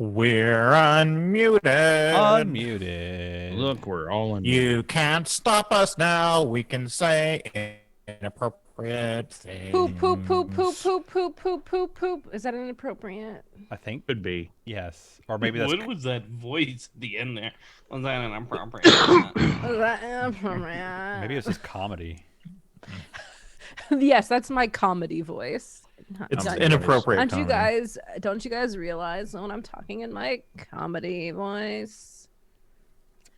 We're unmuted. Unmuted. Look, we're all unmuted. You can't stop us now. We can say inappropriate things. Poop, poop, poop, poop, poop, poop, poop, poop, poop. Is that inappropriate? I think Could be. yes, or maybe that's What was that voice at the end there? Was that inappropriate? Is that inappropriate? maybe it's just comedy. Yes, that's my comedy voice. It's Don't- inappropriate. Don't you guys realize when I'm talking in my comedy voice?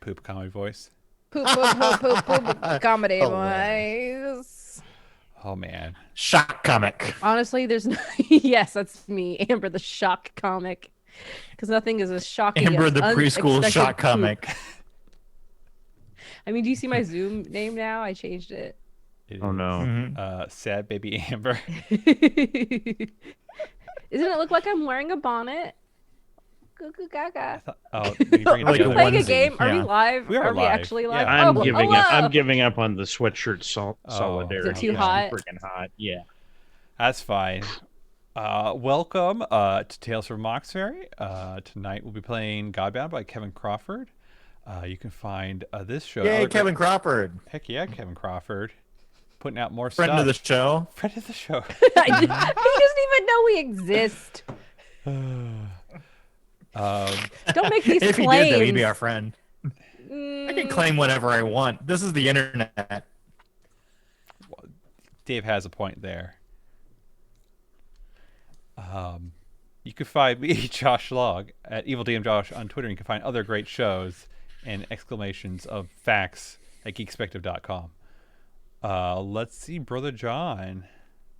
Poop comedy voice. Poop, poop, poop, poop, poop, comedy Hilarious. voice. Oh man. Shock comic. Honestly, there's no. Yes, that's me, Amber, the shock comic. Because nothing is as shocking Amber, as the preschool unexpected shock poop. comic. I mean, do you see my Zoom name now? I changed it. It Oh is, no. Mhm. Sad baby Amber. Doesn't it look like I'm wearing a bonnet? Goo goo gaga. Oh, you bring it Like Are a we together. playing a onesie, game? Are we yeah. live? We are we live. actually live? Yeah. I'm Oh, giving hello. up. I'm giving up on the sweatshirt Oh. solidarity. Is it too It's hot? Freaking hot. Yeah. That's fine. Welcome to Tales from Mauxferry. Tonight we'll be playing Godbound by Kevin Crawford. You can find this show. Yay, other Kevin Crawford. Heck yeah, Kevin Crawford. Putting out more Friend stuff. of the show. Friend of the show. He doesn't even know we exist. Don't make these If he claims. did, though, he'd be our friend. I can claim whatever I want. This is the internet. Dave has a point there. You can find me, Josh Log, at EvilDMJosh on Twitter. You can find other great shows and exclamations of facts at Geekspective.com. Let's see, Brother John.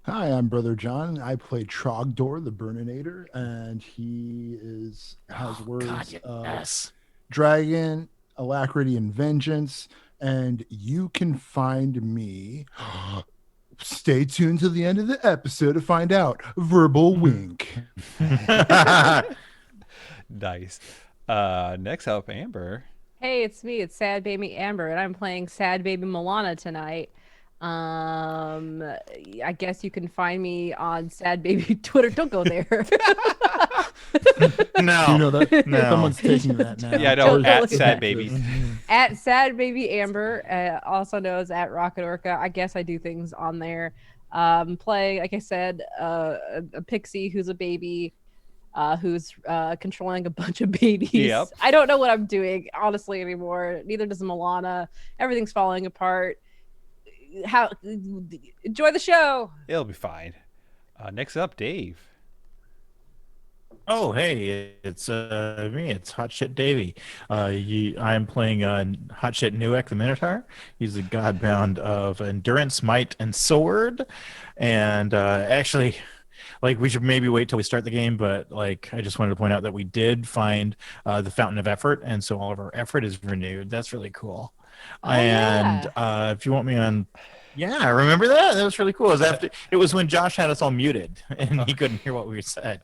Hi, I'm Brother John. I play Trogdor, the Burninator, and he has words God, of yes. dragon, alacrity, and vengeance. And you can find me. Stay tuned to the end of the episode to find out. Verbal wink. Nice. Next up, Amber. Hey, it's me. It's Sad Baby Amber, and I'm playing Sad Baby Milana tonight. I guess you can find me on Sad Baby Twitter. Don't go there. No. You know that No. someone's taking that now. Yeah, I know, Totally. at Sad Baby. At Sad Baby Amber, also known as at Rocket Orca. I guess I do things on there. Playing, like I said, a pixie who's a baby, who's controlling a bunch of babies. Yep. I don't know what I'm doing, honestly, anymore. Neither does Milana. Everything's falling apart. Enjoy the show. It'll be fine. Next up, Dave. Oh, hey, it's me. It's Hot Shit Davey. I'm playing Hot Shit Newek the Minotaur. He's the godbound of endurance, might, and sword. And actually, like, we should maybe wait till we start the game, but like, I just wanted to point out that we did find the Fountain of Effort, and so all of our effort is renewed. That's really cool. And if you want me on. Yeah, I remember that. That was really cool. It was when Josh had us all muted and he couldn't hear what we said.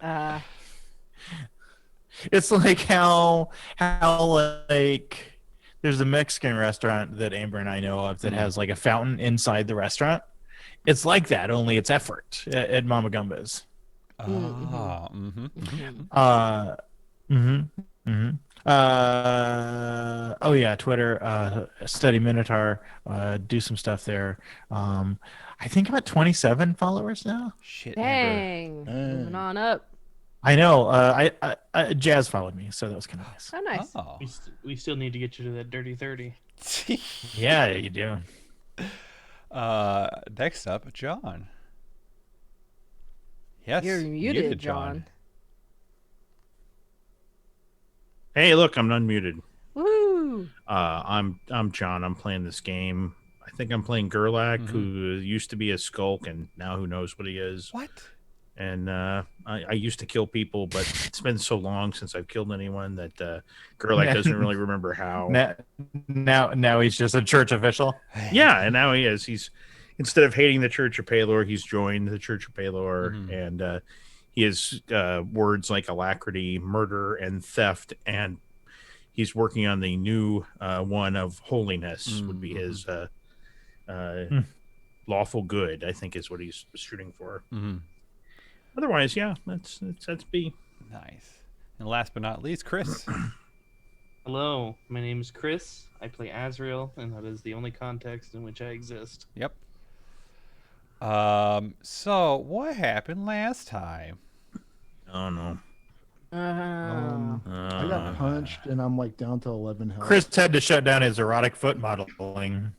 It's like how like there's a Mexican restaurant that Amber and I know of that has like a fountain inside the restaurant. It's like that, only it's effort at Mama Gumba's. Oh yeah, Twitter, study Minotaur, do some stuff there. I think I'm at 27 followers now. Shit, Amber. Dang. Moving on up. I know. I Jazz followed me, so that was kind of nice. Oh, nice. Oh. We still need to get you to that dirty 30. Yeah, you do. Next up, John. Yes, You're muted, John. Hey, look, I'm unmuted. Woo! I'm John. I'm playing this game. I think I'm playing Gerlach, who used to be a skulk, and now who knows what he is. What? And I used to kill people, but it's been so long since I've killed anyone that Gerlach doesn't really remember how. Now he's just a church official. Yeah, and now he is. He's instead of hating the Church of Palor, he's joined the Church of Palor, and he has words like alacrity, murder, and theft, and he's working on the new one of holiness. Would be his lawful good, I think, is what he's shooting for. Otherwise, yeah, that's B. Nice. And last but not least, Chris. Hello, my name is Chris. I play Azrael, and that is the only context in which I exist. Yep. So what happened last time? Oh no. I got punched and I'm like down to 11 health. Chris had to shut down his erotic foot modeling.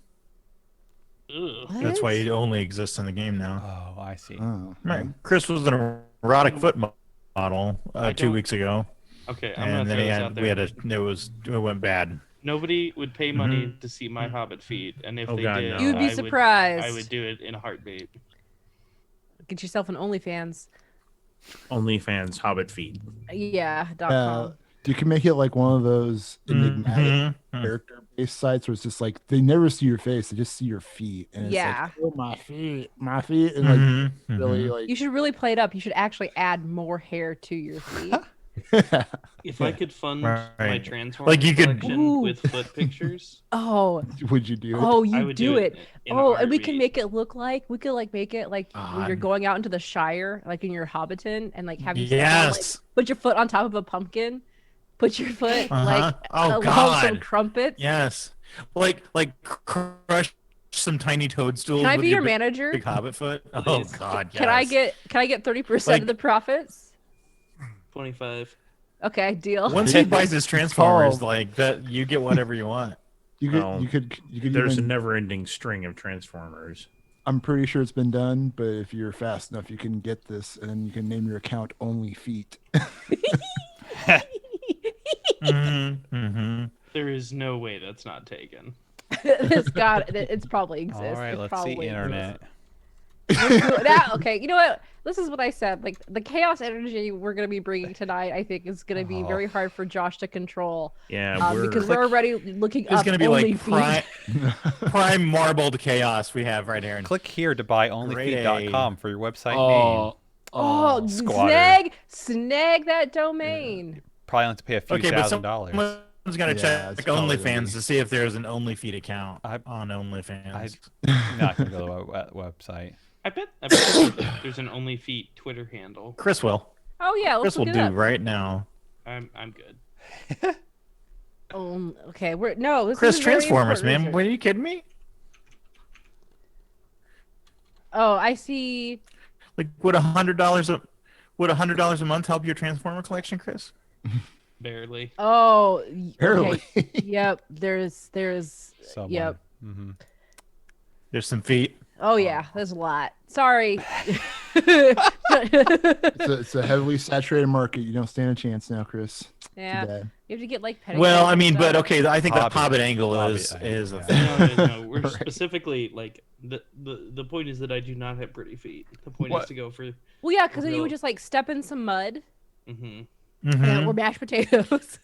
Ugh. That's why he only exists in the game now. Oh, I see. Oh. Right. Chris was an erotic foot model I 2 don't- weeks ago, Okay, I'm and gonna then throw this out there. it went bad. Nobody would pay money to see my Hobbit feet, and if Oh, they God, did, no. You'd be I surprised. would do it in a heartbeat. Get yourself an OnlyFans. OnlyFans Hobbit feet. Yeah. .com. You can make it like one of those enigmatic Mhm. character-based sites where it's just like they never see your face; they just see your feet, and it's Yeah. like, oh, my feet, and like Mhm. really Mhm. like. You should really play it up. You should actually add more hair to your feet. If I could fund Right. my Transformers Like you could- collection Ooh. with foot pictures, Oh, Would you do it? oh, I you would do it. in a Oh, and we can heartbeat. make it look like make it like when you're God. going out into the Shire, like in your Hobbiton, and like have you step on, like, Yes. put your foot on top of a pumpkin, put your foot Uh-huh. like Oh, along some God. crumpets. Yes. Like crush some tiny toadstools. Can I with be your big, manager? big hobbit foot? Oh Please. God. Yes. Can I get 30% Like- of the profits? 25. Okay, deal. Once he buys his Transformers, called- like that, you get whatever you want. You could, Oh, you could. There's a Even, never-ending string of Transformers. I'm pretty sure it's been done, but if you're fast enough, you can get this, and then you can name your account Only Feet. Mm-hmm. Mm-hmm. There is no way that's not taken. It's probably exists. All right, It let's probably see internet. Okay, you know what? This is what I said. Like the chaos energy we're gonna be bringing tonight, I think is gonna be very hard for Josh to control. Yeah, Because we're already looking It's up gonna be only like feet. prime marbled chaos we have right here. Click here to buy onlyfeet.com for your website name. Oh, Squatter. snag that domain. Probably have to pay a few Okay, but $1,000. someone's gonna Yeah, check it's probably gonna OnlyFans be- to see if there's an OnlyFeet account I- on OnlyFans. I'm not gonna go to the website. I bet there's an Only Feet Twitter handle. Chris will. Oh yeah, let's Chris will look do it up. right now. I'm good. Oh, okay, we're no. This Chris, is very Transformers, important man. research. What, are you kidding me? Oh, I see. Like, would $100 a month help your Transformer collection, Chris? Barely. Oh, Barely. okay. Yep. There's. Someone. Yep. Mm-hmm. There's some feet. Oh yeah, there's a lot. Sorry. It's a heavily saturated market. You don't stand a chance now, Chris. Yeah. Too bad. You have to get like Well, I pedicures mean, and but stuff. okay, I think the Hobbit. Hobbit angle Hobbit is angle, is yeah. a thing. No. We're Right. specifically like the point is that I do not have pretty feet. The point What? is to go for. Well, yeah, because then you No. would just like step in some mud Hmm Mhm. or mashed potatoes.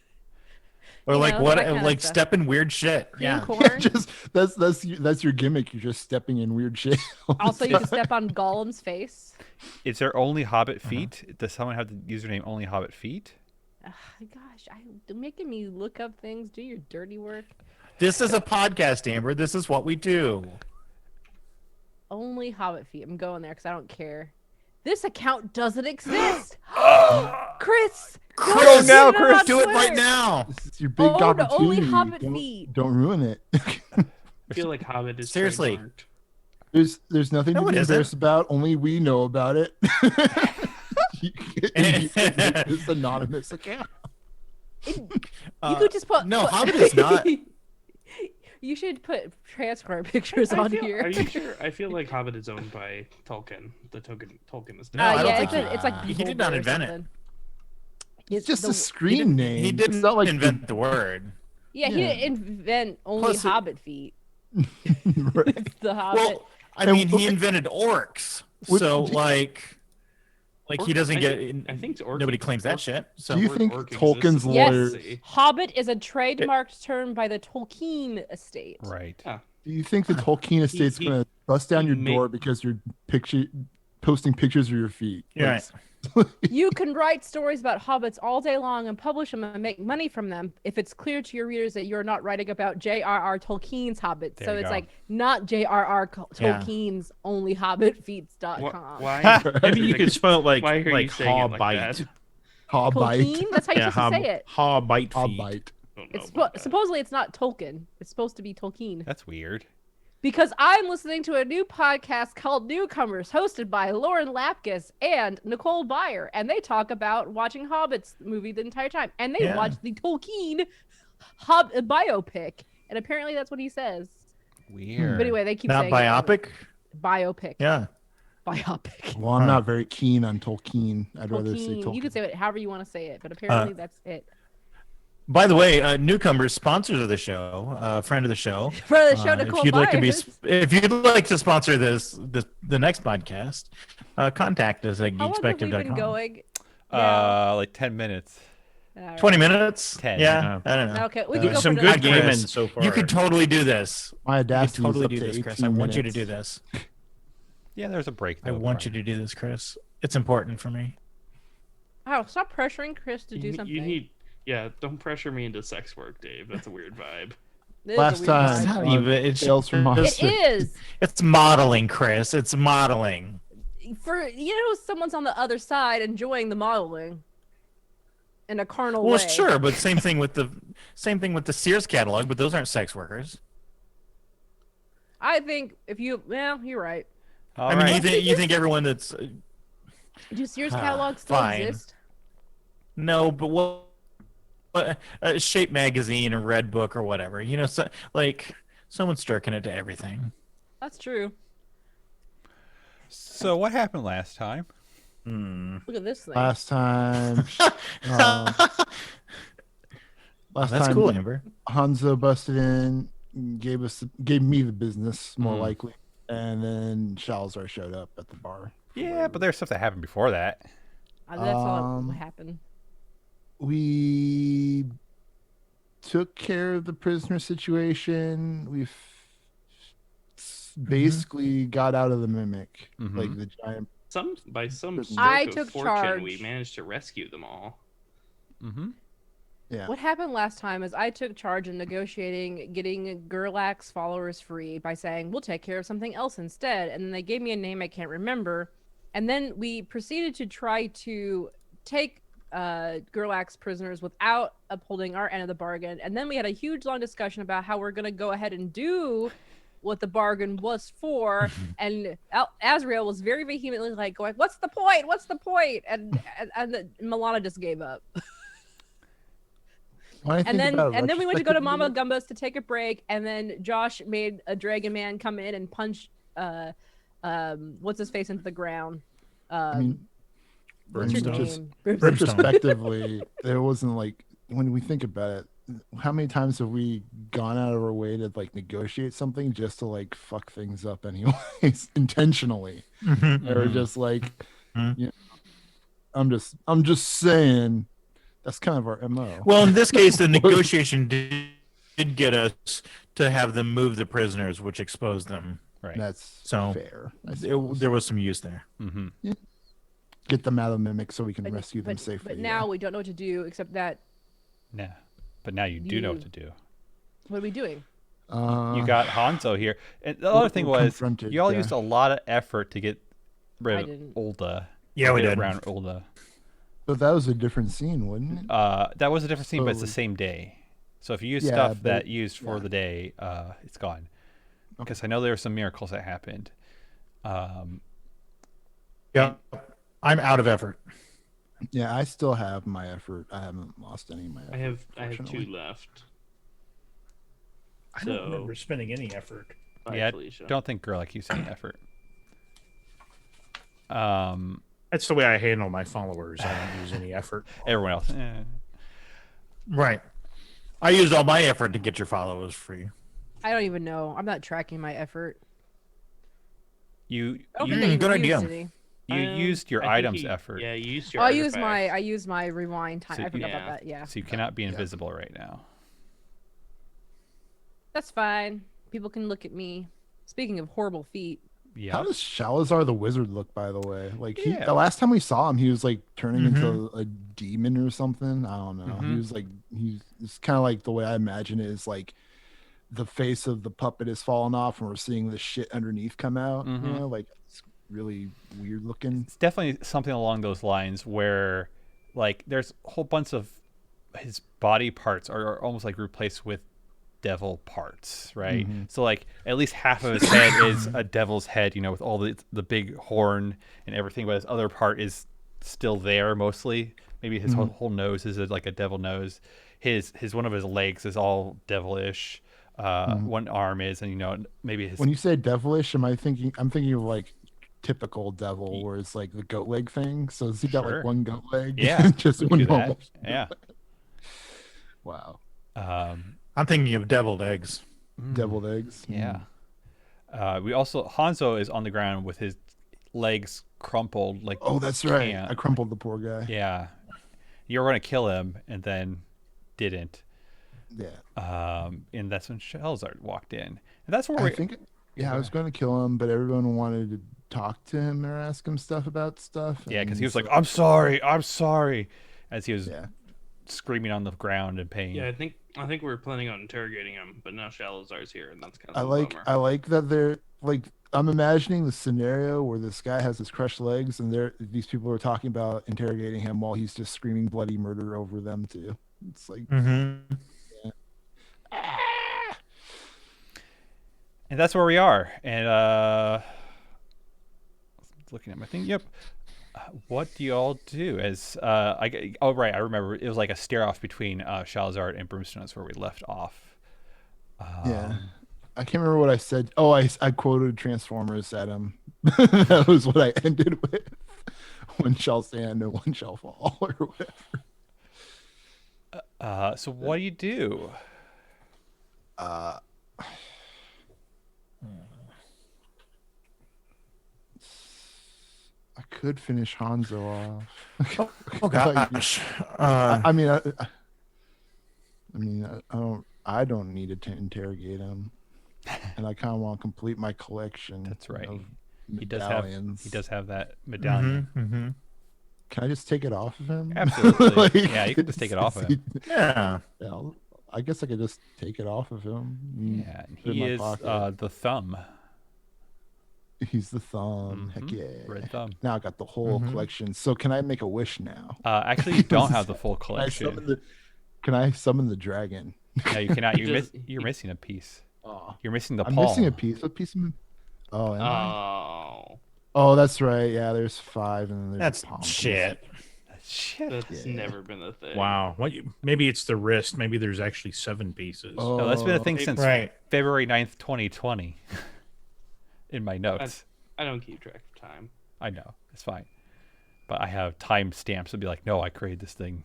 Or you like know, what? that kinda Like stuff. step in weird shit. Cream Yeah. corn. Just that's your gimmick. You're just stepping in weird shit. Also, you can step on Gollum's face. Is there only Hobbit feet? Does someone have the username only Hobbit feet? Ugh, gosh, you're making me look up things. Do your dirty work. This is a podcast, Amber. This is what we do. Only Hobbit feet. I'm going there because I don't care. This account doesn't exist. Chris, Chris, now, put it Chris, on do it right Twitter. now. This is your big Oh, the opportunity. only Hobbit don't, feet. don't ruin it. I feel like Hobbit is Seriously. trademarked. There's nothing No, to it be isn't. embarrassed about. Only we know about it. You can make this anonymous account. You Uh, could just put no, Hobbit is not. You should put transfer pictures I on feel- here. Are you sure? I feel like Hobbit is owned by Tolkien. The Tolkien is. No, I don't yeah, think it's like he did not Beholder or invent it. something. It's just the- a screen name. He It's didn't not like invent the word. Yeah, he Yeah. didn't invent only Plus it- Hobbit feet. Right. It's the Hobbit. Well, I And mean, he what- invented orcs. What- So like he doesn't I get. think- I think orc- nobody claims that orc- shit. So Do you word think orc Tolkien's exists. Yes. lawyers? Hobbit is a trademarked term by the Tolkien estate. Right. Do you think the Tolkien estate's he- gonna bust down he your made- door because you're posting pictures of your feet? You're Like, You can write stories about hobbits all day long and publish them and make money from them if it's clear to your readers that you're not writing about J.R.R. Tolkien's Hobbit. There So you it's go. like not J.R.R. Yeah. Tolkien's only hobbitfeets.com. Why? Maybe you could spell it like Why are you saying it like Hobbite. that? Hobbite. Tolkien? That's how you're supposed to say it. Hobbite feet. Hobbite. Don't know It's about that. supposedly it's not Tolkien. It's supposed to be Tolkien. That's weird. Because I'm listening to a new podcast called Newcomers, hosted by Lauren Lapkus and Nicole Byer, and they talk about watching Hobbits movie the entire time, and they watch the Tolkien biopic, and apparently that's what he says. Weird. But anyway, they keep Not saying biopic. biopic. Yeah. Biopic. Well, I'm not very keen on Tolkien. I'd rather say Tolkien. Tolkien. You can say it however you want to say it, but apparently that's it. By the way, newcomers, sponsors of the show, friend of the show. For the show, Nicole if you'd like to be, Byers. if you'd like to sponsor the next podcast, contact us at How long have we been geekspective.com. going? Like 10 minutes. 20 minutes? 10. Yeah, I don't know. Okay, we can go Some for good I'd gaming Chris. so far. You could totally do this. My You could audacity totally is up do to this, 18 Chris. I want you to minutes. do this. Yeah, there's a break. I want you to do this, Chris. It's important for me. Oh, stop pressuring Chris to do You something. need, yeah. Don't pressure me into sex work, Dave. That's a weird vibe. This is a Last weird time. It's vibe. not even. It's Tales from just- It is. It's modeling, Chris. It's modeling. For someone's on the other side enjoying the modeling in a carnal Well, way. sure, but same thing with the Sears catalog. But those aren't sex workers. I think if you, well, you're right. All I mean, right. you think everyone that's Do Sears catalogs still fine. exist? no, but what Shape Magazine or Red Book or whatever. So, like someone's jerking it to everything. That's true. So what happened last time? Look at this thing. Last time. Last That's time cool, Amber. Hanzo busted in, gave me the business, more Mm. likely, and then Shalzar showed up at the bar. Yeah, but there's stuff that happened before that. That's all Um, what happened. We took care of the prisoner situation. We basically got out of the mimic, like the giant. By some stroke I of took fortune, we charge. managed to rescue them all. Mm-hmm. Yeah. What happened last time is I took charge in negotiating getting Gerlach's followers free by saying, we'll take care of something else instead. And then they gave me a name I can't remember. And then we proceeded to try to take Gerlach's prisoners without upholding our end of the bargain. And then we had a huge long discussion about how we're going to go ahead and do what the bargain was for. And Azrael was very vehemently like going, what's the point? What's the point? And Milana just gave up. When I And think about it then we went to go to retrospectively, Mama Gumbas to take a break, and then Josh made a Dragon Man come in and punch what's his face into the ground. I mean, What's your Brimstone. name? retrospectively, there wasn't like when we think about it. How many times have we gone out of our way to like negotiate something just to like fuck things up anyways, intentionally? Or just like, Mhm. you know, I'm just saying, that's kind of our MO. Well, in this case, the negotiation did get us to have them move the prisoners, which exposed them. Right. That's So, fair. I suppose. There was some use there. Mm-hmm. Get them out of the mimic so we can But- rescue them but- safely. But now we don't know what to do except that. Yeah. But now you do know what to do. What are we doing? You got Hanzo here. And the other thing we're was, confronted, you all yeah. used a lot of effort to get I rid of didn't. Ulda. Yeah, we Get did. around Ulda. But that was a different scene, wouldn't it? That was a different scene, but it's the So- same day. So if you use Yeah, stuff but that used for yeah. the day, it's gone. Because I know there were some miracles that happened. Yeah, I'm out of effort. Yeah, I still have my effort. I haven't lost any of my effort. I have two fortunately. left. I don't So- remember spending any effort. Bye, Yeah, Felicia. don't think Gerlach used any effort. That's the way I handle my followers. I don't use any effort. Everyone else. Right. I used all my effort to get your followers free. I don't even know. I'm not tracking my effort. You I don't you, think I even good used idea. any. used your I think items you- effort. Yeah, you used your. Oh, I used artifacts. my rewind time. So I forgot yeah. about that. Yeah, So you cannot be invisible right now. that's fine. People can look at me. Speaking of horrible feet, Yeah. How does Shalazar the wizard look, by the way? Like Yeah. the last time we saw him, he was like turning into a demon or something. I don't know. He Mhm. was like it's kind of like the way I imagine it is like the face of the puppet is falling off, and we're seeing the shit underneath come out. Mhm. You know, like it's really weird looking. It's definitely something along those lines where like there's a whole bunch of his body parts are almost like replaced with devil parts, right? So like at least half of his head is a devil's head, with all the big horn and everything, but his other part is still there mostly. Maybe his whole nose is like a devil nose. His one of his legs is all devilish. One arm is, and maybe his. When you say devilish, I'm thinking of like typical devil, where it's like the goat leg thing. So has he got Sure. like one goat leg? Yeah, just we one can do that. normal. Yeah. Wow. I'm thinking of deviled eggs. Deviled eggs. Yeah. We also Hanzo is on the ground with his legs crumpled like. Oh, that's right. can't. I crumpled the poor guy. Yeah. You were gonna kill him and then didn't. Yeah. And that's when Shelzard walked in. And that's where I we think. Yeah, I was going to kill him, but everyone wanted to talk to him or ask him stuff about stuff. Yeah, because and he was so- like, I'm sorry, as he was screaming on the ground in pain. Yeah, I think we were planning on interrogating him, but now Shalazar's here, and that's kind I of a like bummer. that they're like, I'm imagining the scenario where this guy has his crushed legs and these people are talking about interrogating him while he's just screaming bloody murder over them too. It's like Mm-hmm. And that's where we are. And looking at my thing. Yep. What do you all do? As right, I remember it was like a stare off between Shalazar and Brimstone. That's where we left off. yeah. I can't remember what I said. Oh, I quoted Transformers at him. That was what I ended with. One shall stand and one shall fall, or whatever. So what do you do? I could finish Hanzo off. Oh gosh. I mean, I don't need to interrogate him, and I kind of want to complete my collection. That's right. Of He medallions. does have that medallion. Mm-hmm. Can I just take it off of him? Absolutely. Yeah, you can just take it off of him. Yeah. Yeah, I guess I could just take it off of him. and Yeah, and put it in he my is pocket. the thumb. He's the thumb. Heck yeah. Red thumb. Now I got the whole collection. So can I make a wish now? Actually, you don't have the full Can I summon collection. can I summon the dragon? No, you cannot. Just- You're missing a piece. Oh, You're missing the I'm palm. missing a piece. What piece am I? Oh, am I? Oh, Oh, that's right. Yeah, there's 5, and then there's That's a palm piece. shit. Shit. that's never been a thing. Wow. Maybe it's the wrist. Maybe there's actually 7 pieces. Oh, No, that's been a thing since Right. February 9th, 2020. In my notes. I don't keep track of time. I know. It's fine. But I have time stamps to be like, no, I created this thing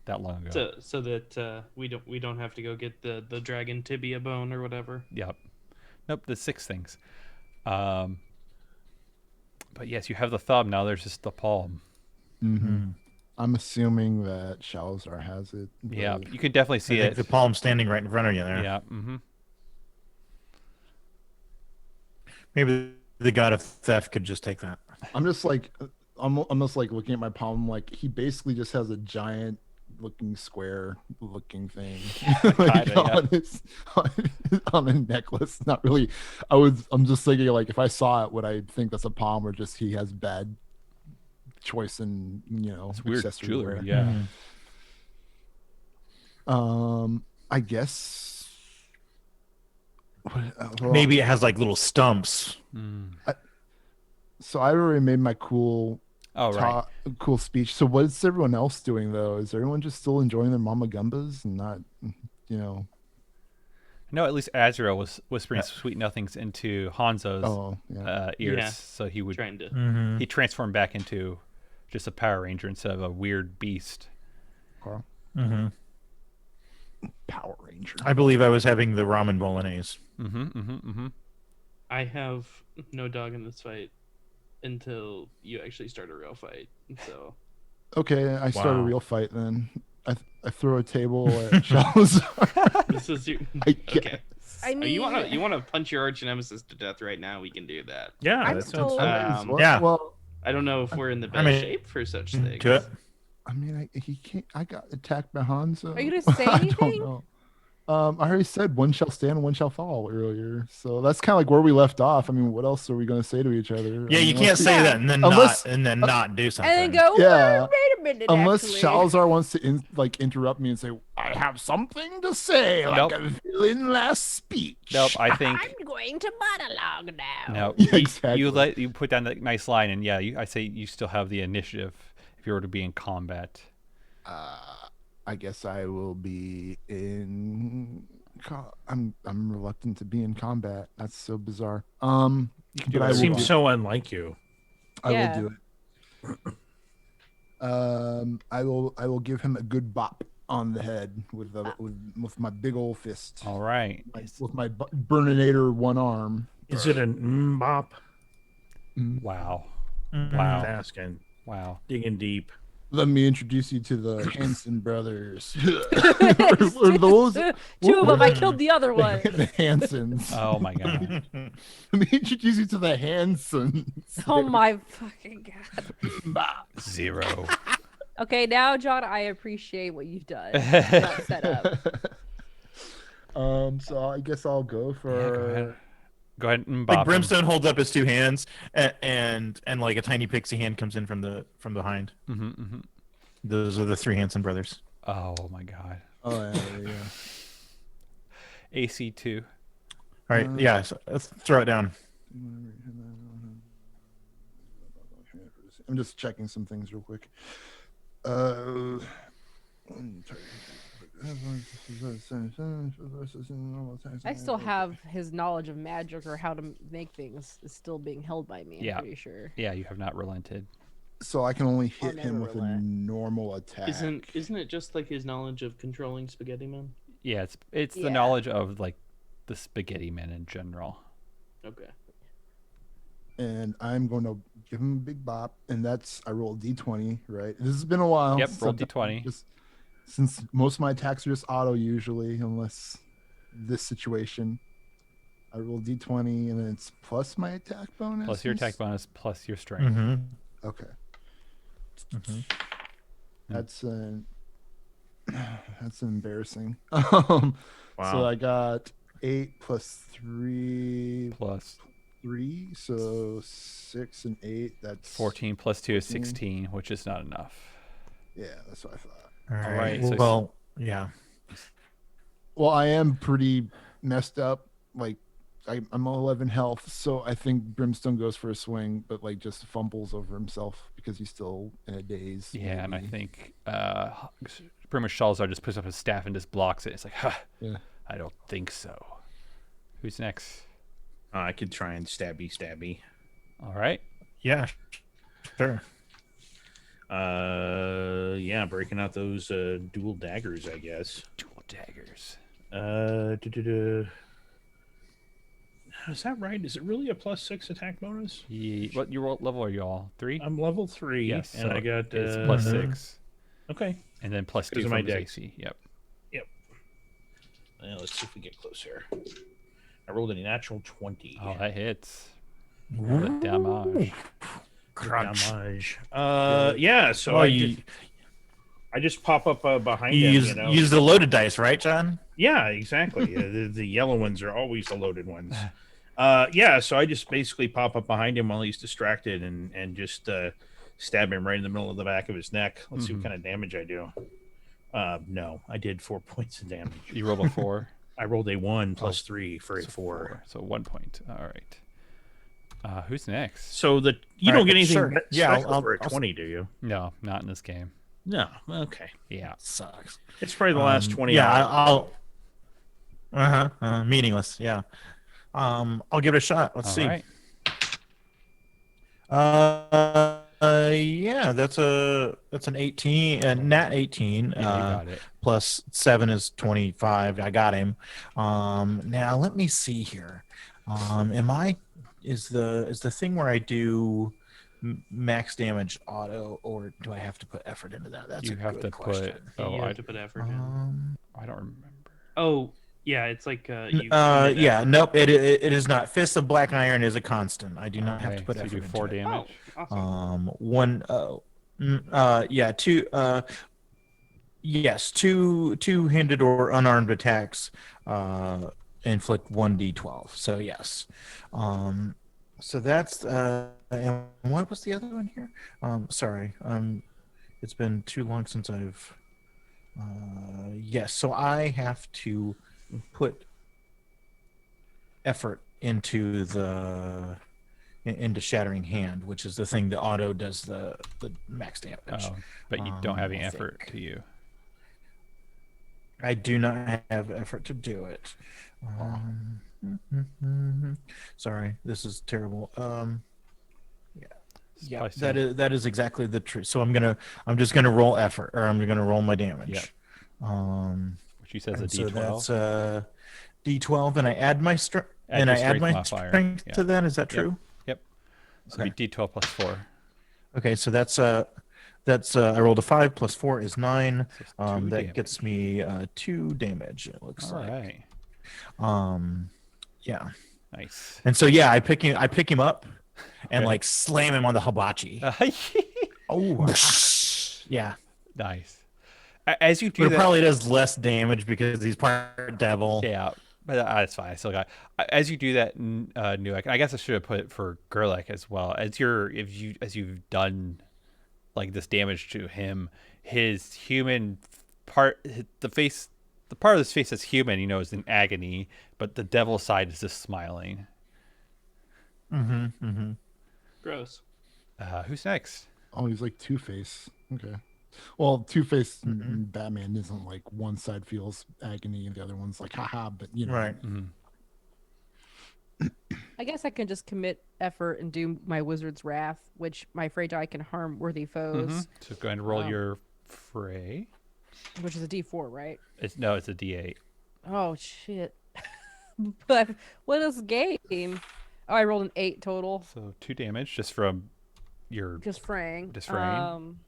that long ago. So that we don't have to go get the dragon tibia bone or whatever. Yep. Nope, the 6 things. But yes, you have the thumb. Now there's just the palm. I'm assuming that Shalazar has it. Yeah, but- you can definitely I see think it. the palm standing right in front of you there. Yeah. Mm-hmm. Maybe the god of theft could just take that. I'm just like, I'm almost like looking at my palm. Like he basically just has a giant looking square looking thing like, kinda, yeah. on his on a necklace. Not really. I'm just thinking like if I saw it, would I think that's a palm or just he has bad choice in It's weird accessory jewelry. wear? Yeah. I guess. Well, Maybe it has like little stumps. So I already made my cool Oh, right. cool speech. So what's everyone else doing though? Is everyone just still enjoying their mama gumbas and not, No, at least Azrael was whispering sweet nothings into Hanzo's Oh yeah. ears, Yeah. so he would Trying to. Mm-hmm. he transformed back into just a Power Ranger instead of a weird beast. Carl? Mm-hmm. Power Ranger. I believe I was having the ramen bolognese. I have no dog in this fight until you actually start a real fight. So Okay, I start a Wow. real fight then. I throw a table at Shalazar. this is your. I guess. Okay. I mean, You wanna punch your arch nemesis to death right now? We can do that. Yeah, I'm that sounds still- fun. Well, Yeah. Well, I don't know if we're in the best I mean, shape for such things. To it. I mean, he can't. I got attacked by Hanzo. Are you gonna say I don't anything? know. I already said one shall stand, one shall fall earlier. So that's kind of like where we left off. I mean, what else are we going to say to each other? Yeah, I mean, you can't say Yeah. that and then unless- not do something. And then go, Yeah. wait a minute, unless actually. Shalzar wants to interrupt me and say, I have something to say, like Nope. a villain last speech. Nope, I think I'm going to monologue now. no. Yeah, You exactly. you put down that nice line, and yeah, I say you still have the initiative if you were to be in combat. I guess I will be in. I'm reluctant to be in combat. That's so bizarre. You can do But I whatever It will you seems want. so unlike you. I Yeah. will do it. I will give him a good bop on the head with my big old fist. All right. With my Burninator one arm. Is it an bop? Wow. Mhm. Wow. Asking, Wow. digging deep. Let me introduce you to the Hanson brothers. Or those Two of them. I killed the other one. the Hansons. Oh my god. Let me introduce you to the Hansons. Oh my fucking god. 0. Okay, now John, I appreciate what you've done. Not set up. So I guess I'll go for. Yeah, go ahead. Go ahead and Like bop him. Brimstone holds up his two hands, and like a tiny pixie hand comes in from behind. Those are the three Hanson brothers. Oh my god. Oh yeah. AC2. All right, yeah, so let's throw it down. I'm just checking some things real quick. I still have his knowledge of magic or how to make things is still being held by me. I'm Yeah. pretty sure. Yeah, you have not relented. So I can only hit never him with a relent. normal attack. Isn't it just like his knowledge of controlling Spaghetti Man? Yeah, it's the Yeah. knowledge of like the spaghetti men in general. Okay. And I'm going to give him a big bop, and I rolled D20, right? This has been a while. Yep, since roll I've done- D20. Just, since most of my attacks are just auto usually, unless this situation. I roll D20, and then it's plus my attack bonus. Plus your attack bonus, plus your strength. Mm-hmm. Okay. Hmm. That's that's embarrassing. Wow. So I got 8 plus 3, Plus 3, so 6 and 8. That's 14 plus 2 is 14. 16, which is not enough. Yeah, that's what I thought. All right, right. so- Well, yeah. Well, I am pretty messed up. Like I'm 11 health, so I think Brimstone goes for a swing, but like just fumbles over himself because he's still in a daze. Yeah, and I maybe. think pretty much Shalzar just puts up his staff and just blocks it. It's like, huh, Yeah. I don't think so. Who's next? I could try and stabby. All right. Yeah. Sure. Yeah, breaking out those dual daggers, I guess. Dual daggers. Is that right? Is it really a +6 attack bonus? What level are you all? 3? I'm level 3, Yes. and so I got it's plus Mhm. 6, Okay. and then plus 2 Because of from my his dex. AC. Yep. Let's see if we get close here. I rolled a natural 20. Oh, that hits. Roll the damage. Crunch. Damage. Yeah. So Oh, I just pop up behind you him. use, You know. use the loaded dice, right, John? Yeah, exactly. The yellow ones are always the loaded ones. Yeah. So I just basically pop up behind him while he's distracted and just stab him right in the middle of the back of his neck. Let's see what kind of damage I do. No, I did 4 points of damage. You roll a 4. I rolled a 1 plus 3 for a So 4. So 1 point. All right. Who's next? So you All don't right, get anything sure. Yeah, special I'll- for a I'll- 20, do you? No, not in this game. No. Okay. Yeah. Sucks. It's probably the last 20 Yeah, hours. I'll. Meaningless. Yeah. I'll give it a shot. Let's All see. right. Yeah, that's an 18, nat 18. Yeah, you got it. Plus 7 is 25. I got him. Now let me see here. Is the thing where I do max damage auto, or do I have to put effort into that? That's You a have good to question. put. Oh, you I have to put effort in. I don't remember. Oh, yeah, it's like you. Yeah, nope. It is not. Fist of Black Iron is a constant. I do not have to Okay, put so you effort do into 4 it. damage. Oh, awesome. One. Yeah. Two. Yes, two-handed or unarmed attacks inflict 1d12. So yes. So that's and what was the other one here? Sorry. It's been too long since I've yes, so I have to put effort into shattering hand, which is the thing that auto does the max damage. Oh, but you don't have any I effort think. to you. I do not have effort to do it. Sorry, this is terrible. Yeah, that is exactly the truth. So I'm just gonna roll effort, or I'm gonna roll my damage. Yep. Which you says a And so D12. that's D12, and I add my strength, Add your strength modifier. Yeah. to that. Is that true? Yep. So Okay. it'd be D12 plus 4. Okay, so that's I rolled a 5 plus 4 is 9. So it's 2 That damage. gets me 2 damage. It looks All like. right. Yeah. Nice. And so yeah, I pick him up and like slam him on the hibachi. Oh, Yeah. Nice. As you do But it that, probably does less damage because he's part devil. yeah, but that's fine. I still got. As you do that, Newek, I guess I should have put it for Gerlach as well. As you've done like this damage to him, his human part, the part of his face that's human, is in agony, but the devil side is just smiling. Gross. Who's next? oh, he's like Two-Face. Okay. Well, Two-Face in Batman isn't like one side feels agony and the other one's like haha, but Right. I guess I can just commit effort and do my Wizard's Wrath, which my Fragile can harm worthy foes, So go ahead and roll your fray. which is a D4, right? It's a D8. Oh shit! But what is game? Oh, I rolled an 8 total, So 2 damage just from your just fraying. Just fraying.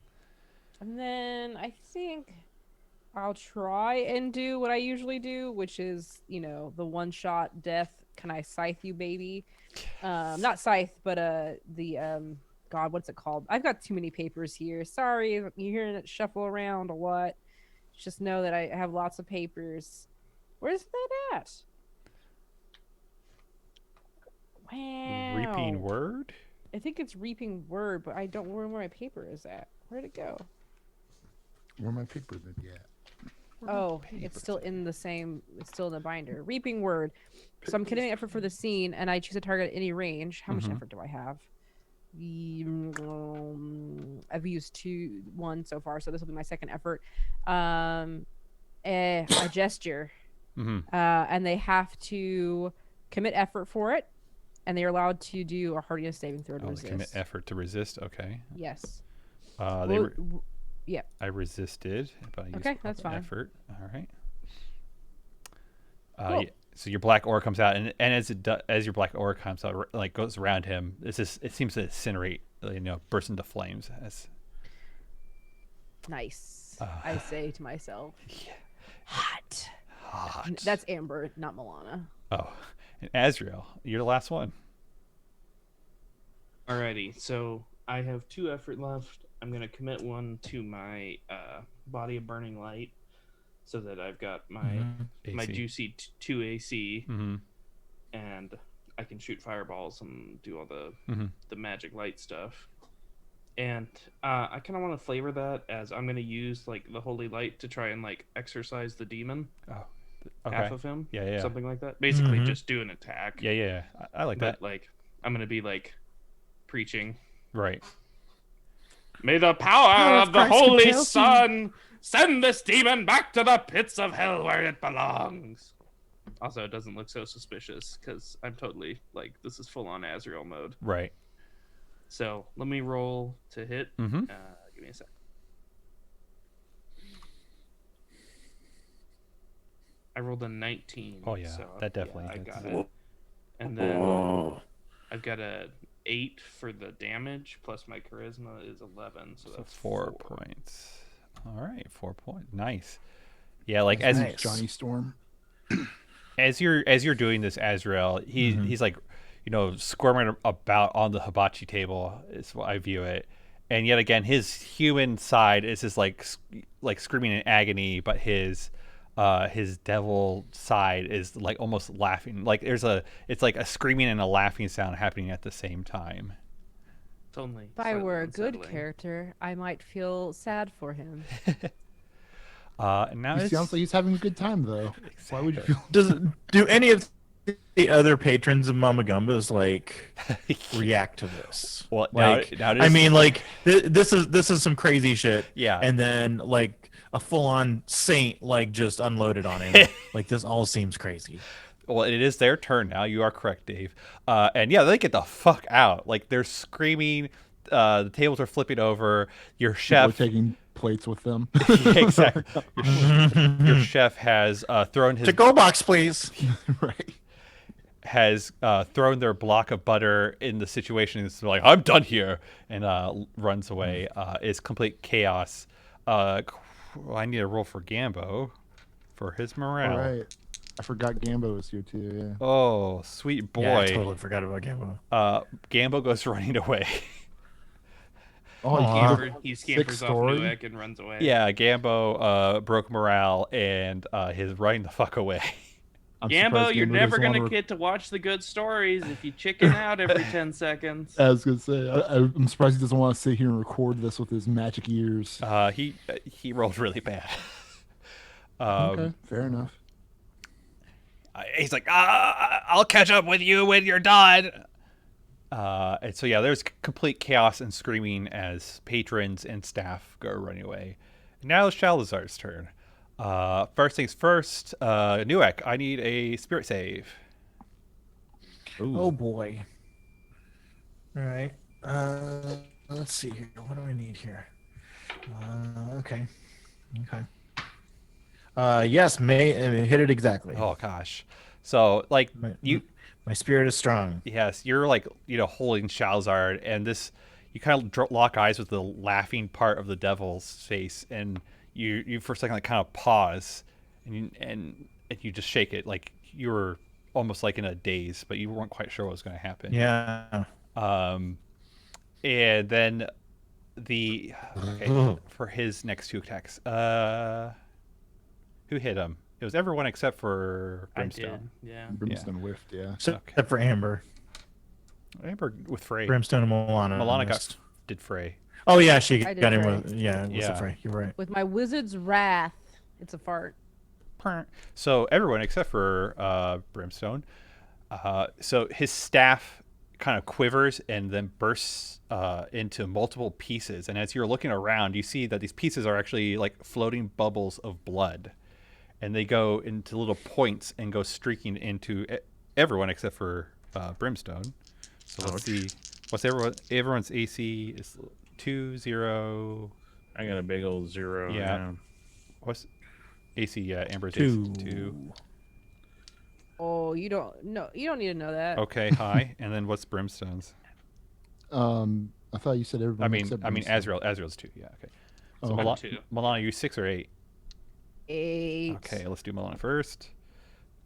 And then I think I'll try and do what I usually do, which is the one-shot death. Can I scythe you, baby? Not scythe, but the God, what's it called? I've got too many papers here. Sorry, if you're hearing it shuffle around a lot. Just know that I have lots of papers. Where's that at? Wow. reaping word. I think it's reaping word, but I don't remember where my paper is at. Where'd it go? Where my paper did yet? Oh, it's still in the same. It's still in the binder. Reaping word. So I'm committing effort for the scene, and I choose a target at any range. How much effort do I have? I've used one so far, so this will be my second effort. A gesture, and they have to commit effort for it, and they are allowed to do a hardiness saving throw to resist. Commit effort to resist. Okay. Yes. Yeah. I resisted, but I used Okay, that's fine. effort. All right. Cool. Yeah, so your black ore comes out, and as your black ore comes out, like goes around him, it seems to incinerate, burst into flames. Nice. I say to myself. Yeah. Hot. Hot. That's Amber, not Milana. Oh, and Azrael, you're the last one. Alrighty, so I have 2 effort left. I'm gonna commit one to my body of burning light, so that I've got my AC. juicy 2 AC, Mm-hmm. and I can shoot fireballs and do all the magic light stuff. And I kind of want to flavor that as I'm gonna use like the holy light to try and like exorcise the demon, Oh, okay. half of him, Yeah. something like that. Basically, just do an attack. Yeah. I like But that. like, I'm gonna be like preaching. Right. May the power of the Christ Holy compels you. Son send this demon back to the pits of hell where it belongs. Also, it doesn't look so suspicious because I'm totally like, this is full on Azrael mode. Right. So let me roll to hit. Mhm. Give me a sec. I rolled a 19. Oh, yeah, so, that definitely I hits. got it. And then I've got a 8 for the damage, plus my charisma is 11, so So that's 4 points. All right, 4 points. Nice. Yeah, like as Nice. Johnny Storm. as you're doing this, Azrael, he's like, squirming about on the hibachi table is what I view it, and yet again, his human side is just like screaming in agony, but his devil side is like almost laughing. Like it's like a screaming and a laughing sound happening at the same time. It's only. If I were a good unsettling. character, I might feel sad for him. And now He sounds like he's having a good time though. Why would you feel? Do any of the other patrons of Mama Gumba's like react to this? Well, Like, now it I is- mean, like this is some crazy shit. Yeah. And then like a full-on saint like just unloaded on him. Like this all seems crazy. Well, it is their turn now. You are correct, Dave. And yeah, they get the fuck out. Like they're screaming. The tables are flipping over. Your People chef, are taking plates with them. Yeah, exactly. Your chef has thrown his To go box, please. Right. has thrown their block of butter in the situation. And it's like, I'm done here, and runs away. It's complete chaos. I need a roll for Gambo for his morale. All right. I forgot Gambo was here too. Yeah. Oh, sweet boy. Yeah, I totally forgot about Gambo. Gambo goes running away. Oh, He scampers off story? Newek and runs away. Yeah, Gambo broke morale and he's running the fuck away. I'm Gambo, surprised you're Gambo never doesn't gonna wanna get to watch the good stories if you chicken out every 10 seconds. I was gonna say, I'm surprised he doesn't want to sit here and record this with his magic ears. He rolled really bad. Okay, fair enough. He's like, I'll catch up with you when you're done. And so yeah, there's complete chaos and screaming as patrons and staff go running away. Now it's Shalazar's turn. First things first, Newek, I need a spirit save. Oh boy. All right. Let's see here. What do I need here? Okay. Yes, hit it exactly. Oh gosh. So like My spirit is strong. yes, you're like, holding Shalzard, and this, you kind of lock eyes with the laughing part of the devil's face, and you for a second like kind of pause, and you just shake it, like you were almost like in a daze, but you weren't quite sure what was going to happen. Yeah. And then for his next two attacks, who hit him? It was everyone except for I Brimstone. did, yeah. Brimstone whiffed, yeah. Except for Amber. Amber with Frey. Brimstone and Milana. Milana missed. did Frey. Oh yeah, she I did got him Frey. with it was Yeah. a Frey. You're right. With my wizard's wrath, it's a fart. So everyone except for Brimstone. So his staff kind of quivers and then bursts into multiple pieces. And as you're looking around, you see that these pieces are actually like floating bubbles of blood. And they go into little points and go streaking into everyone except for Brimstone. So let's see. What's everyone's AC is 2, 0. I got a big old 0. Yeah. What's AC? Yeah, Amber's 2. AC 2. Oh, you don't need to know that. Okay, high. And then what's Brimstone's? I thought you said everyone. I mean, except Azrael. Azrael's 2. Yeah, okay. So Oh. I'm 2. Milana, you 6 or 8? 8. Okay, let's do Milana first.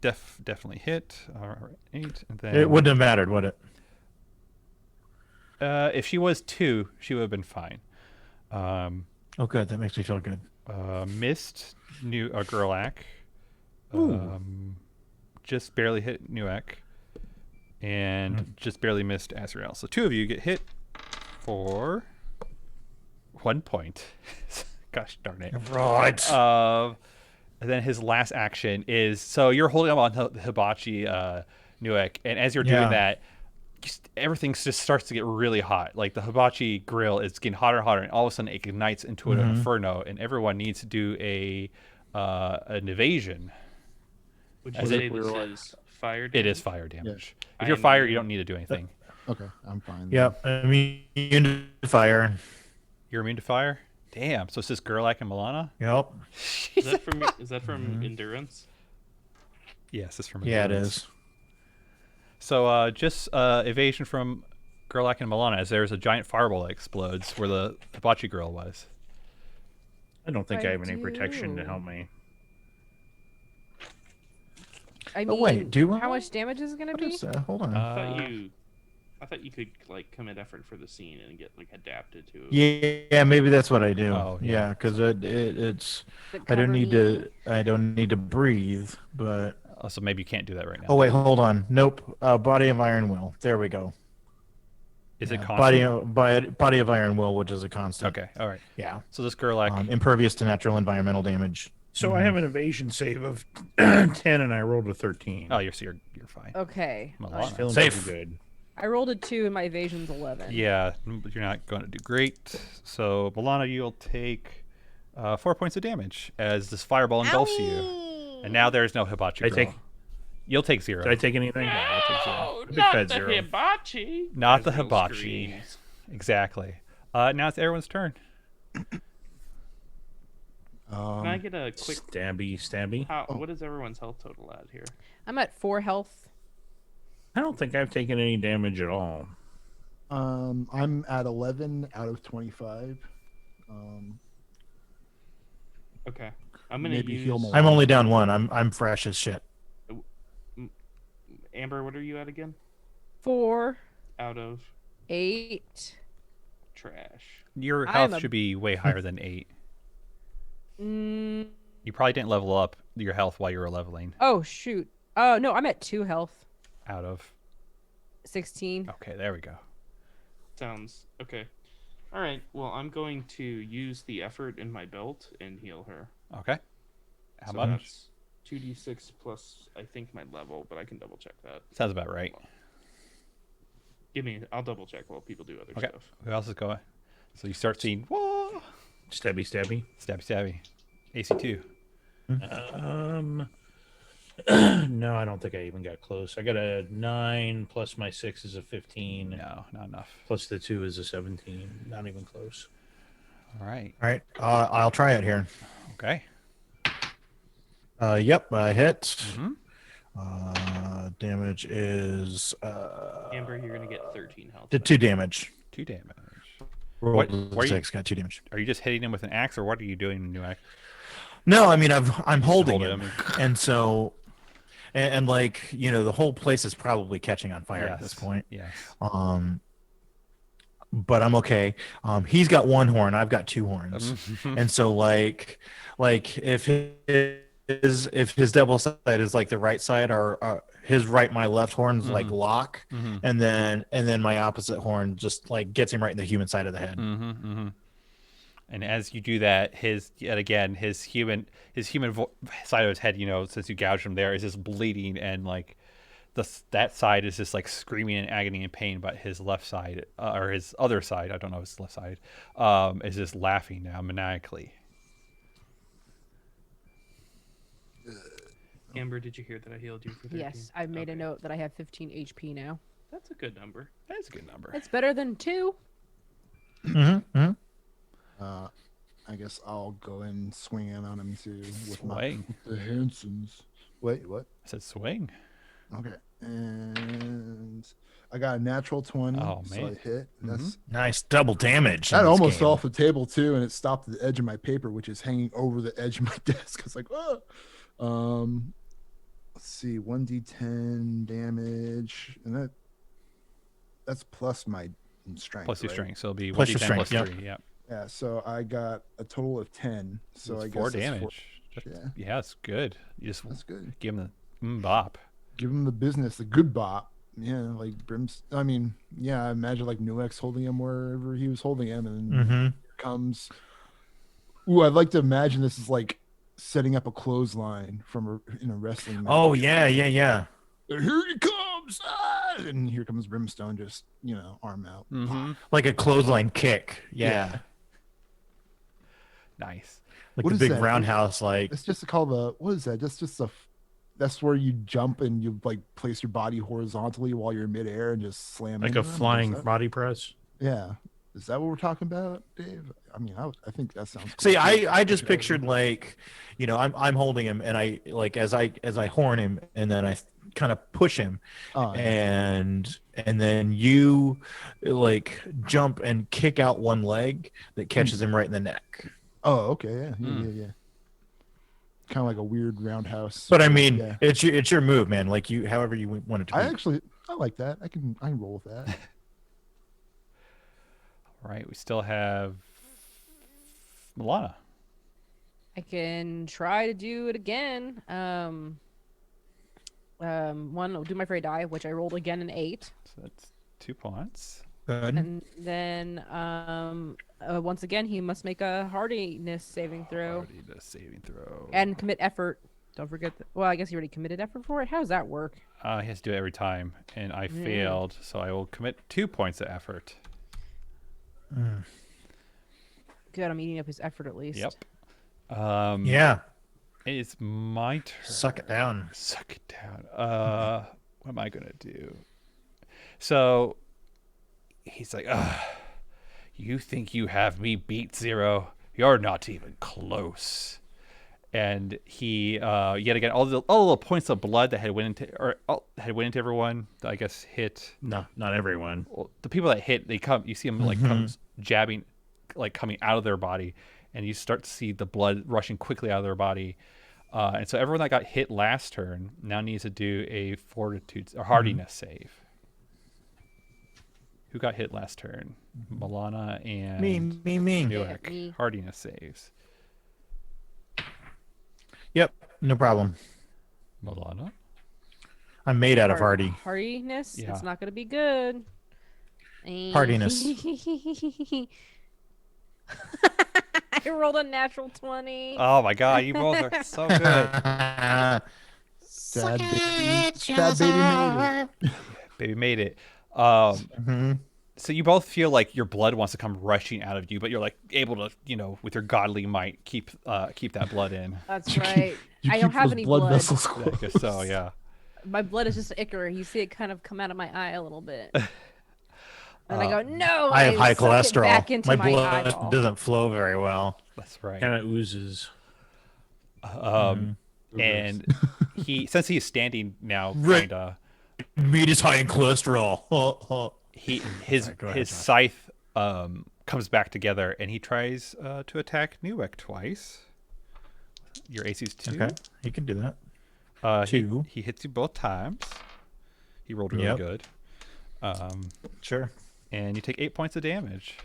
Definitely hit. All right, 8. And then It wouldn't have mattered, would it? if she was 2, she would have been fine. Oh, good. That makes me feel good. Missed Gerlach. Just barely hit Newek. And just barely missed Azrael. So 2 of you get hit for 1 point. Gosh darn it. Right. And then his last action is, so you're holding up on the hibachi, Newek, and as you're doing that, everything just starts to get really hot. Like the hibachi grill is getting hotter and hotter, and all of a sudden it ignites into an inferno, and everyone needs to do an evasion. Would you As say it- this is fire It damage? is fire damage. If I you're am fire, immune. you don't need to do anything. Okay, I'm fine. Yep. I mean, you fire. You're immune to fire? Damn. So it's just Gerlach and Milana? Yep. Is that from endurance? Yes, it's from Yeah, it endurance. is. So just evasion from Gerlach and Milana, as there's a giant fireball that explodes where the hibachi grill was. I don't think I have any do. protection to help me. I Oh, mean, wait, do I? how much damage is it gonna What be? is that? Hold on. I thought you I thought you could like commit effort for the scene and get like adapted to. Yeah, maybe that's what I do. Oh, yeah. Yeah, because it's Does it I don't cover need me? to breathe, but Also, maybe you can't do that right now. oh wait, hold on. Nope. Body of Iron Will. There we go. Is it Yeah, constant? body of Iron Will, which is a constant. Okay, all right. Yeah. So this Gerlach, Impervious to natural environmental damage. So I have an evasion save of 10, and I rolled a 13. oh, you're fine. Okay. Milana. Feeling Safe. pretty good. I rolled a 2 and my evasion's 11. Yeah, but you're not going to do great. So Milana, you'll take 4 points of damage as this fireball engulfs you, and now there's no hibachi. I take- girl. You'll take 0. Did I take anything? No, Big not fat the 0. hibachi. Not As the Will hibachi. screams. Exactly. Now it's everyone's turn. Can I get a quick? Stabby. What is everyone's health total at here? I'm at 4 health. I don't think I've taken any damage at all. I'm at 11 out of 25. Okay, I'm gonna Maybe use. heal more. I'm only down 1. I'm fresh as shit. Amber, what are you at again? 4, Out of 8. trash. Your I'm health a- should be way higher than 8. Mm, You probably didn't level up your health while you were leveling. oh shoot. Oh no, I'm at 2 health. Out of 16. okay, there we go. Sounds okay. All right. Well, I'm going to use the effort in my belt and heal her. Okay. How So much? That's 2d6 plus I think my level, but I can double check that. Sounds about right. I'll double check while people do other Okay. stuff. Who else is going? So you start seeing whoa, Stabby. stabby. AC2. No, I don't think I even got close. I got a 9 plus my 6 is a 15. No, not enough. Plus the 2 is a 17. Not even close. All right. All right. I'll try it here. Okay. Yep, I hit. Mhm. Damage is Amber, you're gonna get 13 health. did 2 damage. 2 damage. Rolled What are you- 6, got 2 damage. Are you just hitting him with an axe, or what are you doing in New Axe? No, I mean I'm holding holding him, and so, and like the whole place is probably catching on fire at this point. Yes. But I'm okay. He's got 1 horn, I've got 2 horns, and so like if his double side is like the right side, or his right, my left horn's like lock, and then my opposite horn just like gets him right in the human side of the head. And as you do that, his human side of his head, since you gouged him there, is just bleeding, and like that side is just like screaming in agony and pain, but his left side, or his other side, I don't know his left side, is just laughing now maniacally. Amber, did you hear that I healed you for 13? Yes, I made a Okay. note that I have 15 HP now. That's a good number. That's a good number. That's better than 2. I guess I'll go and swing in on him too with my Swing. the Hansons. Wait, what? I said swing. Okay, and I got a natural 20, Oh, so I man. hit. That's Nice double damage. that in this almost game. fell off the table too, and it stopped at the edge of my paper, which is hanging over the edge of my desk. It's like, oh. Let's see, 1d10 damage, and that's plus my strength. Plus your right? strength, so it'll be Plus 1d10 your strength, plus yep. 3. Yep. Yeah, so I got a total of 10. So That's I guess 4 that's damage. yeah. Yeah, it's good. You just That's good. give him the bop. Give him the business, the good bop. Yeah, like Brim's. I mean, yeah, I imagine like Nuex holding him wherever he was holding him, and then here comes. Ooh, I'd like to imagine this is like setting up a clothesline in a wrestling match. Oh yeah. And here he comes, and here comes Brimstone, just arm out. Like a clothesline kick. Yeah. Nice. Like What the is big that? roundhouse. Like It's just called the what is that? That's where you jump and you like place your body horizontally while you're midair and just slam. Like into a them? flying Is that- body press. Yeah. Is that what we're talking about, Dave? I mean, I think that sounds. See, cool. I just pictured like, I'm holding him, and I like as I horn him, and then I kind of push him, Oh, yeah. and then you like jump and kick out one leg that catches him right in the neck. Oh, okay, yeah. Kind of like a weird roundhouse. But I mean, Yeah. it's your move, man. Like however you want it to be. I like that. I can roll with that. All right, we still have Milana. I can try to do it again. One, I'll do my fairy die, which I rolled again an 8. So that's 2 points. Good. And then once again, he must make a hardiness saving throw Hardiness saving throw. and commit effort. Don't forget that. Well, I guess he already committed effort for it. How does that work? He has to do it every time, and I failed, so I will commit 2 points of effort. Good, I'm eating up his effort at least. Yep. Yeah. It's my turn. Suck it down. Suck it down. What am I gonna do? So he's like, you think you have me beat, Zero? You're not even close. And he yet again all the little points of blood that had went into everyone, I guess, hit. No, not everyone. Well, the people that hit, they come. You see them like comes jabbing, like coming out of their body, and you start to see the blood rushing quickly out of their body. And so everyone that got hit last turn now needs to do a fortitude or hardiness save. Who got hit last turn? Milana and Me. Newick. me. Hardiness saves. Yep. No problem. Milana. I'm made out of hardy. Hardiness? Yeah. It's not going to be good. Hardiness. I rolled a natural 20. Oh my god, you both are so good. Sad baby made it. Baby made it. Mhm. So you both feel like your blood wants to come rushing out of you, but you're like able to, with your godly might keep that blood in. That's right. You I don't keep have those any blood blood. vessels I closed. guess so, yeah. My blood is just ichor. You see it kind of come out of my eye a little bit. And I go, no! I have high suck it back cholesterol. into My my blood eyeball. doesn't flow very well. That's right. Kind of oozes. And since he is standing now, Right. kinda, Meat is high in cholesterol. his Sorry, go ahead, his Josh. scythe comes back together, and he tries to attack Newick twice. Your AC's 2. Okay, he can do that. He, 2. he hits you both times. He rolled really Yep. good. Sure. And you take 8 points of damage.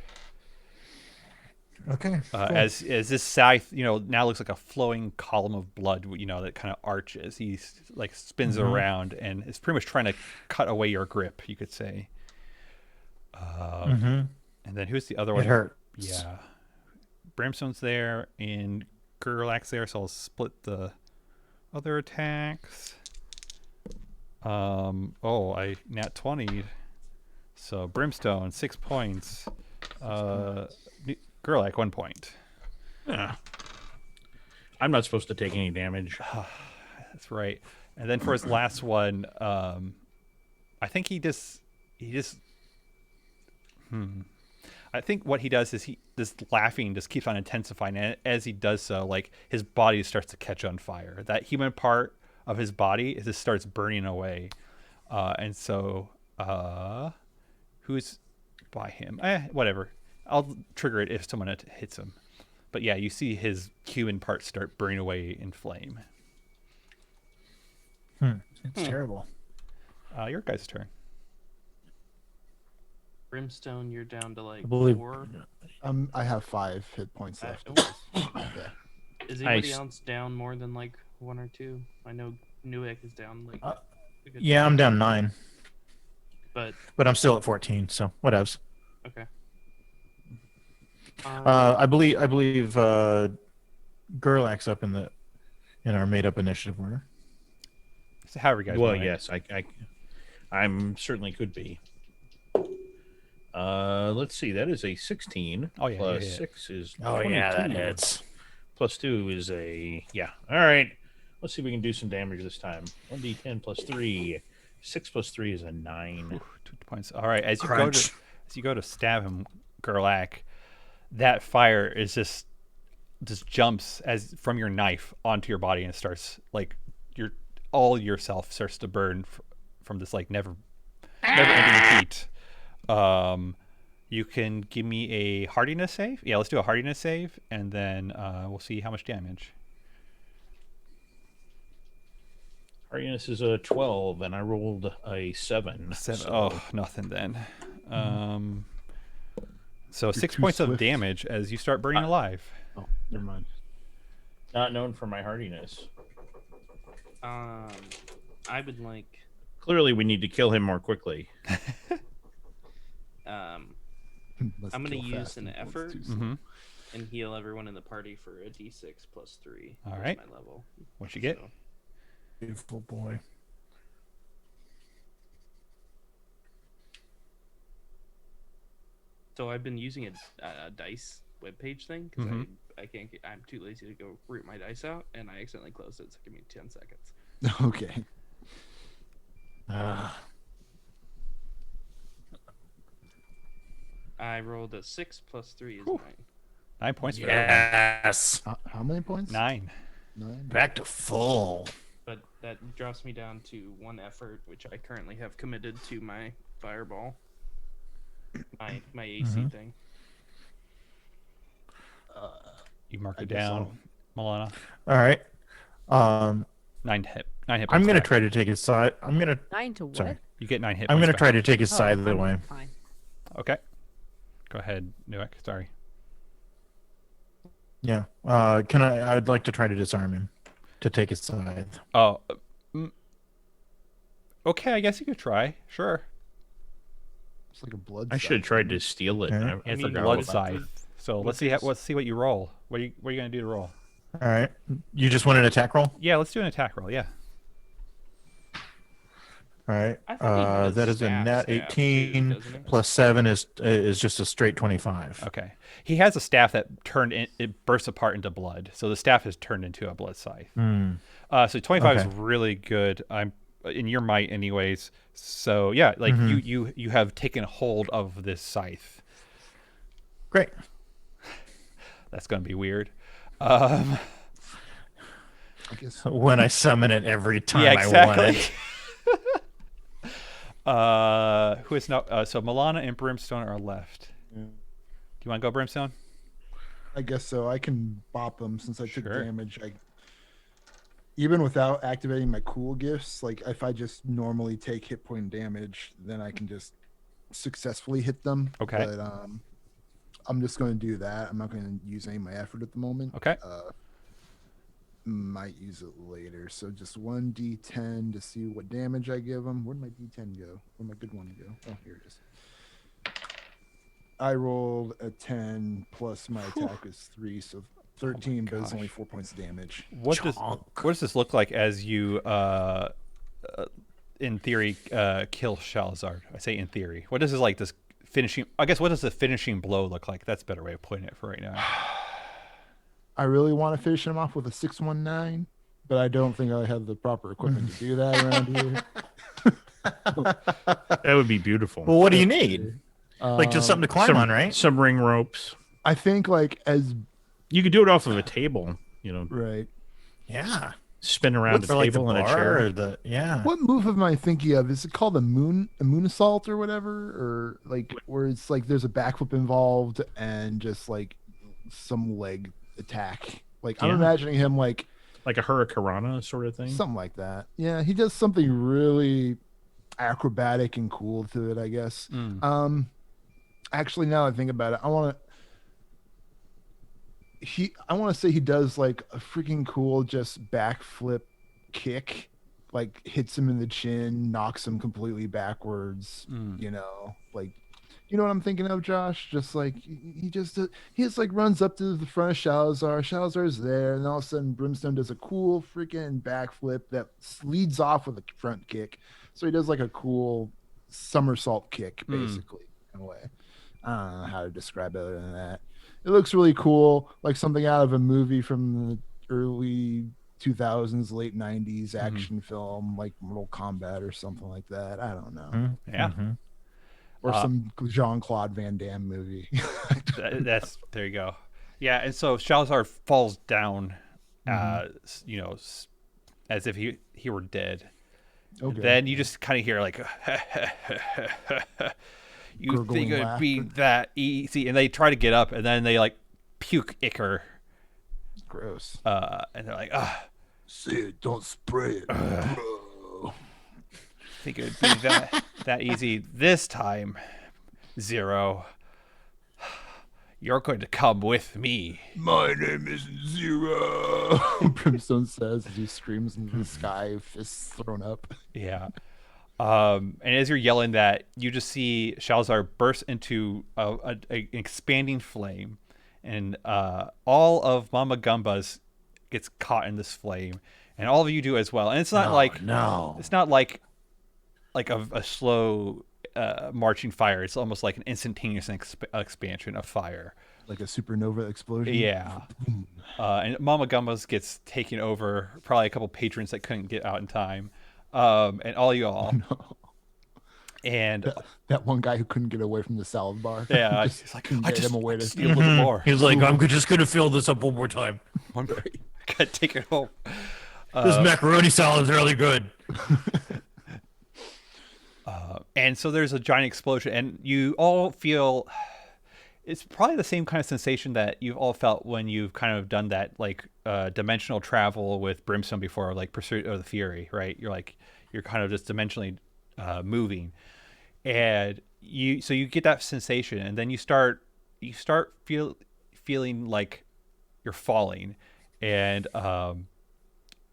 Okay. Cool. As this scythe, now looks like a flowing column of blood, that kind of arches. He like spins around and is pretty much trying to cut away your grip, you could say. And then who's the other one? It hurts. Yeah. Brimstone's there and Gerlach's there, so I'll split the other attacks. I nat 20'd. So Brimstone, 6 points. Gerlach, 1 point. Yeah. I'm not supposed to take any damage. That's right. And then for his last one, I think I think what he does is this laughing just keeps on intensifying, and as he does so, like his body starts to catch on fire. That human part of his body just starts burning away, and so who's by him? Whatever. I'll trigger it if someone hits him. But yeah, you see his human parts start burning away in flame. It's terrible. Your guys' turn. Brimstone, you're down to like I believe- 4. I have 5 hit points left. Yeah. Is anybody Nice. else down more than like 1 or 2? I know Newick is down like. a good Yeah, I'm down 9, But but I'm still at 14. So whatevs. okay. I believe Gerlach's up in our made up initiative order. So however you guys Well, want it. yes, I'm certainly could be. Let's see. That is a 16. Oh, yeah, Plus yeah, yeah. 6 is. Oh yeah, that 22. hits. Plus 2 is a All right. Let's see if we can do some damage this time. 1d10 plus 3. 6 plus 3 is a 9. Ooh, 2 points. All right, as Crunch. you go to stab him, Gerlach, that fire is just jumps as from your knife onto your body and starts like all yourself starts to burn from this like never ending heat. You can give me a hardiness save. Yeah, let's do a hardiness save, and then we'll see how much damage. Hardiness is a 12, and I rolled a 7. 7. So Oh, nothing then. So 6 too points of swift. damage as you start burning alive. Oh, never mind. not known for my hardiness. I would like Clearly, we need to kill him more quickly. Let's I'm gonna kill use fast an and points effort. too slow. Mm-hmm. and heal everyone in the party for a d6 plus 3. All That's right. my level. What'd you get? So, Beautiful boy. so I've been using a dice webpage thing because Mhm. I can't get, I'm too lazy to go root my dice out, and I accidentally closed it. So give me 10 seconds. Okay. I rolled a 6 plus 3 is Whew. 9. 9 points for everyone. Yes. How many points? 9. 9. Back to full. But that drops me down to 1 effort, which I currently have committed to my fireball. My AC thing. You mark I it guess down, Milana. All right. 9 hit points. I'm gonna back. try to take his side. 9 to what? Sorry. You get 9 hit I'm points. gonna try back. to take his side of the I'm way. Fine. Okay. Go ahead, Newick. Sorry. Yeah. Can I? I'd like to try to disarm him, to take his side. Oh. Okay, I guess you could try. Sure. It's like a blood. I should have tried to steal it. Okay. I It's a forgot blood about scythe. that. So What let's see. is- Let's see what you roll. What are you gonna do to roll? All right. You just want an attack roll? Yeah, let's do an attack roll. Yeah. All right. I thought he had a That is a staff net too, 18 doesn't he? plus 7 is just a straight 25. Okay. He has a staff that it bursts apart into blood. So the staff is turned into a blood scythe. So 25 is Okay. really good. I'm in your might anyways. So yeah, like you have taken hold of this scythe. Great. That's going to be weird. I guess. When I summon it every time Yeah, I want exactly. it. Who is now? So Milana and Brimstone are left. Yeah. Do you want to go, Brimstone? I guess so. I can bop them since I took Sure. damage. Even without activating my cool gifts, like if I just normally take hit point damage, then I can just successfully hit them. Okay. But I'm just going to do that. I'm not going to use any of my effort at the moment. Okay. Might use it later. So just 1d10 to see what damage I give them. Where'd my d10 go? Where'd my good one go? Oh, here it is. I rolled a 10 plus my attack is 3, so 13, but it's only 4 points of damage. What does this look like as you, in theory, kill Shalazar? I say in theory. What does this finishing? I guess what does the finishing blow look like? That's a better way of putting it for right now. I really want to finish him off with a 619, but I don't think I have the proper equipment to do that around here. That would be beautiful. Well, what do you need? Like just something to climb on, right? Some ring ropes. I think like as You could do it off of a table. right. Yeah. Spin around What's a like the table and a bar chair. or yeah. What move am I thinking of? Is it called a moon assault or whatever? Or like where it's like there's a backflip involved and just like some leg attack. Like I'm Yeah. imagining him like Like a hurricanrana sort of thing. something like that. Yeah, he does something really acrobatic and cool to it, I guess. Actually, now that I think about it, I want to say he does like a freaking cool just backflip kick, like hits him in the chin, knocks him completely backwards. Like you know what I'm thinking of, Josh? Just like he just like runs up to the front of Shalazar. Shalazar's there, and all of a sudden Brimstone does a cool freaking backflip that leads off with a front kick. So he does like a cool somersault kick, basically, in a way. I don't know how to describe it other than that. It looks really cool, like something out of a movie from the early 2000s, late 90s action film, like Mortal Kombat or something like that. I don't know. Yeah. Or some Jean-Claude Van Damme movie. There you go. Yeah, and so Shalazar falls down, as if he were dead. Okay. Then you just kind of hear like, you Gurgling think it'd be laughter. that easy? And they try to get up, and then they like puke ichor, Gross. and they're like, Say it, don't spray it. think it would be that easy this time, Zero. You're going to come with me. My name is Zero. Brimstone says as he screams into the sky, fists thrown up. Yeah. And as you're yelling that, you just see Shalzar burst into an expanding flame, and all of Mama Gumba's gets caught in this flame, and all of you do as well. And it's not it's not like a slow marching fire. It's almost like an instantaneous expansion of fire. Like a supernova explosion. Yeah. And Mama Gumba's gets taken over. Probably a couple patrons that couldn't get out in time. And all y'all. No. And that one guy who couldn't get away from the salad bar. yeah, Just he's like, couldn't I get just him away to steal a little more. He's like, I'm just gonna fill this up one more time. One more. Gotta take it home. This macaroni salad is really good. And so there's a giant explosion, and you all feel it's probably the same kind of sensation that you've all felt when you've kind of done that like dimensional travel with Brimstone before, like Pursuit of the Fury, right? You're kind of just dimensionally moving, and you get that sensation, and then you start feeling like you're falling, and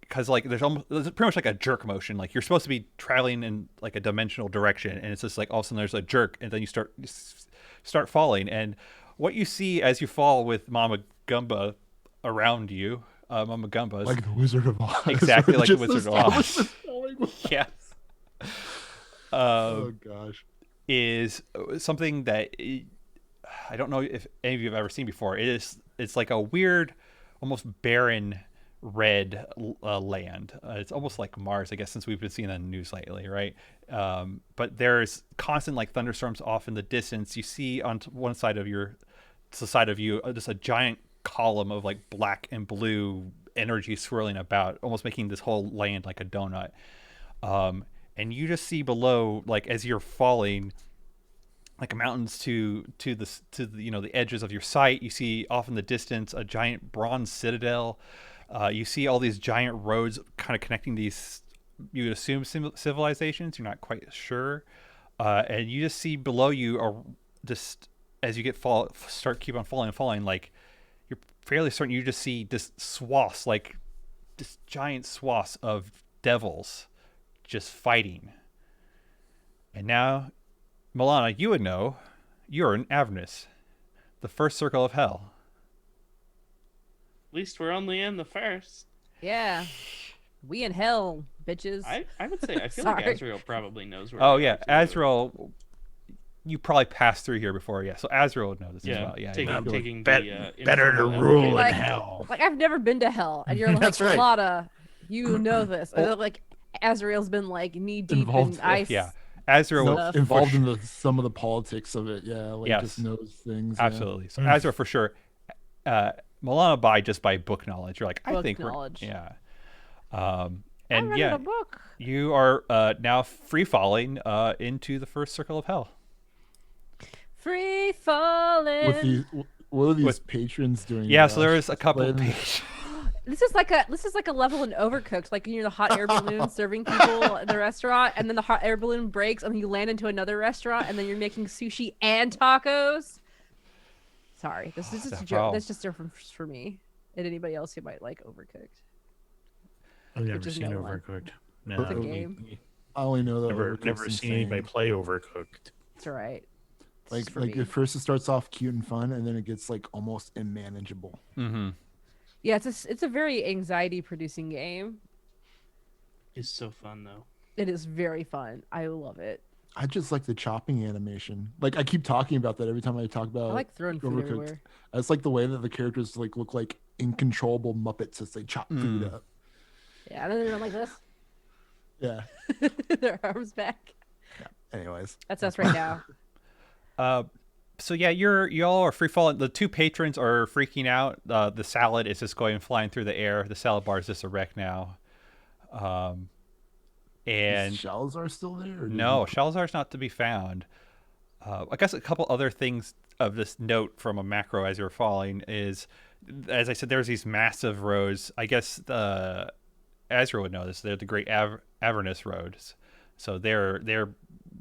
because like there's pretty much like a jerk motion. Like you're supposed to be traveling in like a dimensional direction, and it's just like all of a sudden there's a jerk, and then you start falling. And what you see as you fall with Mama Gumba around you, Mama Gumba's like the Wizard of Oz. exactly like the Just Wizard of Oz. Yes. Oh gosh. Is something that I don't know if any of you have ever seen before. It's like a weird, almost barren red land. It's almost like Mars, I guess, since we've been seeing that in the news lately, right? But there's constant like thunderstorms off in the distance. You see on one side of you just a giant column of like black and blue energy swirling about, almost making this whole land like a donut. And you just see below, like as you're falling, like mountains to the the edges of your sight. You see off in the distance a giant bronze citadel. You see all these giant roads kind of connecting these, you would assume, civilizations. You're not quite sure. And you just see below you, are just as you keep on falling, like you're fairly certain you just see this swaths, like this giant swaths of devils just fighting. And now, Milana, you would know, you're in Avernus, the first circle of hell. At least we're only in the first. Yeah. We in hell, bitches. I would say I feel like Sorry. Azrael probably knows where. Oh we yeah, are, too. Azrael. You probably passed through here before, yeah. So Azrael would know this as well. Yeah, taking better the to rule in Like- hell. Like, I've never been to hell. And you're like, That's right. Lotta, you know this. And like, Azrael's been like knee deep Involved- in ice. yeah. Azrael No, would involved in some of the politics of it, yeah. Like Yes. just knows things. yeah. absolutely. So Azrael for sure. Milana by book knowledge. You're like, I Book think knowledge. yeah. I And read yeah, a book. you are now free falling into the first circle of hell. Free falling. With these, what are these With- patrons doing? Yeah, so there is a couple explain- pages. This is like a level in Overcooked, like you're the hot air balloon serving people in the restaurant, and then the hot air balloon breaks, and then you land into another restaurant, and then you're making sushi and tacos. Sorry, this is just a joke. That's just different for me and anybody else who might like Overcooked. I've never Which is seen no one. Overcooked. It's a No, game. I only know that never Overcooked's seen anybody insane. play Overcooked. It's all right. It's Like just for like me. at first it starts off cute and fun, and then it gets like almost unmanageable. Mm-hmm. Yeah, it's a very anxiety producing game. It's so fun though. It is very fun. I love it. I just like the chopping animation. Like I keep talking about that every time I talk about I like throwing food Overcooked. everywhere. It's like the way that the characters like look like incontrollable Muppets as they chop food up. Yeah, and then they're like this. Yeah. Their arms back. Anyways. That's us right now. So yeah, y'all are free falling. The two patrons are freaking out. The salad is just going flying through the air. The salad bar is just a wreck now. And Is Shalzar still there? Or did no, he- Shalzar's not to be found. I guess a couple other things of this note from a macro as you're falling is, as I said, there's these massive roads. I guess Azrael would know this. They're the Great Avernus roads. So they're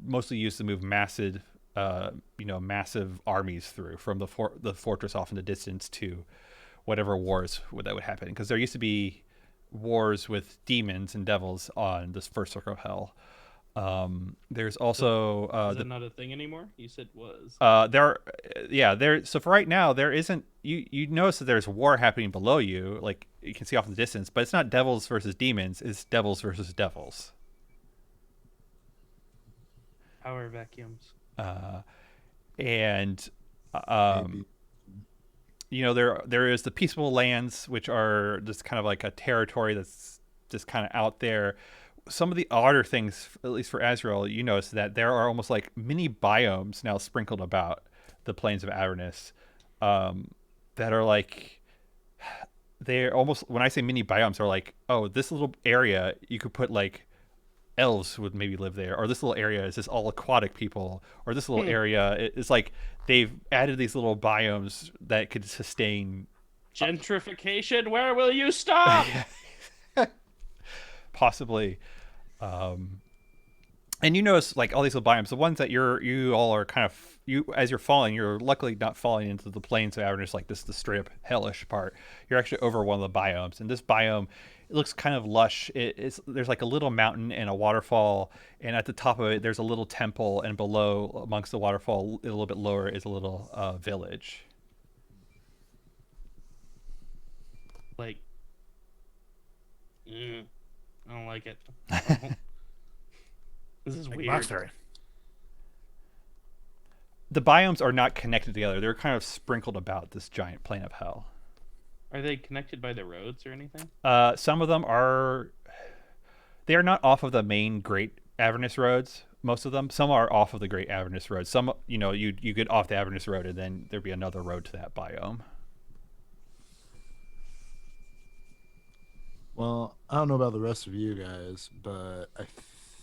mostly used to move massive massive armies through from the fortress off in the distance to whatever wars that would happen, because there used to be wars with demons and devils on this first circle of hell. There's also Is that not a thing anymore? You said was. There. So for right now, there isn't. You notice that there's war happening below you, like you can see off in the distance, but it's not devils versus demons. It's devils versus devils. Power vacuums. And Maybe. there is the peaceful lands, which are just kind of like a territory that's just kind of out there. Some of the odder things, at least for Azrael, you notice that there are almost like mini biomes now sprinkled about the plains of Avernus, that are like, they're almost, when I say mini biomes, they're like, oh, this little area you could put like elves would maybe live there, or this little area is just all aquatic people, or this little area is like they've added these little biomes that could sustain Gentrification. Where will you stop? possibly. And you notice like all these little biomes, the ones that you all are kind of, as you're falling, you're luckily not falling into the plains of Avernus, like this the straight up hellish part. You're actually over one of the biomes, and this biome, it looks kind of lush. There's like a little mountain and a waterfall, and at the top of it there's a little temple, and below amongst the waterfall a little bit lower is a little village. Like, I don't like it. This is Like weird. Mauxferry. The biomes are not connected together. They're kind of sprinkled about this giant plain of hell. Are they connected by the roads or anything? Some of them are. They are not off of the main Great Avernus roads. Most of them. Some are off of the Great Avernus road. Some, you get off the Avernus road, and then there'd be another road to that biome. Well, I don't know about the rest of you guys, but I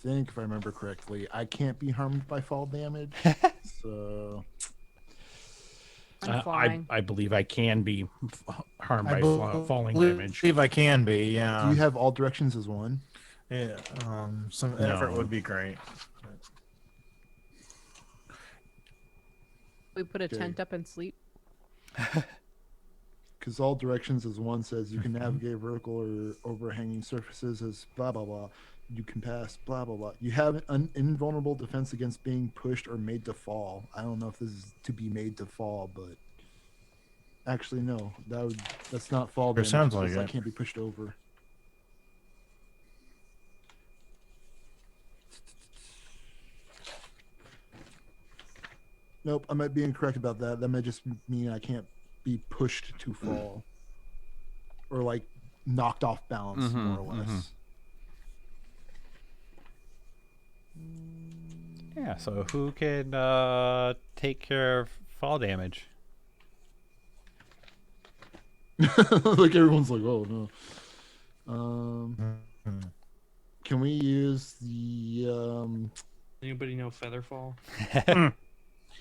think if I remember correctly, I can't be harmed by fall damage. So I'm flying. I believe I can be harmed by falling damage. believe I can be. Yeah. do you have all directions as one? Yeah. Some No. effort would be great. We put a Okay. tent up and sleep. Because all directions as one says you can navigate vertical or overhanging surfaces as blah blah blah. You can pass blah blah blah. You have an invulnerable defense against being pushed or made to fall. I don't know if this is to be made to fall, but actually no, that's not fall damage. sounds like because I it. can't be pushed over. Nope, I might be incorrect about that. That might just mean I can't be pushed to fall, or like knocked off balance, more or less. Yeah. So who can take care of fall damage? Like everyone's like, oh no. Can we use the Anybody know Featherfall?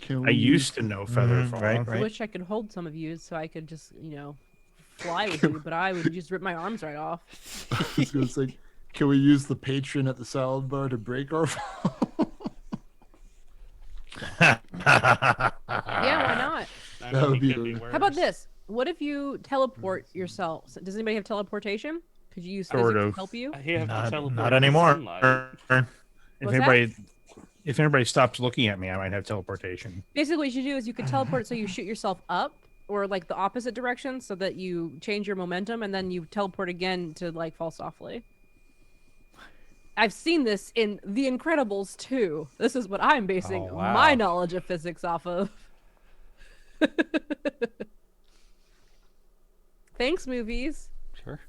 Can we I used to know Featherfall. right, I wish I could hold some of you so I could just, fly with you, but I would just rip my arms right off. I was gonna say, can we use the patron at the salad bar to break our fall? Yeah, why not? I That would think be that'd weird. worse. How about this? What if you teleport yourself? Does anybody have teleportation? Could you use Sort physics to of. help you? I have to Not, teleport not to anymore. sunlight. If anybody stops looking at me, I might have teleportation. Basically, what you do is you could teleport so you shoot yourself up or like the opposite direction so that you change your momentum and then you teleport again to like fall softly. I've seen this in The Incredibles too. This is what I'm basing Oh, wow. my knowledge of physics off of. Thanks, movies. Sure.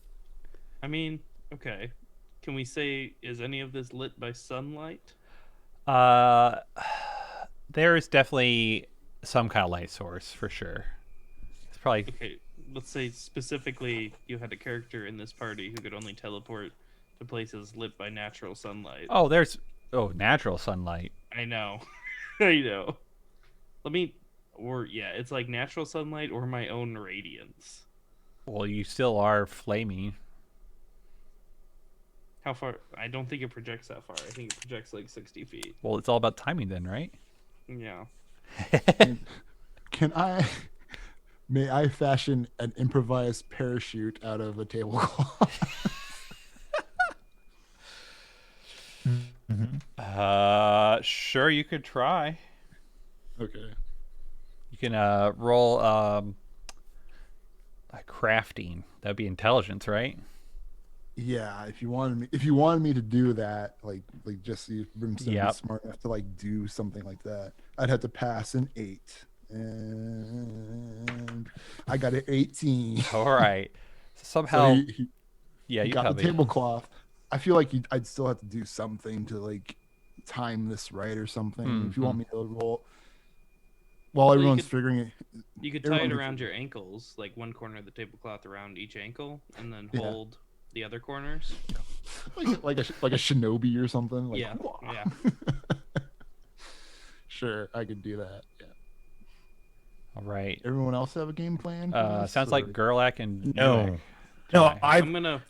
I mean, okay. Can we say, is any of this lit by sunlight? There is definitely some kind of light source for sure. It's probably Okay, let's say specifically you had a character in this party who could only teleport to places lit by natural sunlight. natural sunlight. I know. I know. It's like natural sunlight or my own radiance. Well, you still are flaming. How far? I don't think it projects that far. I think it projects like 60 feet. Well, it's all about timing then, right? Yeah. Can I? May I fashion an improvised parachute out of a tablecloth? Sure, you could try. Okay. You can roll a crafting. That'd be intelligence, right? Yeah, if you wanted me to do that, like just see if Brimstone Yep. is smart enough to like do something like that, I'd have to pass an 8, and I got an 18. All right. So So somehow, yeah, he you got tell the me. tablecloth. I feel like I'd still have to do something to like time this right or something. If you want me to roll while you everyone's could- figuring it, You could tie it Everyone can around figure- your ankles, like one corner of the tablecloth around each ankle, and then Yeah. hold the other corners. like a shinobi or something. Like, Yeah, "Wah." yeah. Sure, I could do that. Yeah. All right. Everyone else have a game plan? for this, Sounds like or- Gerlach and No. Newegg. No, Try. I'm gonna.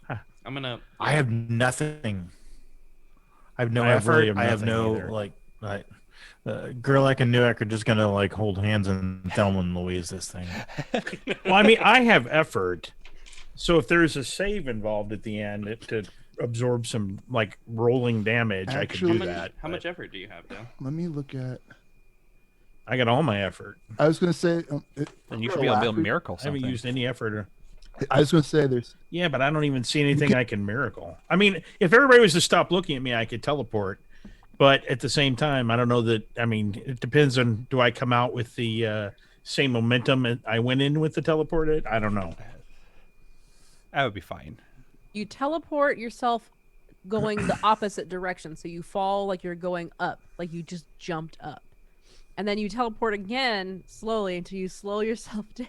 I have nothing. I have no I effort. really have I have nothing no either. like. Gerlach and Newek are just gonna like hold hands and Thelma and Louise this thing. Well, I mean, I have effort. So if there's a save involved at the end to absorb some like rolling damage, I could do Actually- that. How but much effort do you have, Dan? Let me look at. I got all my effort. I was going to say. Then you should be able to build alacrity- miracle I haven't something. used any effort. I was going to say there's. Yeah, but I don't even see anything I can miracle. I mean, if everybody was to stop looking at me, I could teleport. But at the same time, I don't know that. I mean, it depends on do I come out with the same momentum I went in with the teleported? I don't know. That would be fine. You teleport yourself going the opposite direction, so you fall like you're going up, like you just jumped up, and then you teleport again slowly until you slow yourself down.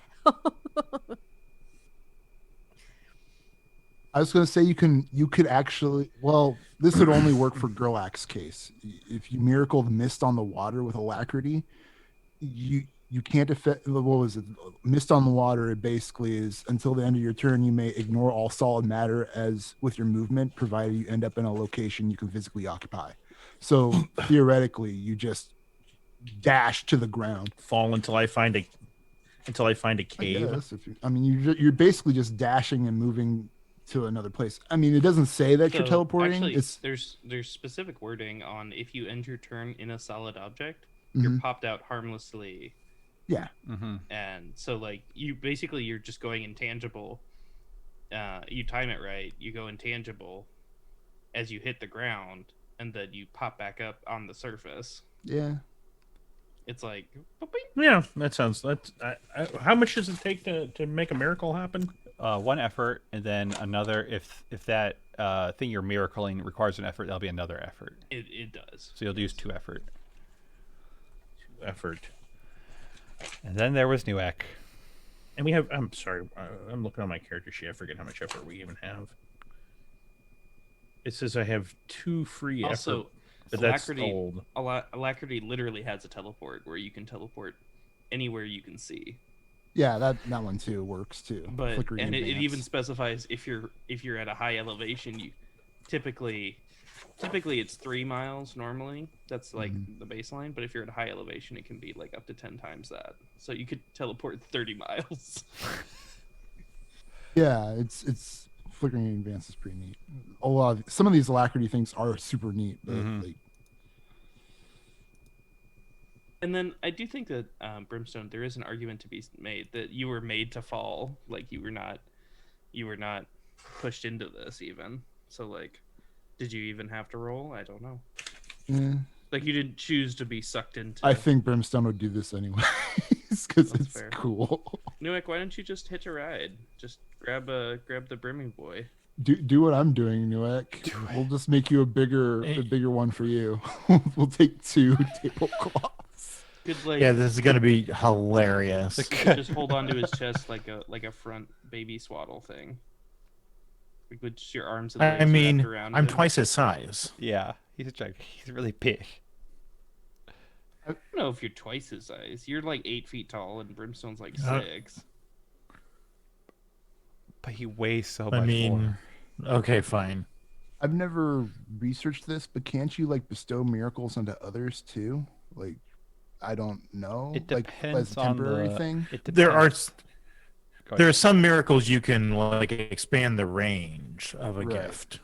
I was going to say you could actually. Well, this would only work for Gerlach's case. If you miracle the mist on the water with alacrity, you can't affect. What was it? Mist on the water. It basically is until the end of your turn. You may ignore all solid matter as with your movement, provided you end up in a location you can physically occupy. So theoretically, you just dash to the ground. Fall until I find a I cave. guess, you're basically just dashing and moving to another place. I mean, it doesn't say that you're So, teleporting. Actually, It's there's specific wording on if you end your turn in a solid object, you're Mhm. popped out harmlessly, yeah. Mm-hmm. and so like you're just going intangible. You time it right, you go intangible as you hit the ground, and then you pop back up on the surface. Yeah. It's like, boop, Yeah, that sounds. How much does it take to make a miracle happen? One effort, and then another. If that thing you're miracling requires an effort, that'll be another effort. it does. So you'll use 2 effort. Effort. And then there was Newek. And we have. I'm sorry. I'm looking on my character sheet. I forget how much effort we even have. It says I have 2 free Also, effort, but that's Alacrity, old. Alacrity literally has a teleport where you can teleport anywhere you can see. Yeah, that one too works too. But Flickering and it advance. even specifies if you're at a high elevation, you typically it's 3 miles normally. That's like the baseline. But if you're at a high elevation, it can be like up to 10 times that. So you could teleport 30 miles. Yeah, it's flickering advance is pretty neat. Some of these alacrity things are super neat, but like, And then I do think that Brimstone, there is an argument to be made that you were made to fall. Like you were not pushed into this even. So like, did you even have to roll? I don't know. eh, Like you didn't choose to be sucked into. I think Brimstone would do this anyway because That's it's fair. cool. Newek, why don't you just hitch a ride? Just grab the brimming boy. Do what I'm doing, Newek. We'll just make you a bigger one for you. We'll take 2 tablecloths. Good like Yeah, this is gonna be hilarious. just hold onto his chest like a front baby swaddle thing. Like with just your arms and legs I mean, wrapped around I'm him. twice his size. Yeah, he's really big. I don't know if you're twice his size. You're like 8 feet tall and Brimstone's like Uh, 6. But he weighs so I much mean, more. okay, fine. I've never researched this, but can't you like bestow miracles onto others too? Like, I don't know. It Like as depends a on temporary the. thing. It There are depends. Go there ahead. are some miracles you can like expand the range of a Right. gift.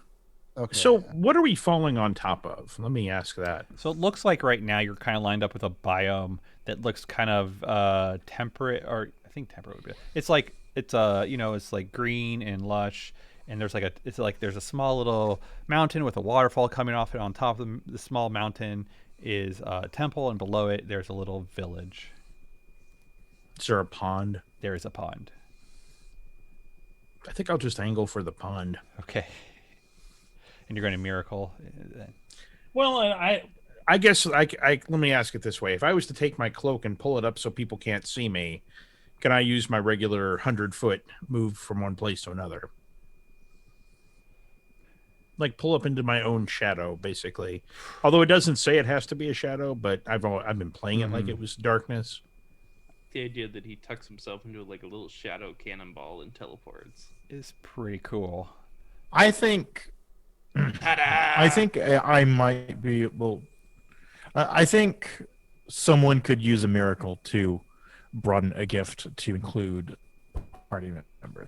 Okay. So, what are we falling on top of? Let me ask that. So it looks like right now you're kind of lined up with a biome that looks kind of temperate, or I think temperate would be. It's like it's like green and lush, and there's a small little mountain with a waterfall coming off it. On top of the small mountain is a temple, and below it there's a little village. Is there a pond? There is a pond. I think I'll just angle for the pond. Okay, and you're going to miracle. Well, I guess let me ask it this way: if I was to take my cloak and pull it up so people can't see me, can I use my regular 100-foot move from one place to another? Like pull up into my own shadow, basically. Although it doesn't say it has to be a shadow, but I've been playing it like it was darkness. The idea that he tucks himself into like a little shadow cannonball and teleports. Is pretty cool. I think I might be able. I think someone could use a miracle to broaden a gift to include party members.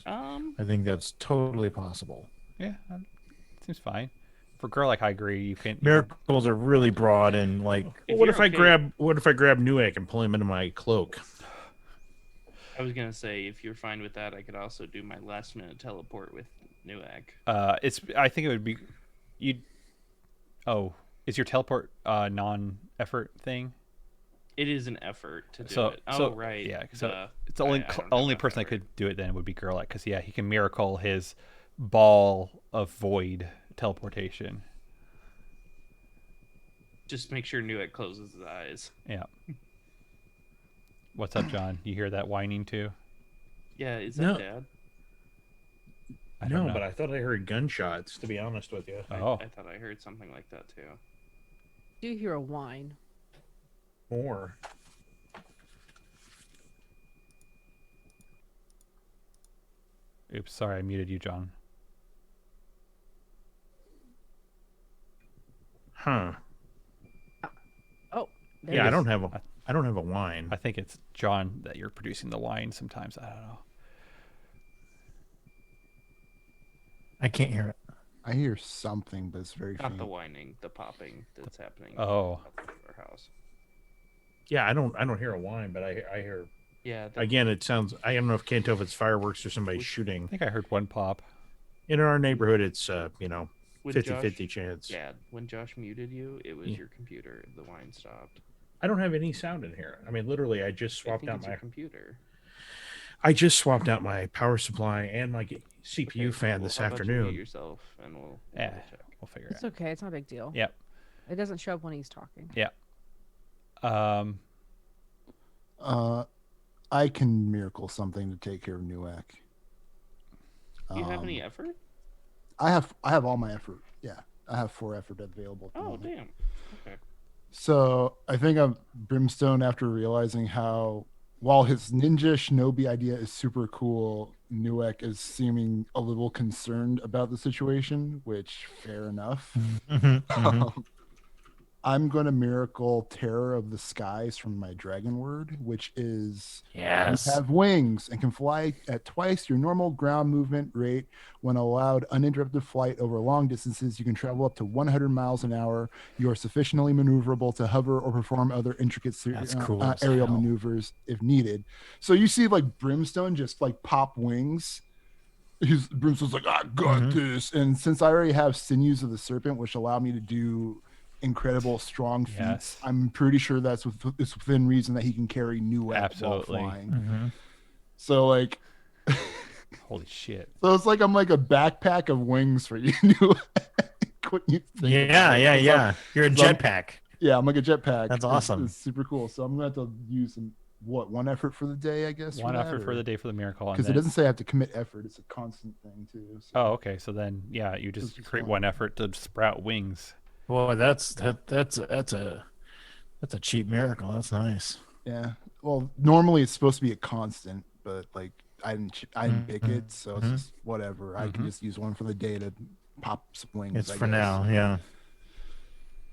I think that's totally possible. Yeah, seems fine. For a girl like I agree, you can. Miracles are really broad and like. Well, what you're if I okay- grab Newegg and pull him into my cloak? I was gonna say if you're fine with that, I could also do my last minute teleport with Newegg. I think it would be. You. Oh, is your teleport non-effort thing? It is an effort to do So it. Oh so right. yeah. So Duh. it's the only I don't have only enough person that effort. could do it then would be Gerlach, because he can miracle his ball of void teleportation. Just make sure Newegg closes his eyes. Yeah. What's up, John? You hear that whining too? Yeah, is No. that Dad? I don't know. But I thought I heard gunshots. To be honest with you, Oh, I thought I heard something like that too. Do you hear a whine? more. oops. Sorry, I muted you, John. Huh? Oh, there Yeah, it I is. don't have a wine. I think it's John that you're producing the whine sometimes. I don't know. I can't hear it. I hear something, but it's very Not faint. the whining, the popping that's happening. Oh. outside of our house. Yeah, I don't hear a wine, but I hear Yeah. again. It sounds. I don't know if can't tell if it's fireworks or somebody I shooting. think I heard one pop. In our neighborhood, it's When 50-50 chance. Yeah, when Josh muted you, it was Yeah. your computer. The whine stopped. I don't have any sound in here. I mean, literally, I just I swapped think out it's my your computer. power supply and my CPU Okay, fan well, this how about you mute afternoon. yourself, and we'll Yeah, double check. we'll figure It's it out. okay. It's not a big deal. Yep. It doesn't show up when he's talking. Yeah. Um. I can miracle something to take care of Newak. Do you have any effort? I have all my effort. Yeah, I have 4 effort available. At the Oh moment. damn. Okay. So I think I'm Brimstone after realizing how, while his ninja shinobi idea is super cool, Newek is seeming a little concerned about the situation, which fair enough. I'm going to miracle Terror of the Skies from my dragon word, which is Yes. you have wings and can fly at twice your normal ground movement rate. When allowed uninterrupted flight over long distances, you can travel up to 100 miles an hour. You are sufficiently maneuverable to hover or perform other intricate That's cool as aerial hell. maneuvers if needed. So you see like Brimstone just like pop wings. Brimstone's like, I got this. And since I already have Sinews of the Serpent, which allow me to do incredible strong feats, Yes. I'm pretty sure it's within reason that he can carry Newek while Absolutely. flying. So like, Holy shit. so it's like I'm like a backpack of wings for you. Newek, when you think Yeah, about it. yeah, 'Cause yeah. You're a I'm- jetpack. Yeah, I'm like a jetpack. That's awesome. It's super cool. So I'm gonna have to use one effort for the day, I guess. One effort for the day for the miracle. Because it doesn't say I have to commit effort. It's a constant thing too. So. Oh, okay. So then, yeah, you just This is create fun. one effort to sprout wings. Boy, that's a cheap miracle. That's nice. Yeah. Well, normally it's supposed to be a constant, but like I didn't pick it, so it's Mhm. just whatever. I can just use one for the day to pop some wings. It's I for guess. now, yeah.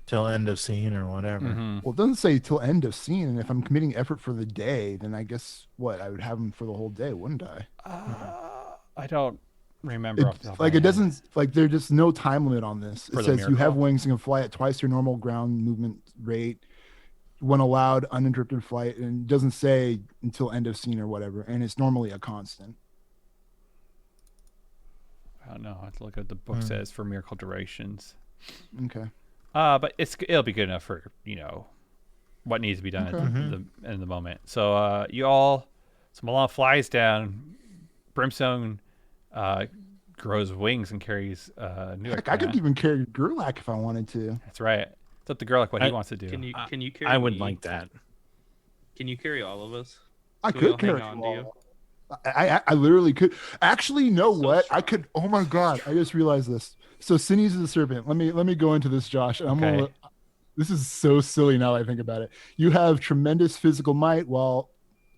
Till end of scene or whatever. Mm-hmm. Well, it doesn't say till end of scene, and if I'm committing effort for the day, then I guess what I would have them for the whole day, wouldn't I? I don't remember off the top of my Like it head. doesn't like there's just no time limit on this. For It the says you have miracle? wings and can fly at twice your normal ground movement rate when allowed uninterrupted flight, and it doesn't say until end of scene or whatever, and it's normally a constant. I don't know. I have to look at what the book says for miracle durations. Okay. But it'll be good enough for what needs to be done Okay. at the in the moment. So so Milan flies down. Brimstone grows wings and carries Newark. Heck, I could even carry Gerlach if I wanted to. That's right. It's up to Gerlach what he wants to do. Can you carry? I would me? like that. Can you carry all of us? I Can we all could carry hang on you to all. you? I literally could. Actually, you know So what? strong. I could. Oh my god! I just realized this. So Sinews is the serpent. Let me go into this, Josh. And I'm Okay. gonna. This is so silly now that I think about it. You have tremendous physical might, while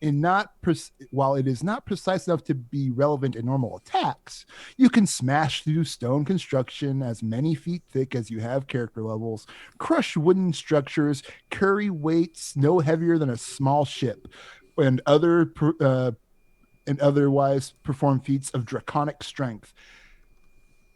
it is not precise enough to be relevant in normal attacks. You can smash through stone construction as many feet thick as you have character levels, crush wooden structures, carry weights no heavier than a small ship, and otherwise perform feats of draconic strength.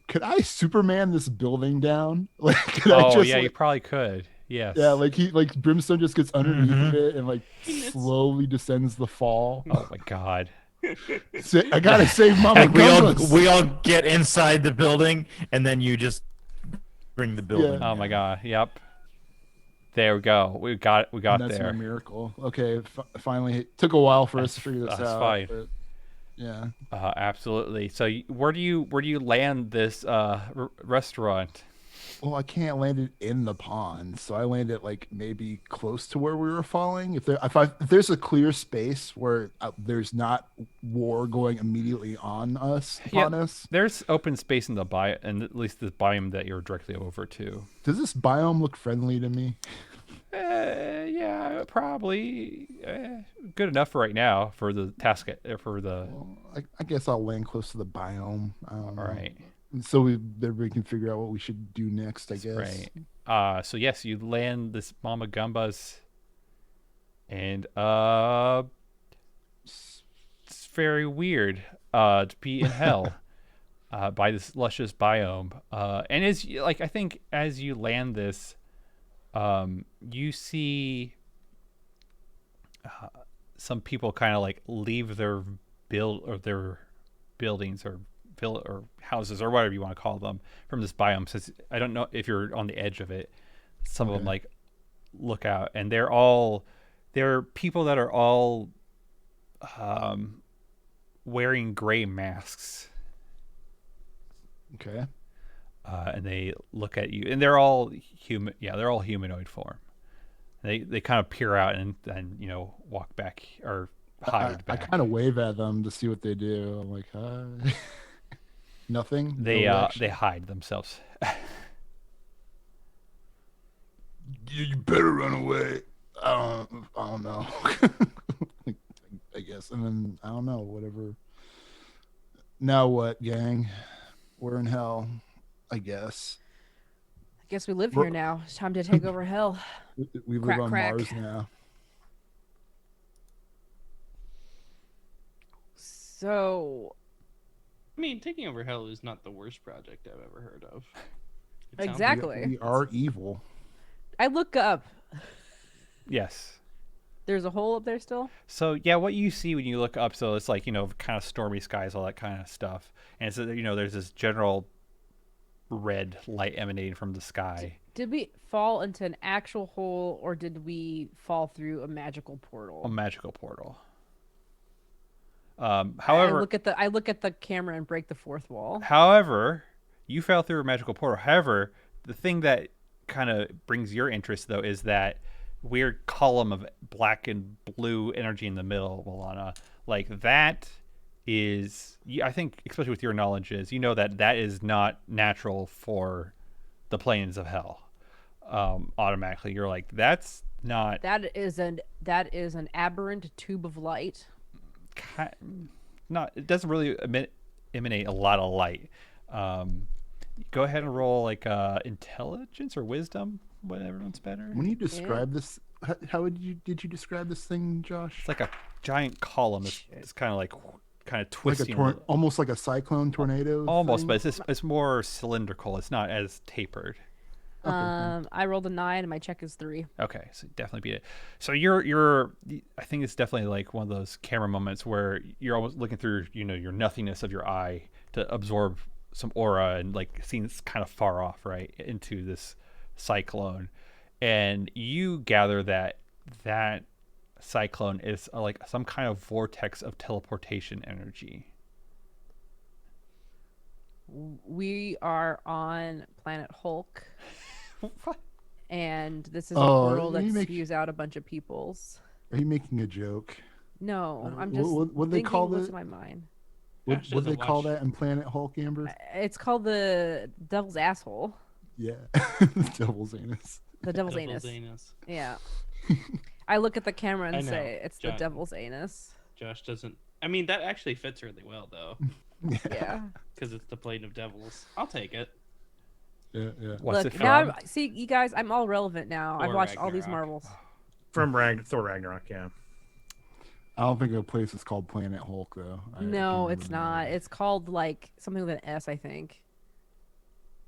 Could I Superman this building down? Like, could I just yeah, like, you probably could. Yes. yeah, like Brimstone just gets underneath of it and like Peanuts. slowly descends the fall. Oh my God. I gotta save Mama Like Gumbas. we all get inside the building, and then you just bring the building. Yeah. Oh my God. Yep. There we go. We got And that's there. my miracle. Okay, finally, it took a while for us to figure this That's out. fine. But yeah, Absolutely. So where do you land this restaurant? well, I can't land it in the pond, so I land it like maybe close to where we were falling. If there's a clear space where there's not war going immediately on us, upon us. There's open space in the and at least the biome that you're directly over to. Does this biome look friendly to me? Yeah, probably good enough for right now for the task for the. I guess I'll land close to the biome. All right. So everybody can figure out what we should do next, I guess. Right. So yes, you land this Mama Gumbas, and it's very weird to be in hell by this luscious biome. And I think as you land this, you see some people kind of like leave their buildings or houses or whatever you want to call them from this biome. Since I don't know if you're on the edge of it, some of them like look out, and they're people that are all wearing gray masks, Okay. and they look at you, and they're all human. Yeah, they're all humanoid form. They kind of peer out and then walk back or hide I back. kind of wave at them to see what they do. I'm like, hi. Nothing. They No reaction? they hide themselves. You better run away. I don't know. I guess. And then I don't know. Whatever. Now what, gang? We're in hell. I guess. I guess we live here now. It's time to take over hell. We live Crack, on crack. Mars now. So I mean, taking over hell is not the worst project I've ever heard of. It sounds Exactly. We are evil. I look up. Yes. There's a hole up there still. So yeah, what you see when you look up, so it's like kind of stormy skies, all that kind of stuff, and so there's this general red light emanating from the sky. Did we fall into an actual hole, or did we fall through a magical A portal? magical portal. I However, look at the camera and break the fourth wall. you fell through a magical portal. However, the thing that kind of brings your interest though is that weird column of black and blue energy in the middle, Milana. Like that is, I think, especially with your knowledge, is that is not natural for the planes of hell. Automatically, you're like, that's not. That is an aberrant tube of light. Not. It doesn't really emanate a lot of light. go ahead and roll like intelligence or wisdom, whatever one's better. When you describe this, how did you describe this thing, Josh? It's like a giant column. It's kind of like twisting. Almost like a cyclone tornado. Almost, thing? but it's more cylindrical. It's not as tapered. I rolled a 9 and my check is 3. Okay, so definitely beat it. So you're I think it's definitely like one of those camera moments where you're almost looking through, your nothingness of your eye to absorb some aura and like seeing it's kind of far off, right, into this cyclone. And you gather that cyclone is like some kind of vortex of teleportation energy. We are on planet Hulk. What? And this is a Oh, portal that you make- spews out a bunch of peoples. Are you making a joke? No, I'm What- just what they thinking call what's it? in my mind. What Ash they doesn't call watch- that in Planet Hulk, Amber? It's called the Devil's Asshole. Yeah, Devil's anus. The Devil's Devil's Anus. anus. Yeah. I look at the camera I and know, say it's the John. Devil's Anus. Josh doesn't. I mean, that actually fits really well though, Yeah. because it's the plane of devils. I'll take it. Yeah. What's Look, it now from? see, you guys, I'm all relevant now. I've Thor watched all these Ragnarok. Marvels. From Thor Ragnarok, yeah. I don't think the place is called Planet Hulk though. I No, can't it's remember. not. It's called like something with an S, I think.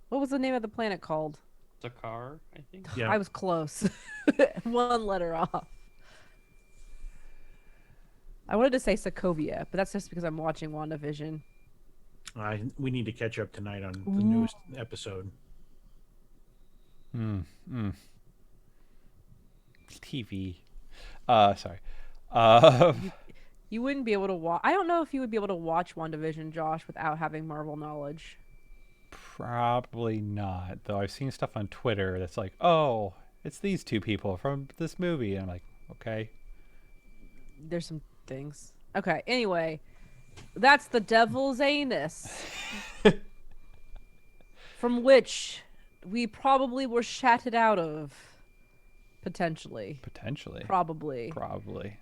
What was the name of the planet called? Dakar, I think. Yeah. I was close. One letter off. I wanted to say Sokovia, but that's just because I'm watching WandaVision. We need to catch up tonight on the newest episode. TV. Sorry. You wouldn't be able to watch. I don't know if you would be able to watch WandaVision, Josh, without having Marvel knowledge. Probably not, though. I've seen stuff on Twitter that's like, oh, it's these two people from this movie. And I'm like, okay. There's some things. Okay, anyway, that's the Devil's Anus, from which we probably were shattered out of, potentially. Potentially. Probably. Probably.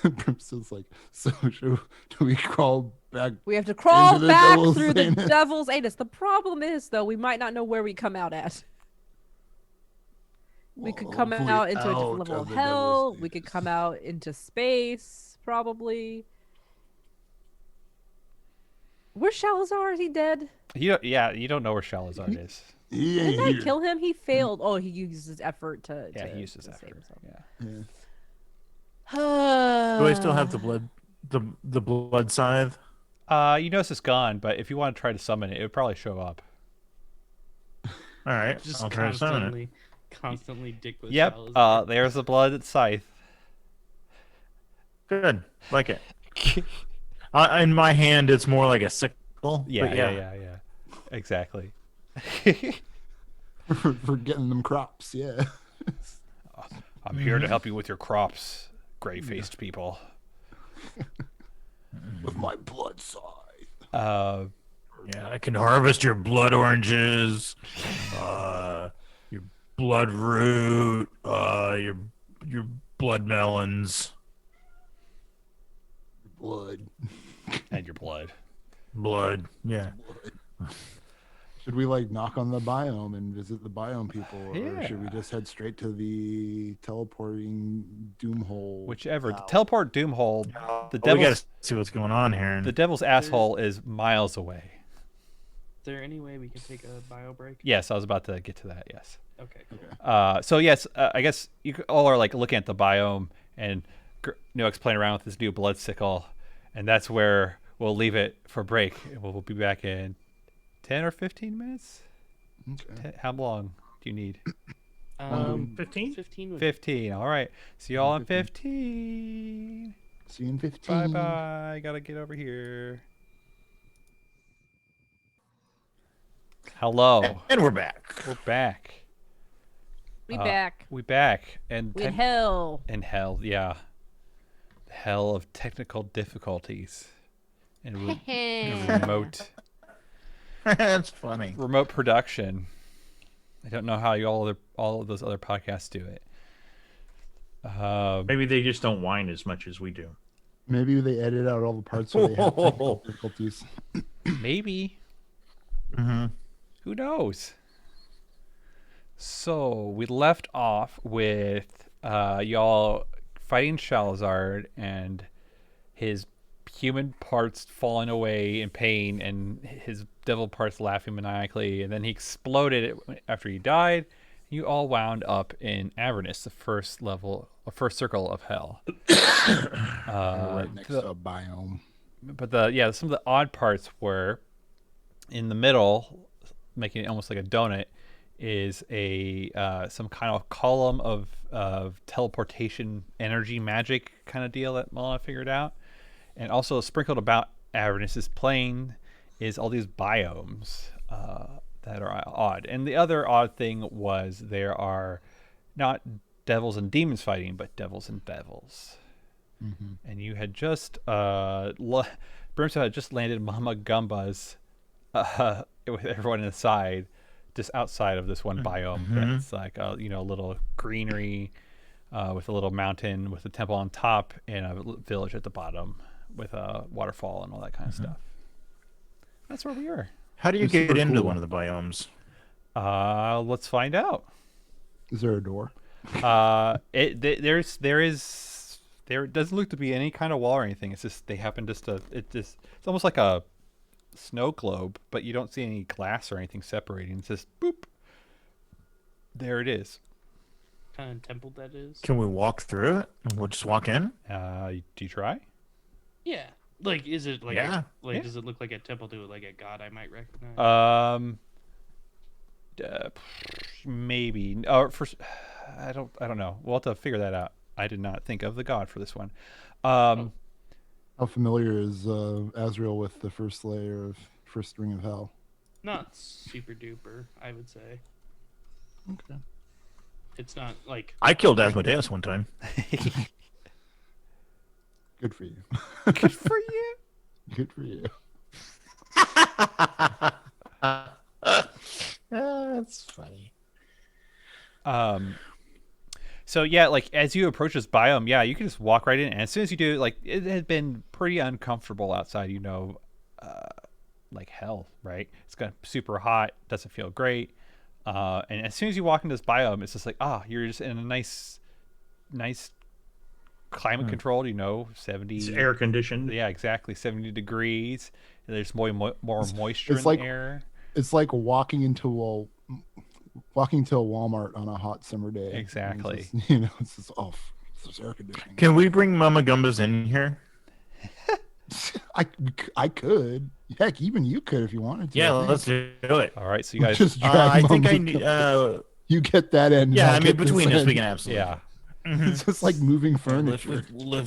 Brimstone's like, so do we crawl back? We have to crawl Into the back Devil's through the Anus. Devil's Anus. The problem is, though, we might not know where we come out at. We could come Hopefully out into a different out level of of the hell. Devil's We could Anus. come out into space, probably. Where's Shalazar? Is he dead? You don't know where Shalazar is. He ain't Didn't I here. kill him? He failed. Oh, he used his effort to. Yeah, to, he used his to save effort. himself. Yeah. Yeah. Do I still have the blood, the blood scythe? You notice it's gone, but if you want to try to summon it, it would probably show up. All right, Just I'll try to summon it. constantly dick with Yep. Salazar. There's the blood scythe. Good, like it. In my hand, it's more like a sickle. Yeah, but yeah. Exactly. for getting them crops. Yeah. I'm here to help you with your crops, gray-faced people. With my blood side. Yeah, I can harvest your blood oranges, your blood root, your blood melons, Blood. And your blood. blood. Yeah. Should we like knock on the biome and visit the biome people, or Yeah. should we just head straight to the teleporting doom hole? Whichever. The teleport doom hole, the We devil's gotta see what's going on here. the devil's asshole is miles away. Is there any way we can take a bio break? Yes, I was about to get to that. Yes. Okay, cool. So yes, I guess all are like looking at the biome and Noak's playing around with this new blood sickle, and that's where we'll leave it for break. We'll be back in 10 or 15 minutes. Okay. How long do you need? 15? 15 would 15. All right. See y'all in 15. See you in 15. Bye bye. Gotta get over here. Hello. And we're back. We're back. We back. We back. And We hell. in hell, yeah. Hell of technical difficulties. And remote That's funny. remote production. I don't know how all of those other podcasts do it. Maybe they just don't whine as much as we do. Maybe they edit out all the parts where they have technical difficulties. Maybe. Mhm. Who knows? So we left off with y'all fighting Shalazard and his human parts falling away in pain and his devil parts laughing maniacally, and then he exploded after he died. You all wound up in Avernus, the first circle of hell. Right next to a biome. But some of the odd parts were in the middle, making it almost like a donut, is a some kind of column of teleportation energy magic kind of deal that Malana figured out. And also sprinkled about Avernus's plane is all these biomes that are odd. And the other odd thing was there are not devils and demons fighting, but devils and devils. Mm-hmm. And you had just Brimstone had just landed Mama Gumba's with everyone inside, just outside of this one biome that's like a little greenery with a little mountain with a temple on top and a village at the bottom with a waterfall and all that kind of stuff. That's where we are. How do you It's get super into cool. one of the biomes? Let's find out. Is there a door? There doesn't look to be any kind of wall or anything. It's just they happen it's almost like a snow globe, but you don't see any glass or anything separating. It's just boop. There it is. Kind of temple that is. Can we walk through it? We'll just walk in. Do you try? Yeah. Like, is it like Yeah. Yeah. does it look like a temple to like a god I might recognize? Maybe. First, I don't know. We'll have to figure that out. I did not think of the god for this one. How familiar is Azrael with the first ring of hell? Not super duper, I would say. Okay. It's not like I killed Asmodeus one time. Good for you. Good for you. Good for you. That's funny. So yeah, like as you approach this biome, yeah, you can just walk right in, and as soon as you do, like it had been pretty uncomfortable outside, like hell, right? It's got super hot, doesn't feel great, and as soon as you walk into this biome, it's just like you're just in a nice climate controlled, 70. It's air conditioned. Yeah, exactly, 70 degrees. There's more moisture It's in like- the air. It's like walking into a Walmart on a hot summer day. Exactly. It's just, it's just it's air conditioning. Can we bring Mama Gumbas in here? I could. Heck, even you could if you wanted to. Yeah, I think. let's do it. All right, so you guys, Just drag I think Mama I need. Gumba. You get that end. Yeah, I'll I mean get this between us, end. we can absolutely. yeah. It's just like moving Lift furniture.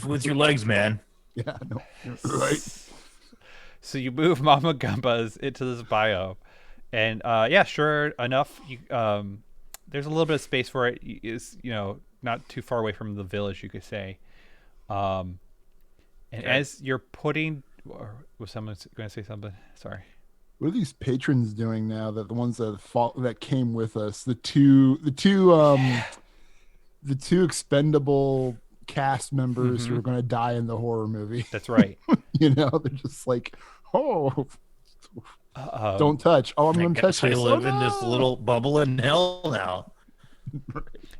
with your legs, man. Yeah, no, right. So you move Mama Gumbas into this biome, and sure enough, there's a little bit of space for it. It's not too far away from the village, you could say. And as you're putting, or was someone going to say something? Sorry. What are these patrons doing now? That the ones that came with us, the two expendable cast members who are going to die in the horror movie. That's right. They're just like, don't touch. Oh, I'm I going to guess touch I this. live Oh, in this no! little bubble in hell now.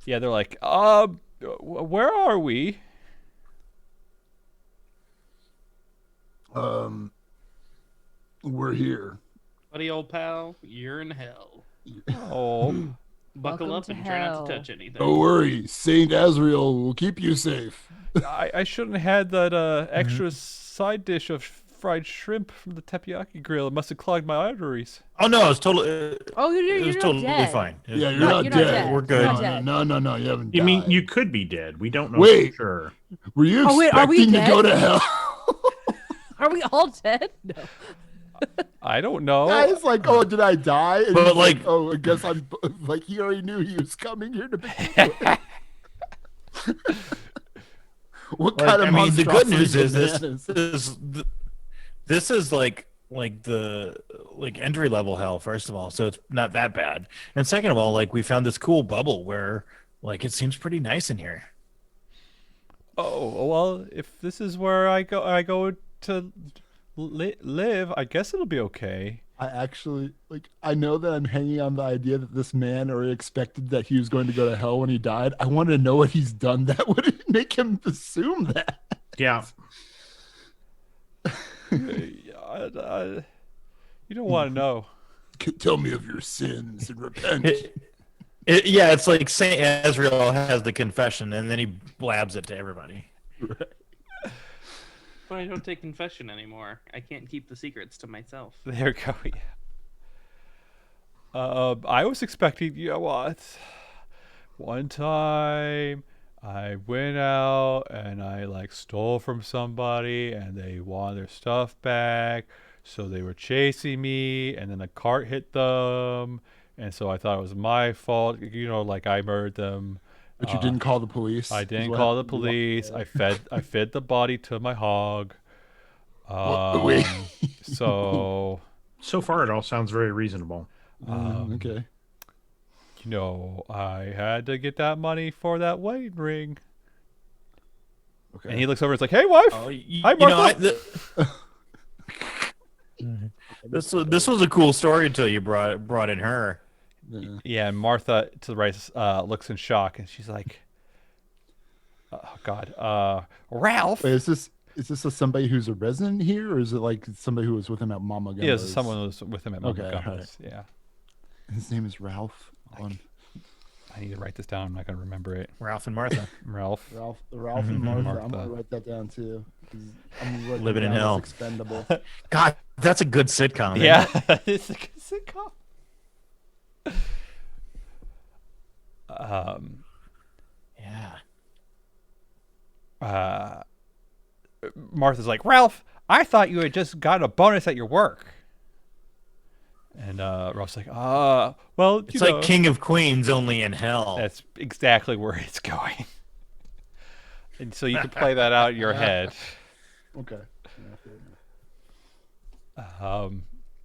Yeah, they're like, where are we? We're here. buddy old pal, you're in hell. Oh, Buckle Welcome up to and try not hell. to touch anything. Don't worry, Saint Azrael will keep you safe. I shouldn't have had that extra side dish of fried shrimp from the teppanyaki grill. It must have clogged my arteries. Oh no, it's totally. Oh, It you're was not totally dead. fine. Yeah, you're No, not you're dead. not dead. We're good. You're not dead. No, you haven't. You mean died. you could be dead? We don't know Wait. for sure. Were you Oh, wait, are we expecting to go dead? to hell? Are we all dead? No. I don't know. Guys, like, oh, did I die? And But, he's like- oh, I guess I'm like, he already knew he was coming here to begin with. What kind of I mean, the good news monstrosity is bananas? this is like the entry level hell. First of all, so it's not that bad. And second of all, like we found this cool bubble where like it seems pretty nice in here. Oh well, if this is where I go to live, I guess it'll be okay. I actually I know that I'm hanging on the idea that this man or expected that he was going to go to hell when he died. I want to know what he's done that would make him assume that. Yeah. You don't want to know. Tell me of your sins and repent. Yeah, it's like Saint Azrael has the confession, and then he blabs it to everybody. But I don't take confession anymore. I can't keep the secrets to myself. There we go. Yeah. I was expecting, you know what? One time I went out and I stole from somebody and they wanted their stuff back. So they were chasing me and then the cart hit them. And so I thought it was my fault. I murdered them. But you didn't call the police. I didn't call the police. I fed the body to my hog. Wait. So far, it all sounds very reasonable. Okay. I had to get that money for that wedding ring. Okay. And he looks over and is like, "Hey, wife. Hi, Martha." This was a cool story until you brought in her. Yeah, and Martha to the right looks in shock, and she's like, "Oh God, Ralph." Wait, is this somebody who's a resident here, or is it somebody who was with him at Mama Gumbo's? Yeah, this is someone who was with him at Mama Okay, Gumbo's. right. Yeah. His name is Ralph. I need to write this down. I'm not going to remember it. Ralph and Martha. Ralph. Ralph and Martha. Martha. I'm gonna write that down too. 'Cause I'm writing Living in down hell. as Expendable. God, that's a good sitcom. isn't Yeah, it? it's a good sitcom. Yeah. Martha's like, "Ralph, I thought you had just got a bonus at your work." And Ralph's like, well, It's like King of Queens, only in hell. That's exactly where it's going. And so you can play that out in your head. Okay.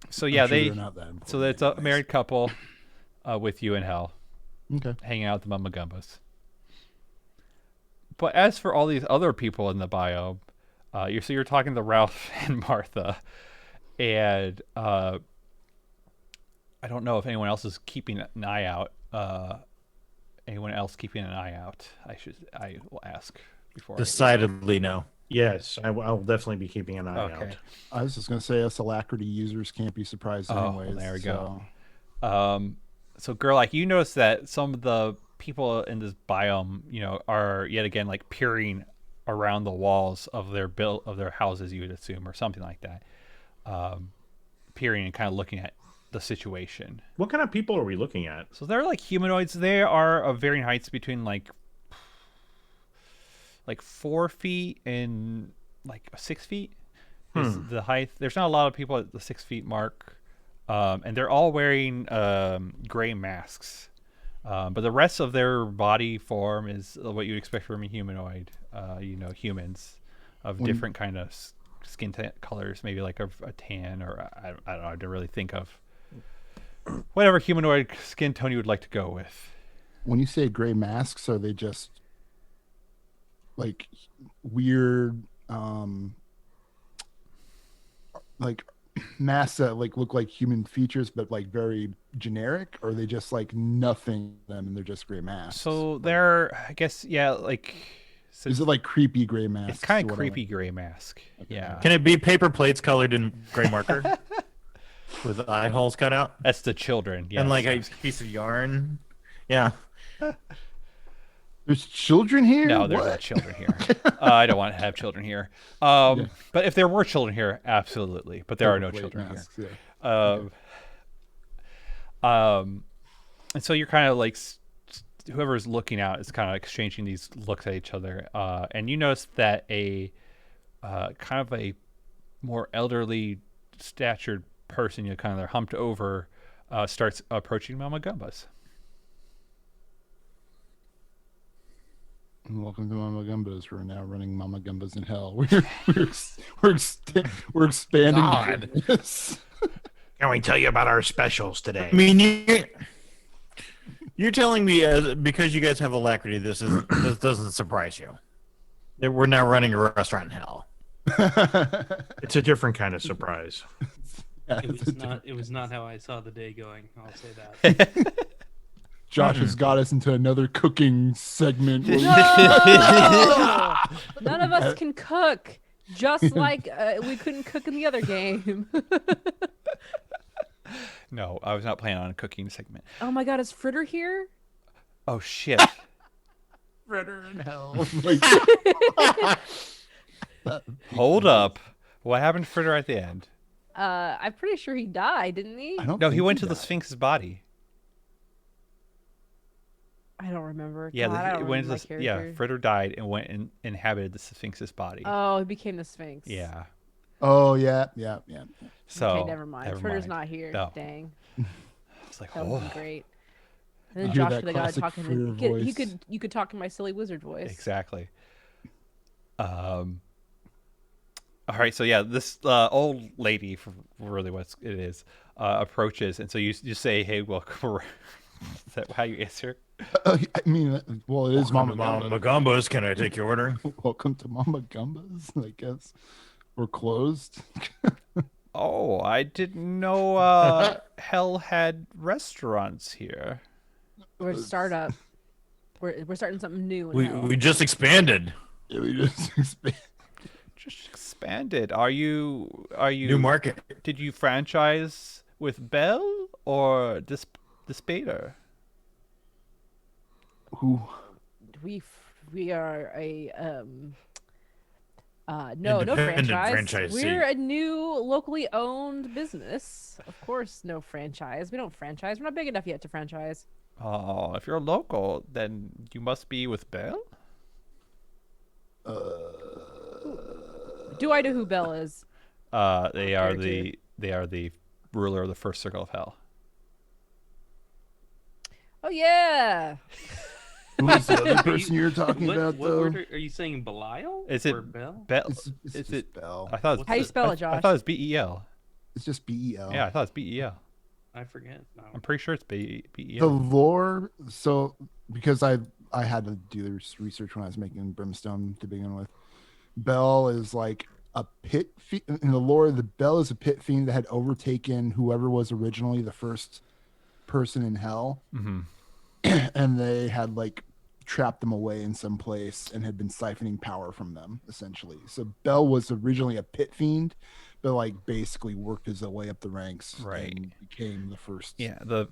So yeah, I'm sure they're not that important, so it's a anyways. married couple with you in hell, Okay. hanging out at the Mama Gumbas. But as for all these other people in the biome, you're talking to Ralph and Martha, and I don't know if anyone else is keeping an eye out. Anyone else keeping an eye out? I will ask before. Decidedly no. Yes, I'll definitely be keeping an eye Okay. out. I was just gonna say us Alacrity users can't be surprised anyways. There we so- go. So girl, you notice that some of the people in this biome, are yet again peering around the walls of their houses, you would assume, or something like that. Peering and kind of looking at the situation. What kind of people are we looking at? So they're humanoids. They are of varying heights between 4 feet and 6 feet is the height. There's not a lot of people at the 6 feet mark, and they're all wearing gray masks. But the rest of their body form is what you'd expect from a humanoid. Humans of different kind of skin colors, maybe a tan, or I don't know. I didn't really think of whatever humanoid skin tone you would like to go with. When you say gray masks, are they just weird masks that look like human features but very generic, or are they just nothing to them and they're just gray masks? So they're, I guess, yeah, so is it creepy gray masks? it's kind or of whatever? creepy gray mask. Yeah, Can it be paper plates colored in gray marker with eye holes cut out that's the children. Yeah, and a piece of yarn? Yeah. There's children here? no, there's What? not children here. I don't want to have children here. But if there were children here, absolutely. But there are no Paper plate children masks, here. yeah. And so you're kind of whoever's looking out is kind of exchanging these looks at each other, and you notice that a kind of a more elderly statured person, kind of they're humped over, starts approaching Mama Gumbas. Welcome to Mama Gumbo's. We're now running Mama Gumbo's in hell. We're expanding. God. This. Can we tell you about our specials today? I mean, you're telling me because you guys have Alacrity, this doesn't surprise you. That we're now running a restaurant in hell. It's a different kind of surprise. Yeah, It was not how I saw the day going. I'll say that. Josh has got us into another cooking segment. No! None of us can cook. Just like we couldn't cook in the other game. No, I was not planning on a cooking segment. Oh my god, is Fritter here? Oh shit! Fritter in hell. Hold up. What happened to Fritter at the end? I'm pretty sure he died, didn't he? No, he went to the died. Sphinx's body. I don't remember. Yeah, God, I don't it went remember to my the, yeah. character. Fritter died and went and inhabited the Sphinx's body. Oh, he became the Sphinx. Yeah. Oh yeah. So Okay, never mind. Fritter's not here. No. Dang. It's like, That would oh, be great. And then You hear Josh that could have got classic talking. Fritter He voice. you could talk in my silly wizard voice. exactly. All right, so yeah, this old lady, for really what it is, approaches, and so you just say, "Hey, welcome." Is that how you answer? I mean, well, it is Welcome Mama to Gumba. Mama Gumbas. Can I take your order? Welcome to Mama Gumbas. I guess we're closed. Oh, I didn't know Hell had restaurants here. We're a startup. We're starting something new. In hell. We just expanded. Yeah, we just expand. Just expanded. Are you New market. Did you franchise with Bell or Despater? Who? We are a no Independent franchise. franchisee. We're a new locally owned business. Of course, no franchise. We don't franchise. We're not big enough yet to franchise. Oh, if you're local, then you must be with Bell? Do I know who Belle is? They are character. the ruler of the first circle of hell. Oh yeah. Who is the other person you're talking about, what though? word are you saying? Belial? Is it or Bell? Bell? It's Is just it? Bell. I thought it was, How you spell it, I Josh? thought it was BEL. It's just BEL. Yeah, I thought it's BEL. I forget. No. I'm pretty sure it's The BEL. lore. So because I had to do this research when I was making Brimstone to begin with. Bell is like a pit in the lore. The Bell is a pit fiend that had overtaken whoever was originally the first person in hell, Mm-hmm. and they had like trapped them away in some place and had been siphoning power from them essentially. So Bell was originally a pit fiend, but like basically worked his way up the ranks, Right. and became the first. Yeah, the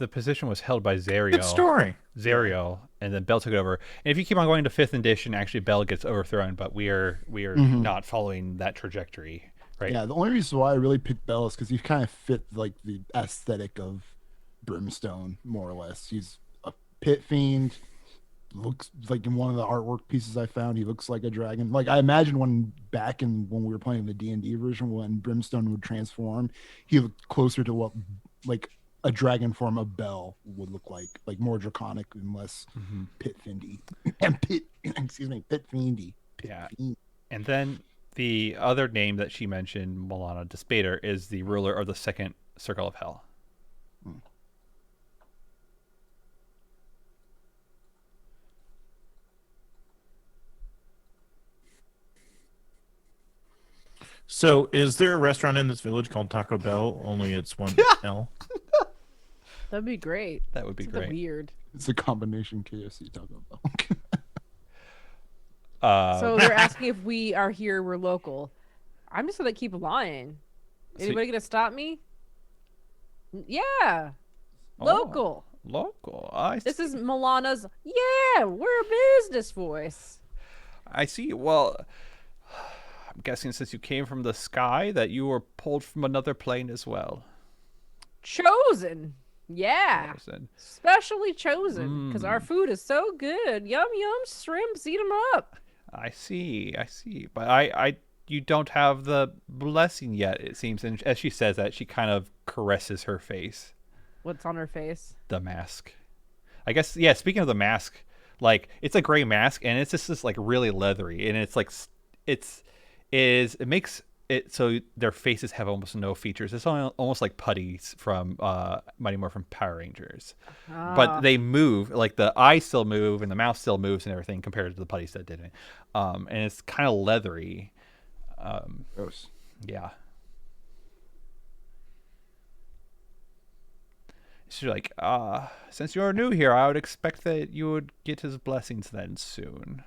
position was held by Zariel. Good story. Zariel, and then Bell took it over. And if you keep on going to 5th edition, actually Bell gets overthrown, but we are not following that trajectory, right? Yeah, the only reason why I really picked Bell is because he kind of fit like the aesthetic of Brimstone, more or less. He's a pit fiend. Looks like in one of the artwork pieces I found, he looks like a dragon. Like I imagine when we were playing the D&D version, when Brimstone would transform, he looked closer to what like a dragon form of Bell would look like more draconic and less pit fiendy. And pit fiendy. Yeah. And then the other name that she mentioned, Milana Despater, is the ruler of the second circle of hell. So, is there a restaurant in this village called Taco Bell? Only it's one L. That'd be great. That would be Something great. weird. It's a combination KFC Taco Bell. So they're asking if we are here, we're local. I'm just gonna keep lying. So- Anybody gonna stop me? Yeah, Oh, local. Local. This is Milana's. Yeah, we're a business voice. I see. Well, I'm guessing since you came from the sky that you were pulled from another plane as well. Chosen. Yeah, Person. specially chosen because our food is so good. Yum yum shrimps, eat them up. I see. But you don't have the blessing yet, it seems. And as she says that, she kind of caresses her face. What's on her face? The mask. I guess, yeah, speaking of the mask, like, it's a gray mask, and it's just this, like, really leathery. And it's, like, it makes it so their faces have almost no features. It's almost like putties from Mighty Morphin Power Rangers. But they move, like, the eyes still move, and the mouth still moves and everything compared to the putties that didn't. And it's kind of leathery. Gross. Yeah. She's like, since you're new here, I would expect that you would get his blessings then soon.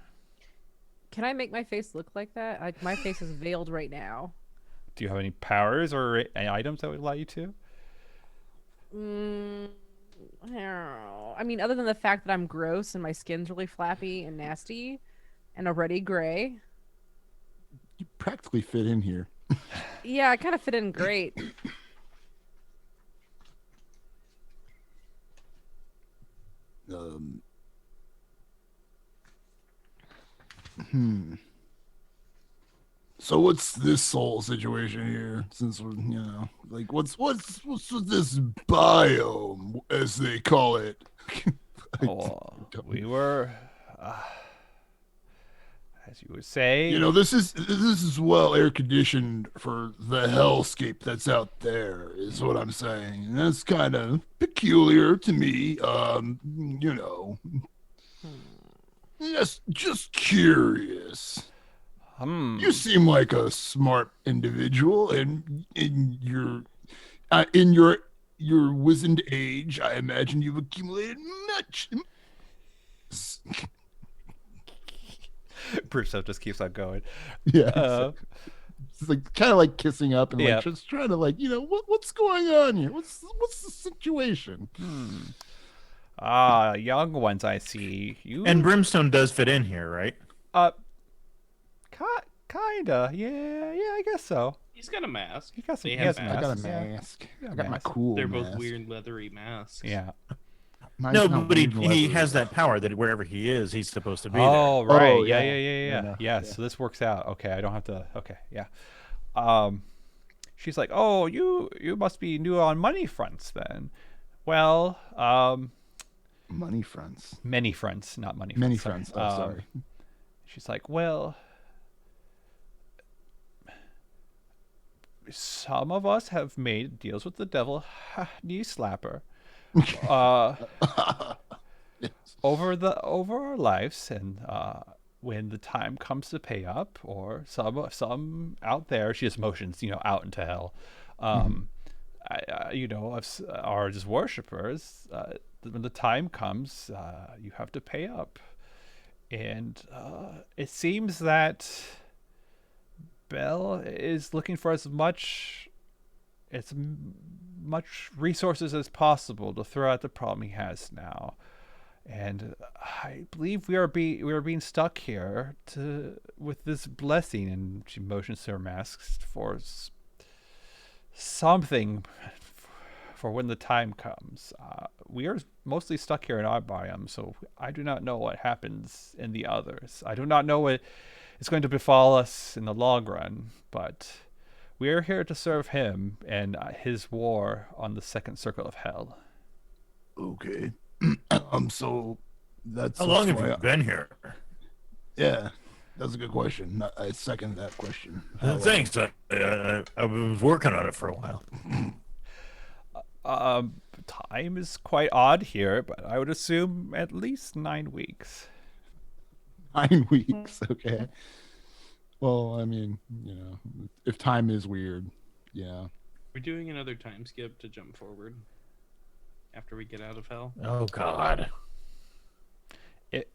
Can I make my face look like that? My face is veiled right now. Do you have any powers or any items that would allow you to? I don't know. I mean, other than the fact that I'm gross and my skin's really flappy and nasty and already gray. You practically fit in here. Yeah, I kind of fit in great. So what's this whole situation here? Since we're, like, what's with this biome, as they call it? We were, as you would say, This is well air conditioned for the hellscape that's out there, is what I'm saying. And that's kind of peculiar to me. Just curious. You seem like a smart individual, and in your wizened age, I imagine you've accumulated much. Bruce just keeps on going. Yeah, it's like kind of like kissing up and Yeah. like just trying to what's going on here? What's the situation? Young ones, I see. You And Brimstone does fit in here, right? Kinda. Yeah, I guess so. He's got a mask. He got some. They He have has I got a masks. mask. Yeah, I got my mask. cool. They're both mask. weird leathery masks. Yeah. Mine's No, not but weird and he leathery. has that power that wherever he is, he's supposed to be Oh, right. Oh, yeah, yeah. yeah. no, Yeah, yeah. so this works out. Okay, I don't have to. Okay, yeah. She's like, "Oh, you must be new on money fronts then." Well, Money fronts. many fronts, not money fronts. Many sorry. fronts. Oh, sorry. She's like, "Well, some of us have made deals with the devil, knee slapper, over our lives, and when the time comes to pay up, or some out there," she just motions, out into hell. Are just worshippers. When the time comes, you have to pay up, and it seems that Bell is looking for as much resources as possible to throw at the problem he has now. And I believe we are being stuck here with this blessing, and she motions to her masks for something for when the time comes. We are mostly stuck here in our biome, so I do not know what happens in the others. I do not know what is going to befall us in the long run, but we are here to serve him and his war on the second circle of hell. Okay. So that's How long have why you been here? Yeah, that's a good question. I second that question. How long? Thanks. I was working on it for a while. Time is quite odd here, but I would assume at least 9 weeks. 9 weeks. Okay. Well, I mean, if time is weird, We're doing another time skip to jump forward after we get out of hell. Oh God.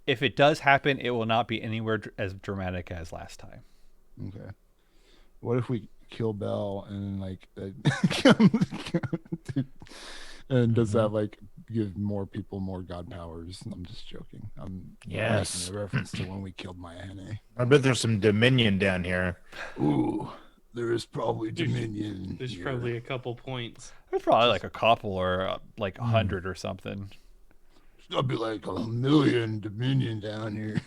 If it does happen, it will not be anywhere as dramatic as last time. Okay. What if we kill Bell and and does that give more people more god powers? I'm just joking. I'm Yes. making a reference to when we killed Mayane. I bet there's some Dominion down here. Ooh, there is probably Dominion. There's here. probably a couple points. There's probably like a couple or like 100 or something. There's gotta be like 1 million Dominion down here.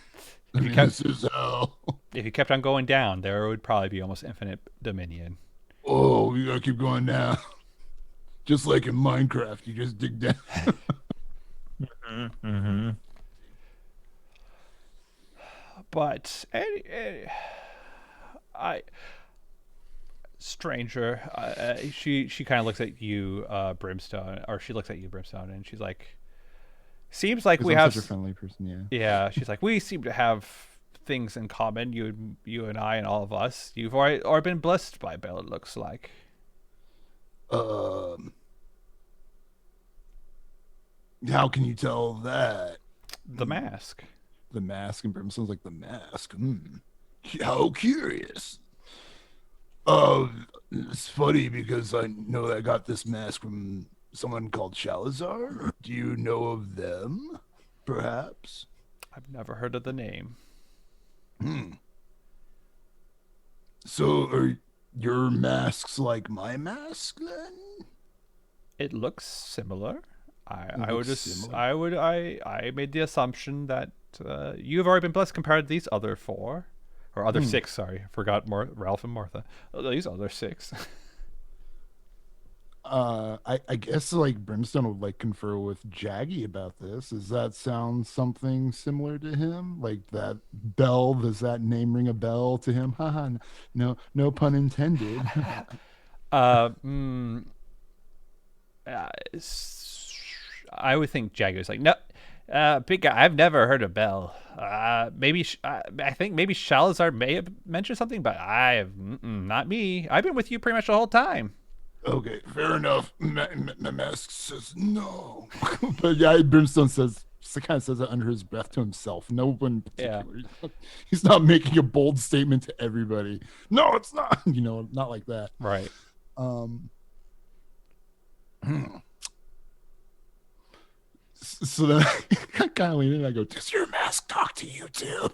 I mean, kept- this is hell. If you kept on going down, there would probably be almost infinite dominion. Oh, you gotta keep going down. Just like in Minecraft, you just dig down. Mm-hmm. But stranger, she kind of looks at you, Brimstone, or she looks at you, Brimstone, and she's like, seems like we I'm have such a friendly person, yeah. Yeah, she's like, we seem to have things in common, you and I and all of us. You've already been blessed by Bell, it looks like. How can you tell that? The mask. The mask, and Brimstone's like, the mask. How curious. Uh, it's funny because I know I got this mask from someone called Shalazar. Do you know of them, perhaps? I've never heard of the name. So are your masks like my mask then? It looks similar. I would looks just similar? I made the assumption that you've already been blessed compared to these other four, or other six. Sorry, I forgot Ralph and Martha. These other six. I guess like Brimstone would like confer with Jaggy about this. Does that sound something similar to him? Like that bell, does that name ring a bell to him? Haha, no pun intended. uh, mm, uh, I would think Jagger's like, no, big guy. I've never heard of Bell. I think maybe Shalazar may have mentioned something, but I have not me. I've been with you pretty much the whole time. Okay, fair enough. My mask says no. But yeah, Brimstone kind of says it under his breath to himself. No one in Yeah. particular. He's not making a bold statement to everybody. No, it's not. Not like that. Right. So then I kind of lean in and I go, does your mask talk to you too?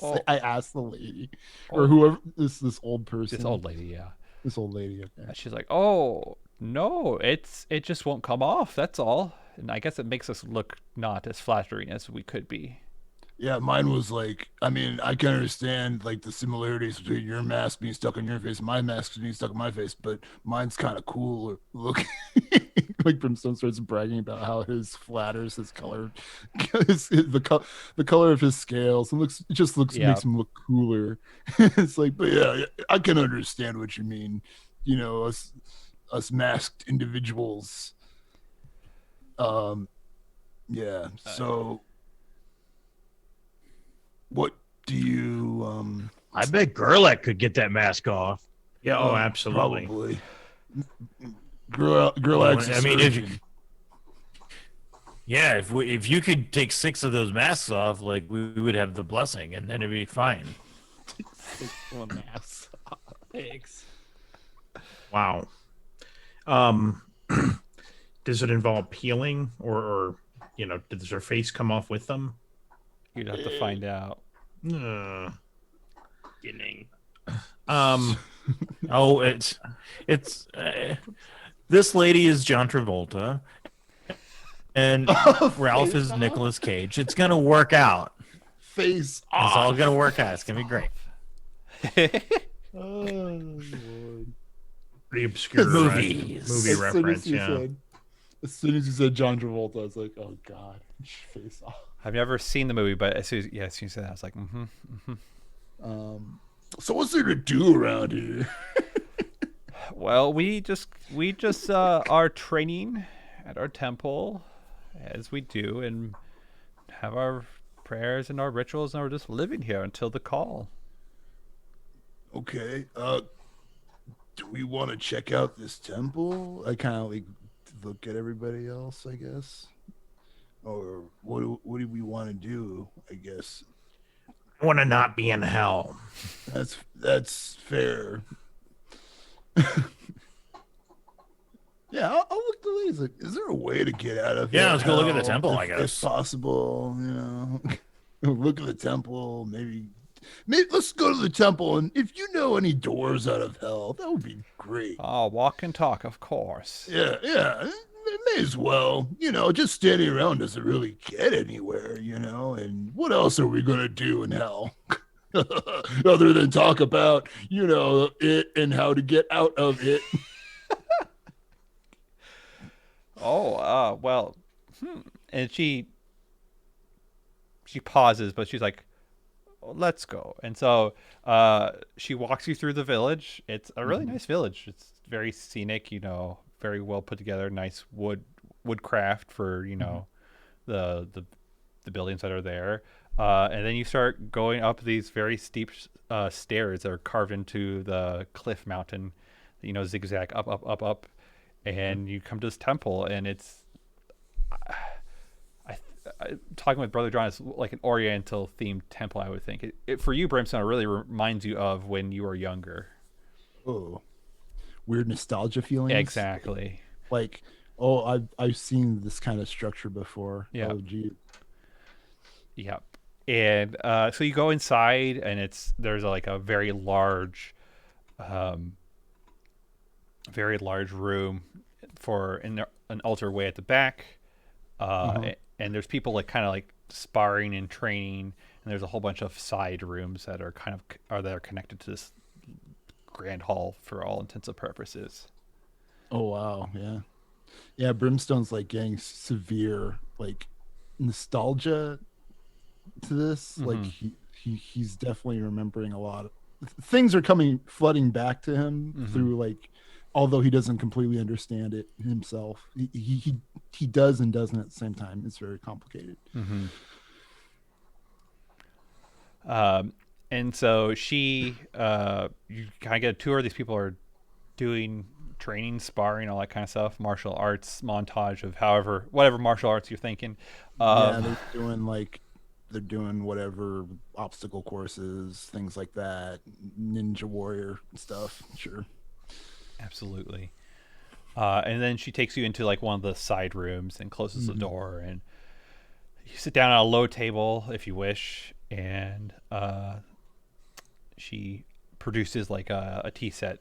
Oh. I asked the lady or whoever this old person. This old lady, yeah. This old lady. Okay. And she's like, "Oh no, it just won't come off. That's all." And I guess it makes us look not as flattering as we could be. Yeah, mine was like, I mean, I can understand like the similarities between your mask being stuck on your face and my mask being stuck on my face, but mine's kind of cool looking. Like Brimstone starts bragging about how his flatters his color, the color of his scales, and makes him look cooler. It's like, but yeah, I can understand what you mean. Us masked individuals. Yeah. So. What do you I bet Gerlach could get that mask off. Yeah, oh, absolutely. Probably. Girl I mean, if you could take 6 of those masks off, like we would have the blessing, and then it'd be fine. Thanks. Wow. Does it involve peeling or does their face come off with them? You'd have to find out. Beginning. Oh, it's this lady is John Travolta, and Ralph is Nicolas Cage. It's gonna work out. Face It's all gonna work out. It's gonna be great. Oh, Lord. Pretty obscure Movies. movie reference, yeah. As soon as you said John Travolta, I was like, oh God, face off. I've never seen the movie, but as soon as you said that, I was like, So what's there to do around here? Well, we just are training at our temple, as we do, and have our prayers and our rituals, and we're just living here until the call. Okay. Do we want to check out this temple? I kind of like look at everybody else, I guess. Or what do we want to do? I guess I want to not be in hell. that's fair. Yeah, I'll look at the ladies. Like, is there a way to get out of here? Yeah, let's go look at the temple, I if guess. possible. Look at the temple. Maybe let's go to the temple, and if you know any doors out of hell, that would be great. Oh, walk and talk, of course. Yeah. May as well. Just standing around doesn't really get anywhere, and what else are we going to do in hell? Other than talk about, it and how to get out of it. Well, and she pauses, but she's like, let's go. And so she walks you through the village. It's a really nice village. It's very scenic, very well put together, nice woodcraft for the buildings that are there, and then you start going up these very steep stairs that are carved into the cliff mountain, zigzag up, and you come to this temple, and it's talking with Brother John, it's like an Oriental themed temple. I would think for you, Brimstone, it really reminds you of when you were younger. Oh, weird nostalgia feelings. Exactly. Like, oh, I've seen this kind of structure before. Yeah. Oh, gee. Yep. And so you go inside, and there's like a very large room for an altar way at the back, and there's people like kind of like sparring and training, and there's a whole bunch of side rooms that are that are connected to this grand hall for all intents and purposes. Oh wow, yeah, yeah. Brimstone's like getting severe like nostalgia to this. Mm-hmm. Like he's definitely remembering a lot of things are flooding back to him through like, although he doesn't completely understand it himself. He does and doesn't at the same time. It's very complicated. Mm-hmm. And so you kind of get a tour. These people are doing training, sparring, all that kind of stuff, martial arts montage of whatever martial arts you're thinking. Yeah, they're doing whatever obstacle courses, things like that, ninja warrior stuff. Sure. Absolutely. And then she takes you into like one of the side rooms and closes the door, and you sit down at a low table if you wish, and she produces like a tea set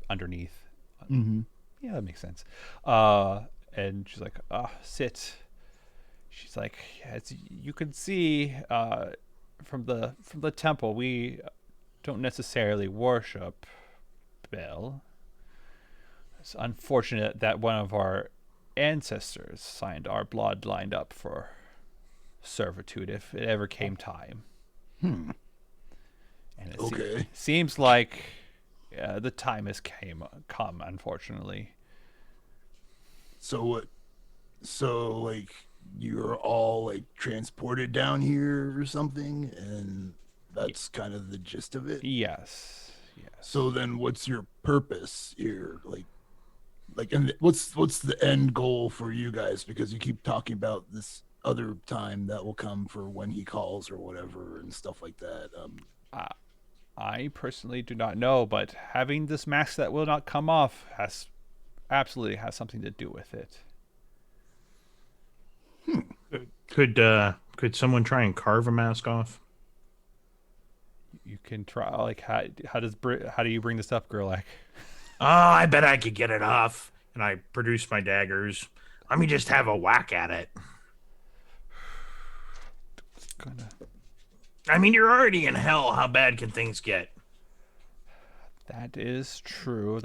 underneath. Yeah, that makes sense. And she's like, sit. She's like, as you can see from the temple, we don't necessarily worship Bel. It's unfortunate that one of our ancestors signed our blood lined up for servitude if it ever came time. And it seems like the time has come, unfortunately. So what? So like you're all like transported down here or something, and that's kind of the gist of it. Yes. So then, what's your purpose here? And what's the end goal for you guys? Because you keep talking about this other time that will come for when he calls or whatever and stuff like that. I personally do not know, but having this mask that will not come off absolutely has something to do with it. Could someone try and carve a mask off? You can try. Like how do you bring this up, Gerlach? Oh, I bet I could get it off. And I produce my daggers. Let me just have a whack at it. I mean, you're already in hell. How bad can things get? That is true.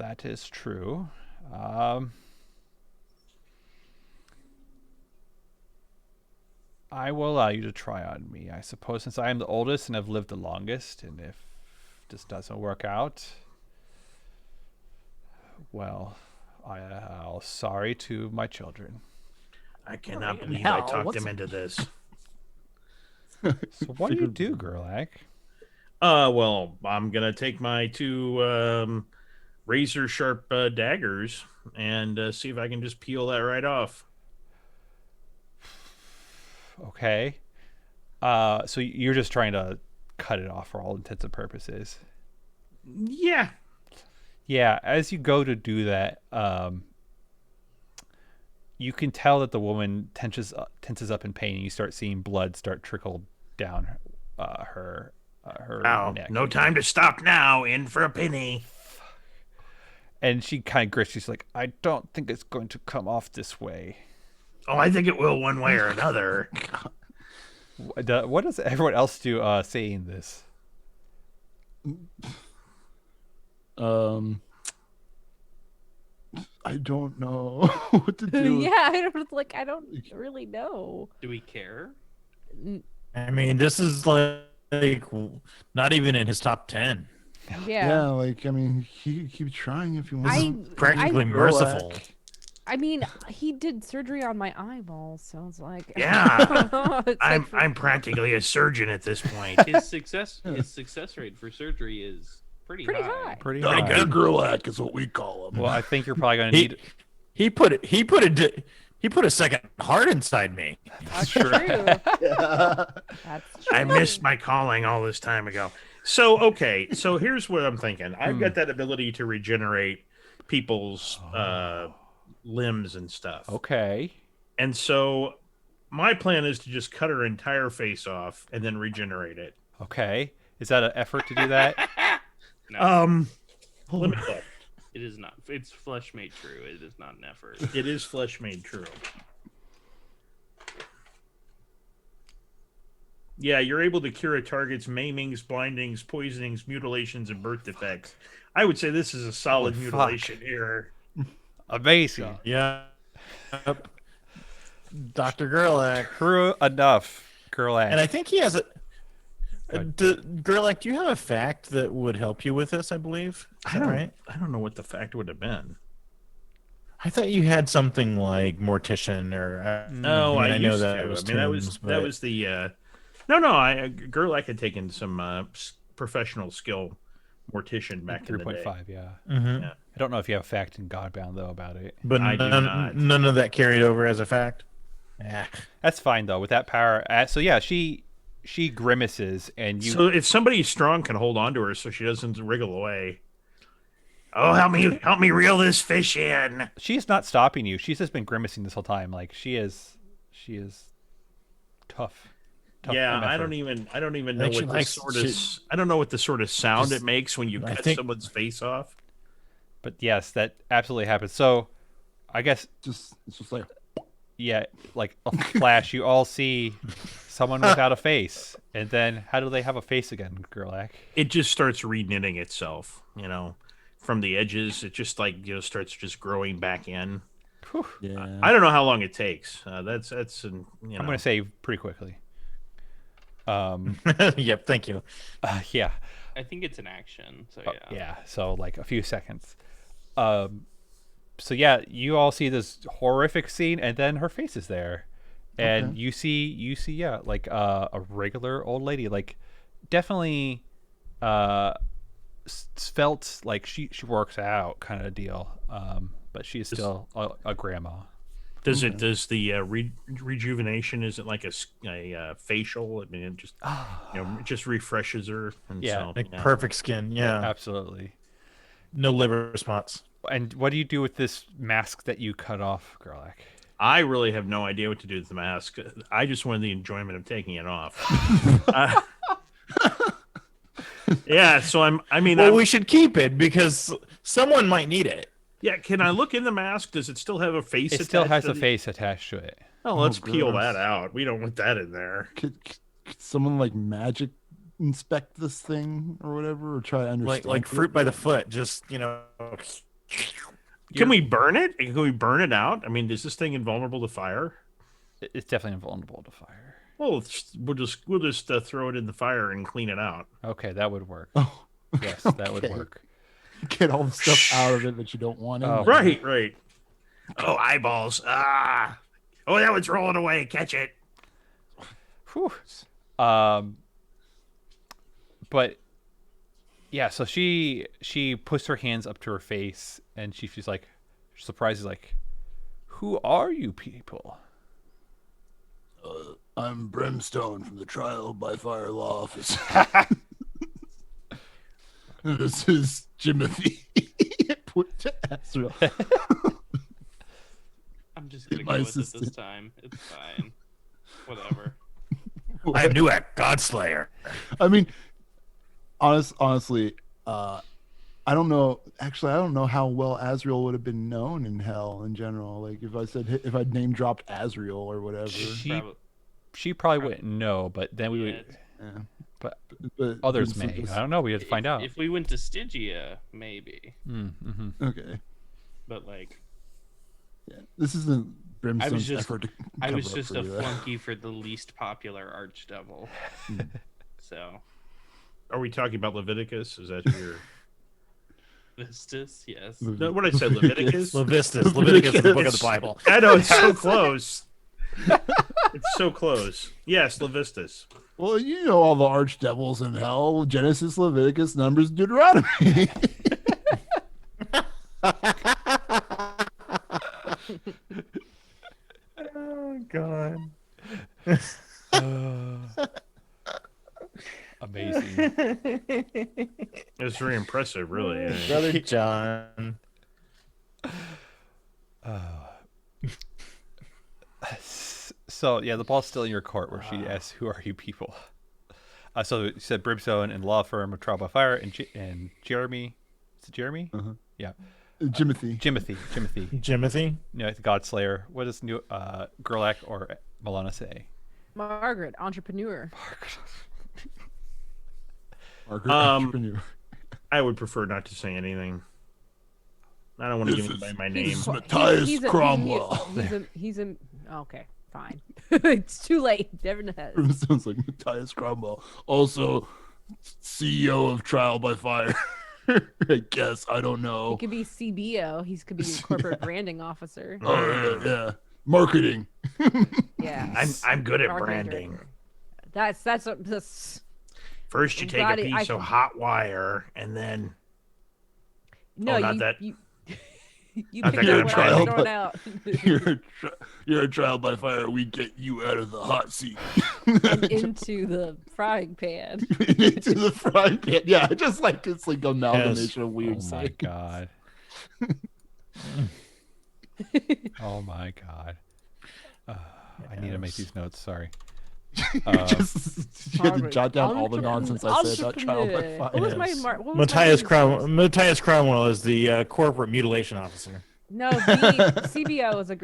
I will allow you to try on me, I suppose, since I am the oldest and have lived the longest. And if this doesn't work out, well, I'll sorry to my children. I cannot believe I talked him into this. So what do you do, Gerlach? Well, I'm gonna take my two razor sharp daggers and see if I can just peel that right off. Okay. So you're just trying to cut it off for all intents and purposes. Yeah. Yeah, as you go to do that, you can tell that the woman tenses up in pain, and you start seeing blood start trickle down her neck. No time to stop now. In for a penny. And she kind of grits. She's like, I don't think it's going to come off this way. Oh, I think it will one way or another. What does everyone else do saying this? I don't know what to do. Yeah, I don't really know. Do we care? I mean, this is like not even in his top 10. Yeah, like I mean, he keep trying if you want. Practically merciful. I mean, he did surgery on my eyeball, so it's like Yeah. it's I'm practically a surgeon at this point. His success rate for surgery is pretty high. Pretty Dr. Gerlach is what we call him. Well, I think you're probably going to need. He put He put a second heart inside me. That's true. That's true. I missed my calling all this time ago. So, okay. So here's what I'm thinking. I've got that ability to regenerate people's limbs and stuff. Okay. And so my plan is to just cut her entire face off and then regenerate it. Okay. Is that an effort to do that? No, Let me look. it is not. It's flesh made true. It is not an effort. It is flesh made true. Yeah, you're able to cure a target's maimings, blindings, poisonings, mutilations, and birth defects. I would say this is a solid Holy mutilation here. Amazing. Yeah. Yep. Dr. Gerlach. True enough. Gerlach. And I think he has a. Good. Gerlach, do you have a fact that would help you with this? I believe. Is that right? I don't know what the fact would have been. I thought you had something like mortician or. No, I I know used that to. was I mean, that was Tim's, that but- was the. No. Gerlach had taken some professional skill mortician back in the day. 3.5, yeah. Mhm. Yeah. I don't know if you have a fact in Godbound, though, about it. But I do not. none of that carried over as a fact. Yeah. That's fine, though, with that power. So, yeah, she grimaces, and you... So if somebody strong can hold on to her so she doesn't wriggle away. Oh, help me reel this fish in. She's not stopping you. She's just been grimacing this whole time. Like, she is tough. Yeah, MFer. I don't even know think she what the likes- sort of I don't know what the sort of sound Just- it makes when you I cut think- someone's face off. But, yes, that absolutely happens. So, I guess, It's just like yeah, like a flash, you all see someone without a face. And then, how do they have a face again, Gerlach? It just starts re-knitting itself, from the edges. It just starts just growing back in. yeah. I don't know how long it takes. That's I'm going to say pretty quickly. Yep. Thank you. Yeah. I think it's an action. So Oh, yeah. yeah, so like a few seconds. So yeah, you all see this horrific scene, and then her face is there, and Okay. you see, yeah, like a regular old lady, like definitely, felt like she works out kind of deal, but she's still a grandma. Does the rejuvenation, is it like a facial? I mean, it just it just refreshes her. And Yeah. so, Like perfect skin. Yeah. Absolutely. No liver spots. And what do you do with this mask that you cut off, Gerlach? I really have no idea what to do with the mask. I just wanted the enjoyment of taking it off. Yeah, so Well, we should keep it because someone might need it. yeah. Can I look in the mask? Does it still have a face? It still has attached a to the- face attached to it. Oh, let's Oh, peel gross. that out. We don't want that in there. Could someone like magic inspect this thing or whatever, or try to understand? Like it? fruit by the foot. Just Can we burn it? Can we burn it out? I mean, is this thing invulnerable to fire? It's definitely invulnerable to fire. Well, we'll just throw it in the fire and clean it out. Okay, that would work. Oh, Yes, that would okay. work. Get all the stuff out of it that you don't want in Oh, there. Right. Oh, eyeballs. Ah. Oh, that one's rolling away. Catch it. Whew. But yeah, so she puts her hands up to her face, and she's like, surprised, like, "Who are you people?" I'm Brimstone from the Trial by Fire Law Office. This is Jimothy. Put to Azrael. I'm just gonna My go with it this assistant. time. It's fine. Whatever. I am Nuak, Godslayer. I mean, honestly, I don't know. Actually, I don't know how well Azrael would have been known in hell in general. Like if I'd name dropped Azrael or whatever. She probably wouldn't know, but then we would. Yeah. But But others this- may. this- I don't know. We have to find out. If we went to Stygia, maybe. Mm-hmm. Okay. But like, Yeah. This isn't Brimstone's just- effort to I cover was up just for a you. flunky for the least popular archdevil. So, Are we talking about Leviticus? Is that your... Vistus, yes. No, what did I say? Leviticus? Leviticus. Leviticus is the book of the Bible. I know, it's so close. It's so close. Yes, Levistus. Well, you know all the archdevils in hell: Genesis, Leviticus, Numbers, Deuteronomy. Oh God. Amazing. It was very impressive, really. I mean, Brother John. So yeah, the ball's still in your court where she asks, "Who are you people?" So you said Brimstone and law firm of Trial by Fire and Jeremy. Is it Jeremy? Uh-huh. Yeah. Jimothy. Jimothy. Jimothy. No, the Godslayer. What does new Gerlach or Milana say? Margaret, entrepreneur. Margaret Entrepreneur. I would prefer not to say anything. I don't want to give anybody my name. This is Matthias Cromwell. He's a. Okay, fine. It's too late. Never knows. Sounds like Matthias Cromwell. Also, CEO of Trial by Fire. I guess. I don't know. He could be CBO. He could be a corporate branding officer. Oh, yeah. Marketing. Yeah. I'm good at Marketing branding. director. That's First, you take a Got it, I piece of can- hot wire, and then no. not you, that. you you Not picked that up kind of what trial, I was but- throwing out You're a Trial by Fire. We get you out of the hot seat. and into the frying pan. Into the frying pan. Yeah, just like it's like amalgamation of weird Oh my sayings. god. Oh my god. I need to make these notes. Sorry. Just you had to jot down all the nonsense I said about Trial by Entrepreneur. Fire. What was my Yes. what was my Matthias previous choice? Matthias Cromwell is the corporate mutilation officer. No, CBO is a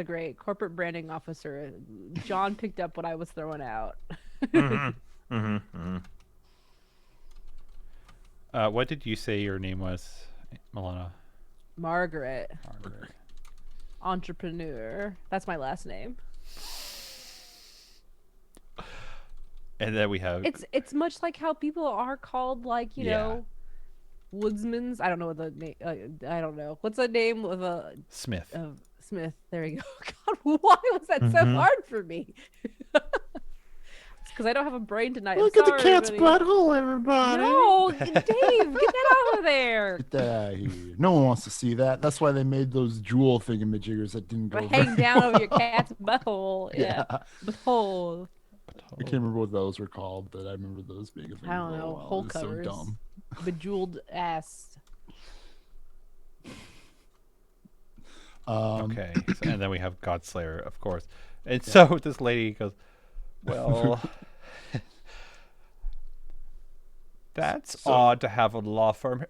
great corporate branding officer. John picked up what I was throwing out. What did you say your name was, Milana? Margaret, Margaret. entrepreneur. That's my last name. And then we have It's much like how people are called, like, you Yeah. know, woodsmans. I don't know what the name. I don't know what's the name of a Smith. Smith. There you go. God, why was that so hard for me? It's because I don't have a brain tonight. Look I'm at the sorry, cat's everybody. butthole, everybody. No, Dave, get that out of there. Get that out of here. No one wants to see that. That's why they made those jewel thingamajiggers that didn't go But very hang down well. over your cat's butthole. Yeah, butthole. I can't remember what those were called, but I remember those being a thing. I don't for a know. while. Hole It was covers. So dumb. Bejeweled ass. Okay. So, and then we have Godslayer, of course. And so this lady goes, well, that's odd to have a law firm.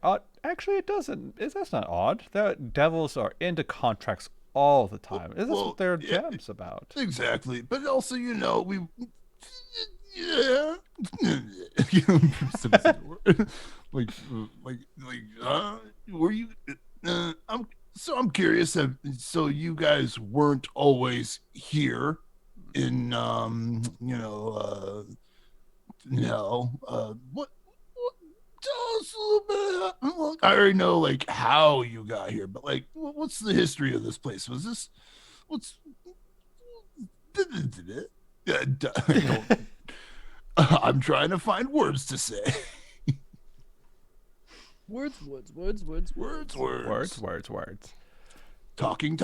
Actually, it doesn't. That's not odd. The devils are into contracts all the time. This is well, what their yeah. job's about. Exactly, but also, you know, we, yeah, were you? I'm curious. So you guys weren't always here in, what? Tell us a little bit. Well, I already know like how you got here, but like, what's the history of this place? Was this? What's? I'm trying to find words to say. Words. Words. Talking.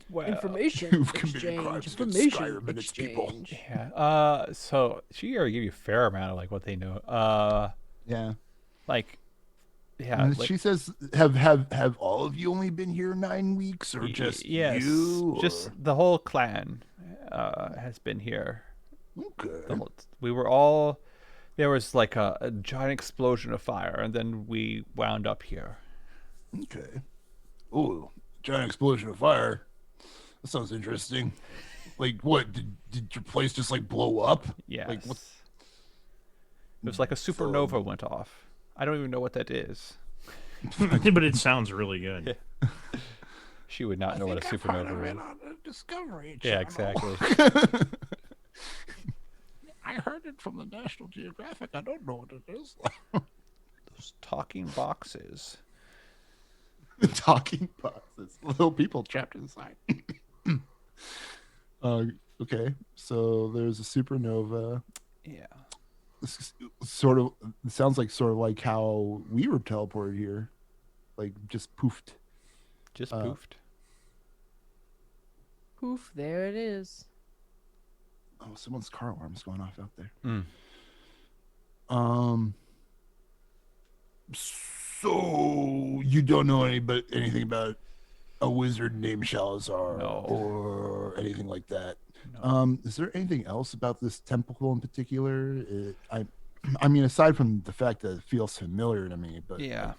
Well, Information You've committed crimes against Skyrim and its people. yeah. So she already gave you a fair amount of like what they know. Yeah. Like, yeah. And like, she says, "Have all of you only been here 9 weeks, or just yes, you? just the whole clan has been here. Okay. We were all. There was like a giant explosion of fire, and then we wound up here. Okay. Oh, giant explosion of fire. That sounds interesting. Like, what? Did your place just like blow up? Yes. Like, what? It was like a supernova went off. I don't even know what that is. But it sounds really good. Yeah. She would not know what a supernova is. on a Discovery Yeah, Channel. exactly. I heard it from the National Geographic. I don't know what it is. Those talking boxes. The talking boxes, little people trapped inside. Okay, so there's a supernova. Yeah. This is sort of, it sounds like sort of like how we were teleported here, like just poofed. Just poofed. Poof, there it is. Oh, someone's car alarm's going off out there. Mm. So you don't know anything about a wizard named Shalazar No. or anything like that? No. Is there anything else about this temple in particular? I mean, aside from the fact that it feels familiar to me, but Yeah.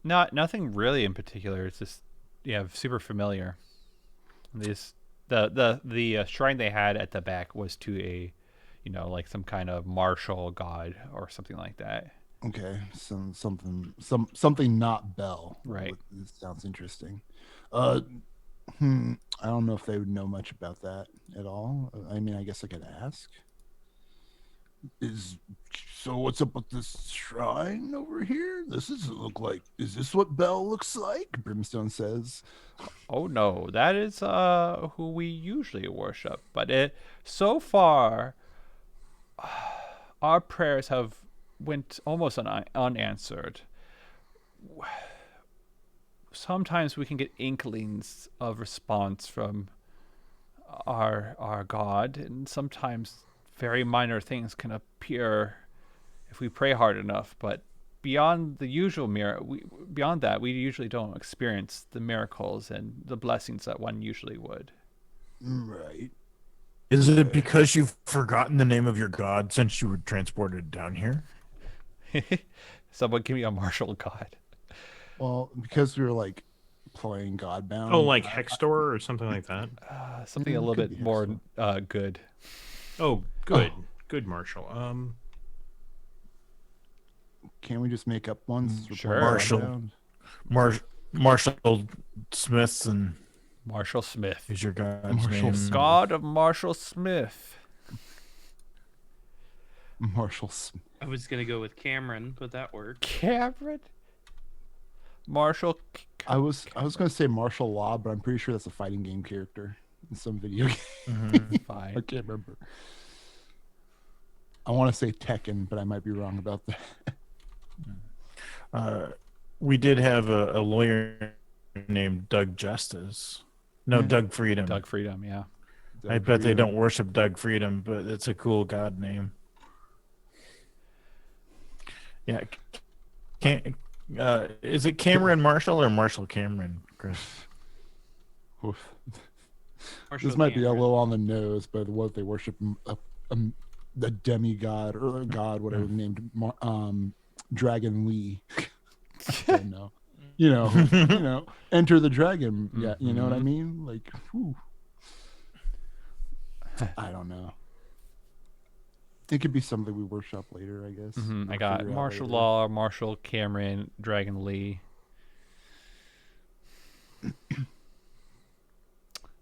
Nothing really in particular. It's just super familiar. This the shrine they had at the back was to a, like some kind of martial god or something like that. okay, something not Bell. Right. This sounds interesting. I don't know if they would know much about that at all. I mean, I guess I could ask. So what's up with this shrine over here? This doesn't look like. Is this what Bell looks like? Brimstone says. Oh no, that is who we usually worship. But so far, our prayers have went almost unanswered. Sometimes we can get inklings of response from our God, and sometimes very minor things can appear if we pray hard enough. But beyond the usual beyond that, we usually don't experience the miracles and the blessings that one usually would. Right. Is it because you've forgotten the name of your god since you were transported down here? Someone give me a martial god. Well, because we were like playing Godbound. Oh, like Hextor or something like that. Something a it little could bit be more Hextor. good. Oh, good. Good, Marshall. Can't we just make up ones? for Sure. playing Marshall. Godbound? Marshall Smithson Marshall Smith. is your god's Marshall name. Smith. God of Marshall Smith. Marshall Smith. I was gonna go with Cameron, but that worked. Cameron? Marshall. I was gonna say Martial Law, but I'm pretty sure that's a fighting game character in some video game. Mhm. Fine. I can't remember. I want to say Tekken, but I might be wrong about that. We did have a lawyer named Doug Justice. No, Yeah. Doug Freedom. Doug Freedom, yeah. I bet they don't worship Doug Freedom, but it's a cool god name. Yeah. Is it Cameron Marshall or Marshall Cameron, Chris? Oof. Marshall This might be a Cameron. little on the nose, but what they worship the demigod or a god, whatever named Dragon Lee. Don't know. You know, Enter the Dragon. Yeah, you know what I mean? Like, whew. I don't know. It could be something we workshop later, I guess. I Or got figure out Marshall later. Law, Marshall Cameron, Dragon Lee.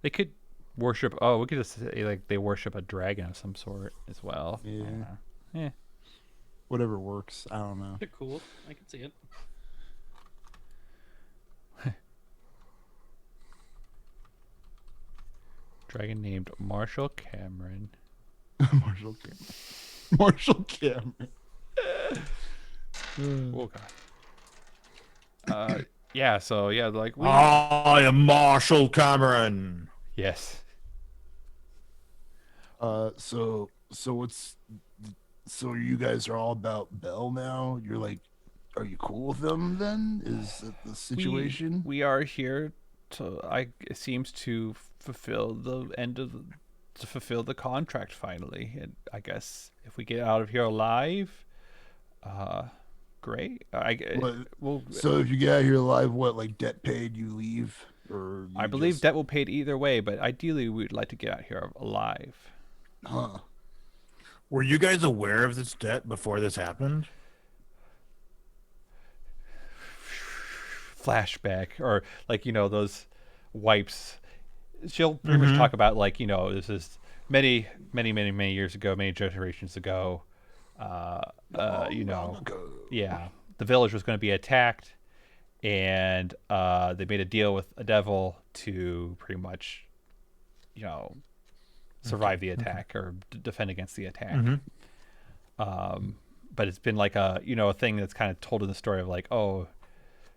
They could worship. Oh, we could just say like they worship a dragon of some sort as well. Yeah. Whatever works. I don't know. They're cool. I can see it. Dragon named Marshall Cameron. Marshall Cameron. Marshall Cameron. Oh god. Yeah. So yeah, like we. I am Marshall Cameron. Yes. So you guys are all about Bell now? You're like, are you cool with them then? Is that the situation? We are here to. It seems to fulfill the contract finally, and I guess if we get out of here alive, great. So if you get out of here alive, what, like debt paid, you leave? Or I you believe just- debt will pay either way, but ideally we'd like to get out here alive. Huh. Were you guys aware of this debt before this happened? Flashback, or like those wipes. She'll pretty much talk about like this is many years ago, many generations ago. Yeah, the village was going to be attacked, and they made a deal with a devil to pretty much, survive the attack or defend against the attack. But it's been like a a thing that's kind of told in the story of like, oh,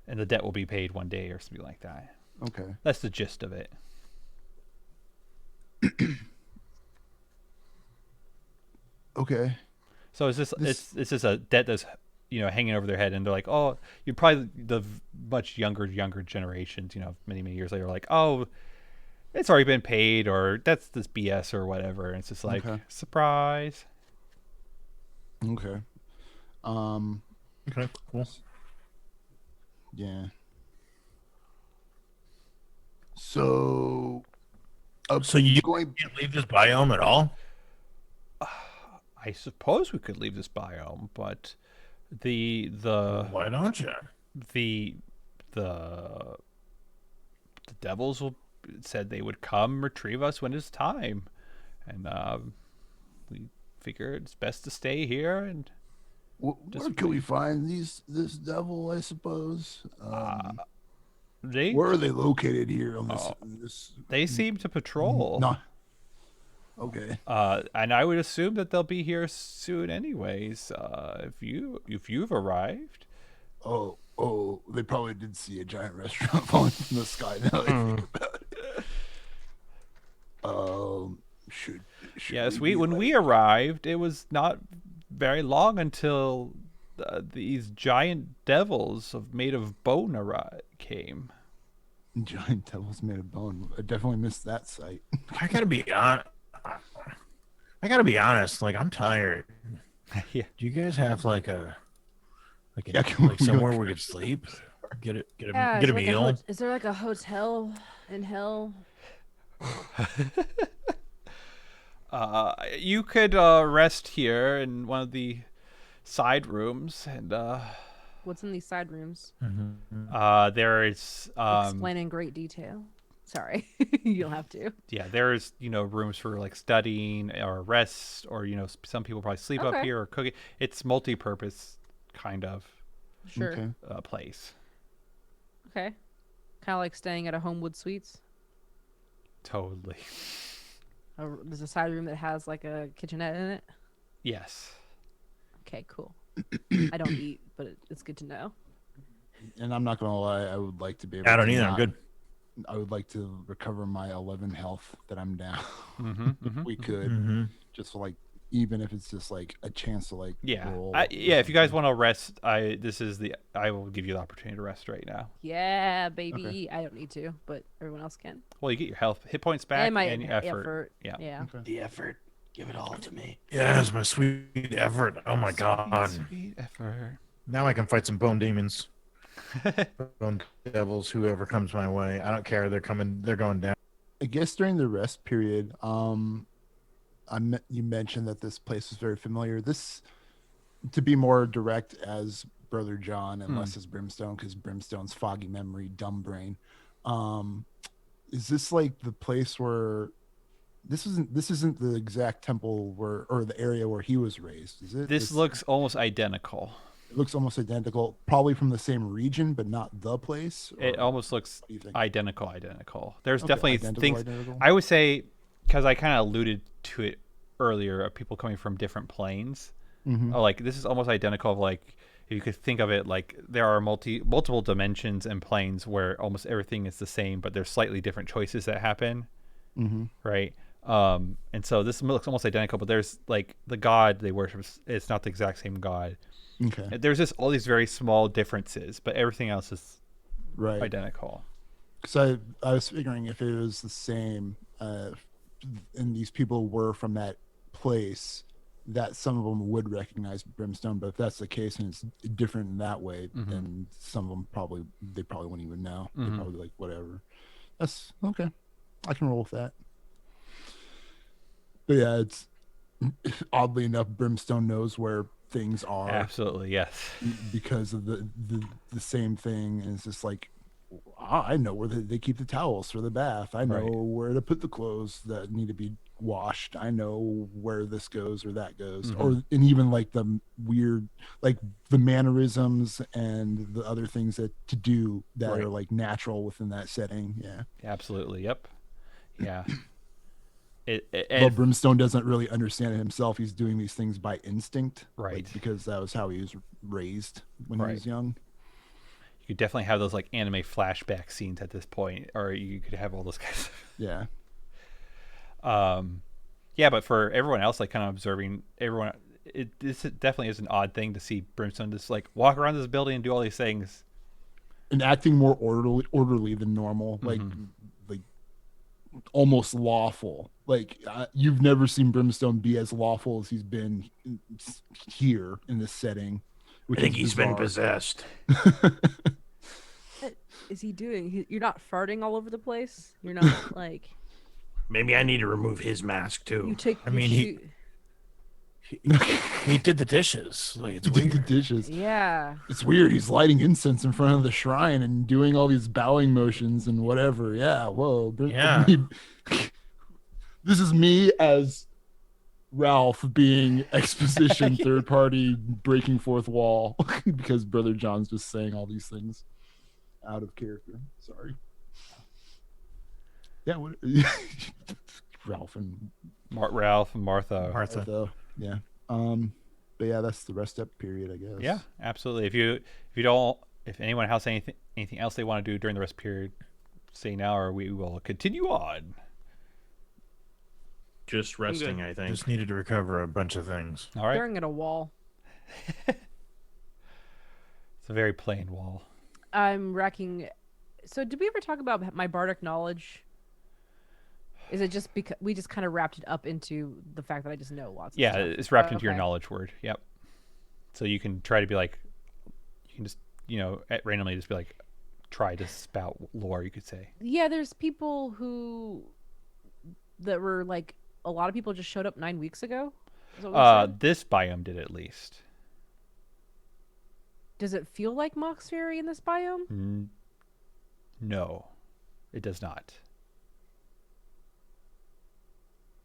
and the debt will be paid one day or something like that. Okay. That's the gist of it. Okay. So it's just This- it's just a debt that's hanging over their head, and they're like, oh, you probably the much younger generations, many years later, are like, oh, it's already been paid, or that's this BS or whatever. And it's just like Okay. surprise. Okay. Um. Okay, cool. Yeah. So. So you going. can't leave this biome at all? I suppose we could leave this biome, but the Why don't you? the the the devils said they would come retrieve us when it's time, and we figured it's best to stay here. And Where Just can we find this devil? I suppose. they Where are they located here on this? Oh. This they seem to patrol. no. Okay. And I would assume that they'll be here soon, anyways. If you've arrived. Oh, they probably did see a giant restaurant falling from the sky. Now that I think about it. Should Yes, when we arrived, it was not very long until these giant devils made of bone came. giant devils made of bone. I definitely missed that sight. I gotta be honest. Like, I'm tired. Yeah. Do you guys have like Yeah, can we somewhere go- we could sleep? Get a Yeah, get is a there like meal. is there like a hotel in hell? You could rest here in one of the side rooms, and What's in these side rooms? there is Explain in great detail. Sorry, you don't have to. there's rooms for like studying or rest, or some people probably sleep up Okay. here or cooking. It's multi-purpose kind of Sure. Okay. place. Okay. Kind of like staying at a Homewood Suites. Totally. There's a side room that has like a kitchenette in it. Yes. Okay, cool. I don't eat, but it's good to know. And I'm not gonna lie, I would like to be able I don't to either. I'm not- good. I would like to recover my 11 health that I'm down. Mm-hmm, We could Mm-hmm. just like, even if it's just like a chance to like Yeah. roll Yeah. or If you guys something. want to rest, I will give you the opportunity to rest right now. Yeah, baby. I don't need to, but everyone else can. Well, you get your hit points back, and my and your effort. Yeah. Yeah. The effort. Give it all to me. Yes, my sweet effort. Oh my god. Sweet effort. Now I can fight some bone demons. Bone devils, whoever comes my way. I don't care. They're going down. I guess during the rest period, you mentioned that this place was very familiar. This, to be more direct, as Brother John and less as Brimstone, because Brimstone's foggy memory, dumb brain. Is this like the place where this isn't the exact temple or the area where he was raised, is it? This looks almost identical. It looks almost identical, probably from the same region, but not the place. It or almost looks what do you think? identical. There's Okay, definitely identical, things. identical. I would say, because I kind of alluded to it earlier, of people coming from different planes. Mhm. Like, this is almost identical. Of like, if you could think of it like there are multiple dimensions and planes where almost everything is the same, but there's slightly different choices that happen. Mhm. Right. And so this looks almost identical, but there's like the god they worship. It's not the exact same god. Okay. There's just all these very small differences, but everything else is Right. identical. Because I was figuring if it was the same, and these people were from that place, that some of them would recognize Brimstone. But if that's the case and it's different in that way, then some of them probably wouldn't even know. They'd probably be like, whatever. That's okay. I can roll with that. But yeah, it's oddly enough, Brimstone knows where things are Absolutely, yes. because of the same thing. And it's just like, I know where they keep the towels for the bath. I know Right. where to put the clothes that need to be washed. I know where this goes or that goes. Mhm. Or and even like the weird, like the mannerisms and the other things that to do that Right. are like natural within that setting. Yeah. Absolutely, yep. Yeah. Well, And Brimstone doesn't really understand it himself. He's doing these things by instinct, like, Right. because that was how he was raised when he Right. was young. you could definitely have those like anime flashback scenes at this point, or you could have all those guys. Yeah. Yeah, but for everyone else, like kind of observing everyone, this definitely is an odd thing to see Brimstone just like walk around this building and do all these things. And acting more orderly than normal, like almost lawful. Like you've never seen Brimstone be as lawful as he's been here in this setting. Which I think is he's been bizarre. possessed. What is he doing? You're not farting all over the place. You're not like Maybe I need to remove his mask you too. take. I mean, he did the dishes. Like, it's He did the weird. dishes. Yeah. It's weird. He's lighting incense in front of the shrine and doing all these bowing motions and whatever. Yeah. Whoa. Yeah. This is me as Ralph being exposition third party breaking fourth wall because Brother John's just saying all these things out of character. Sorry. Yeah. What, Ralph and Ralph and Martha. Martha. yeah. But yeah, that's the rest up period, I guess. Yeah, absolutely. If anyone has anything else they want to do during the rest period, say now, or we will continue on. Just resting, I think. Just needed to recover a bunch of things. All right. Staring at a wall. It's a very plain wall. I'm racking. So, did we ever talk about my bardic knowledge? Is it just because we just kind of wrapped it up into the fact that I just know lots of Yeah, stuff? it's wrapped into your Okay. knowledge word. Yep. So you can try to be like, you can just, randomly just be like, try to spout lore, you could say. Yeah, there's people that were like, a lot of people just showed up 9 weeks ago. Is that what we said? This biome did at least. Does it feel like Mauxferry in this biome? No, it does not.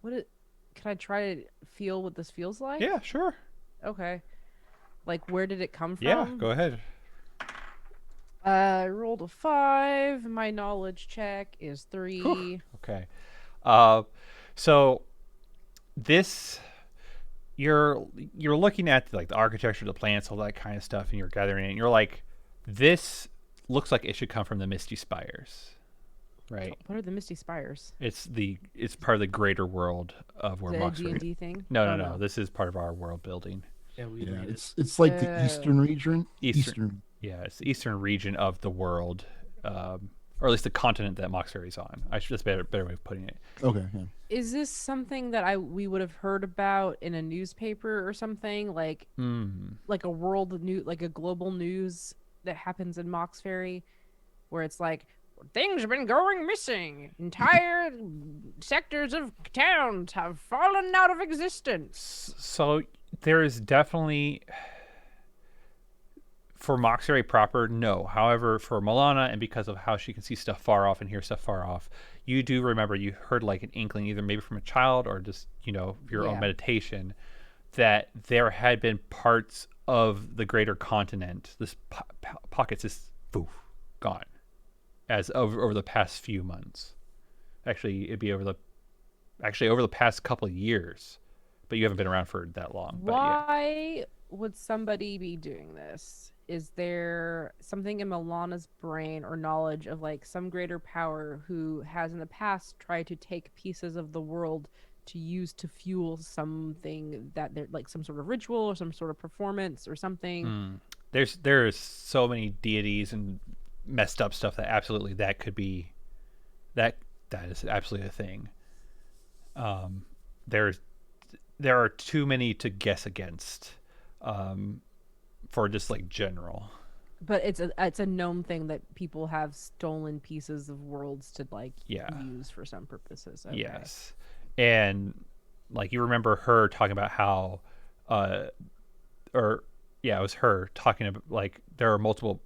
Can I try to feel what this feels like? Yeah, sure. Okay. Like, where did it come from? Yeah, go ahead. I rolled a 5. My knowledge check is 3. Whew. Okay. So this you're looking at like the architecture of the plants, all that kind of stuff, and you're gathering it, and you're like, this looks like it should come from the Misty Spires. Right. What are the Misty Spires? It's part of the greater world of where Is it a Mauxferry. D&D thing? No, Oh, no. This is part of our world building. Yeah, we Yeah, made it. it's like the eastern region. Eastern. Yeah, it's the eastern region of the world, or at least the continent that Mauxferry's on. That's a better way of putting it. Okay. Yeah. Is this something that we would have heard about in a newspaper or something like a world new, like a global news that happens in Mauxferry, where it's like things have been going missing, entire sectors of towns have fallen out of existence. So there is definitely, for Mauxferry proper, no. However, for Milana, and because of how she can see stuff far off and hear stuff far off, you do remember you heard like an inkling, either maybe from a child or just your own meditation, that there had been parts of the greater continent, this pockets is gone, as over the past few months. Actually, it'd be over the past couple of years, but you haven't been around for that long. But yeah. Why would somebody be doing this? Is there something in Milana's brain or knowledge of like some greater power who has in the past tried to take pieces of the world to use to fuel something that they're like some sort of ritual or some sort of performance or something? There's so many deities and messed up stuff that absolutely that could be that is absolutely a thing. There are too many to guess against. For just like general, But it's a known thing that people have stolen pieces of worlds to like use for some purposes. Okay. Yes, and like you remember her talking about how, it was her talking about like there are multiple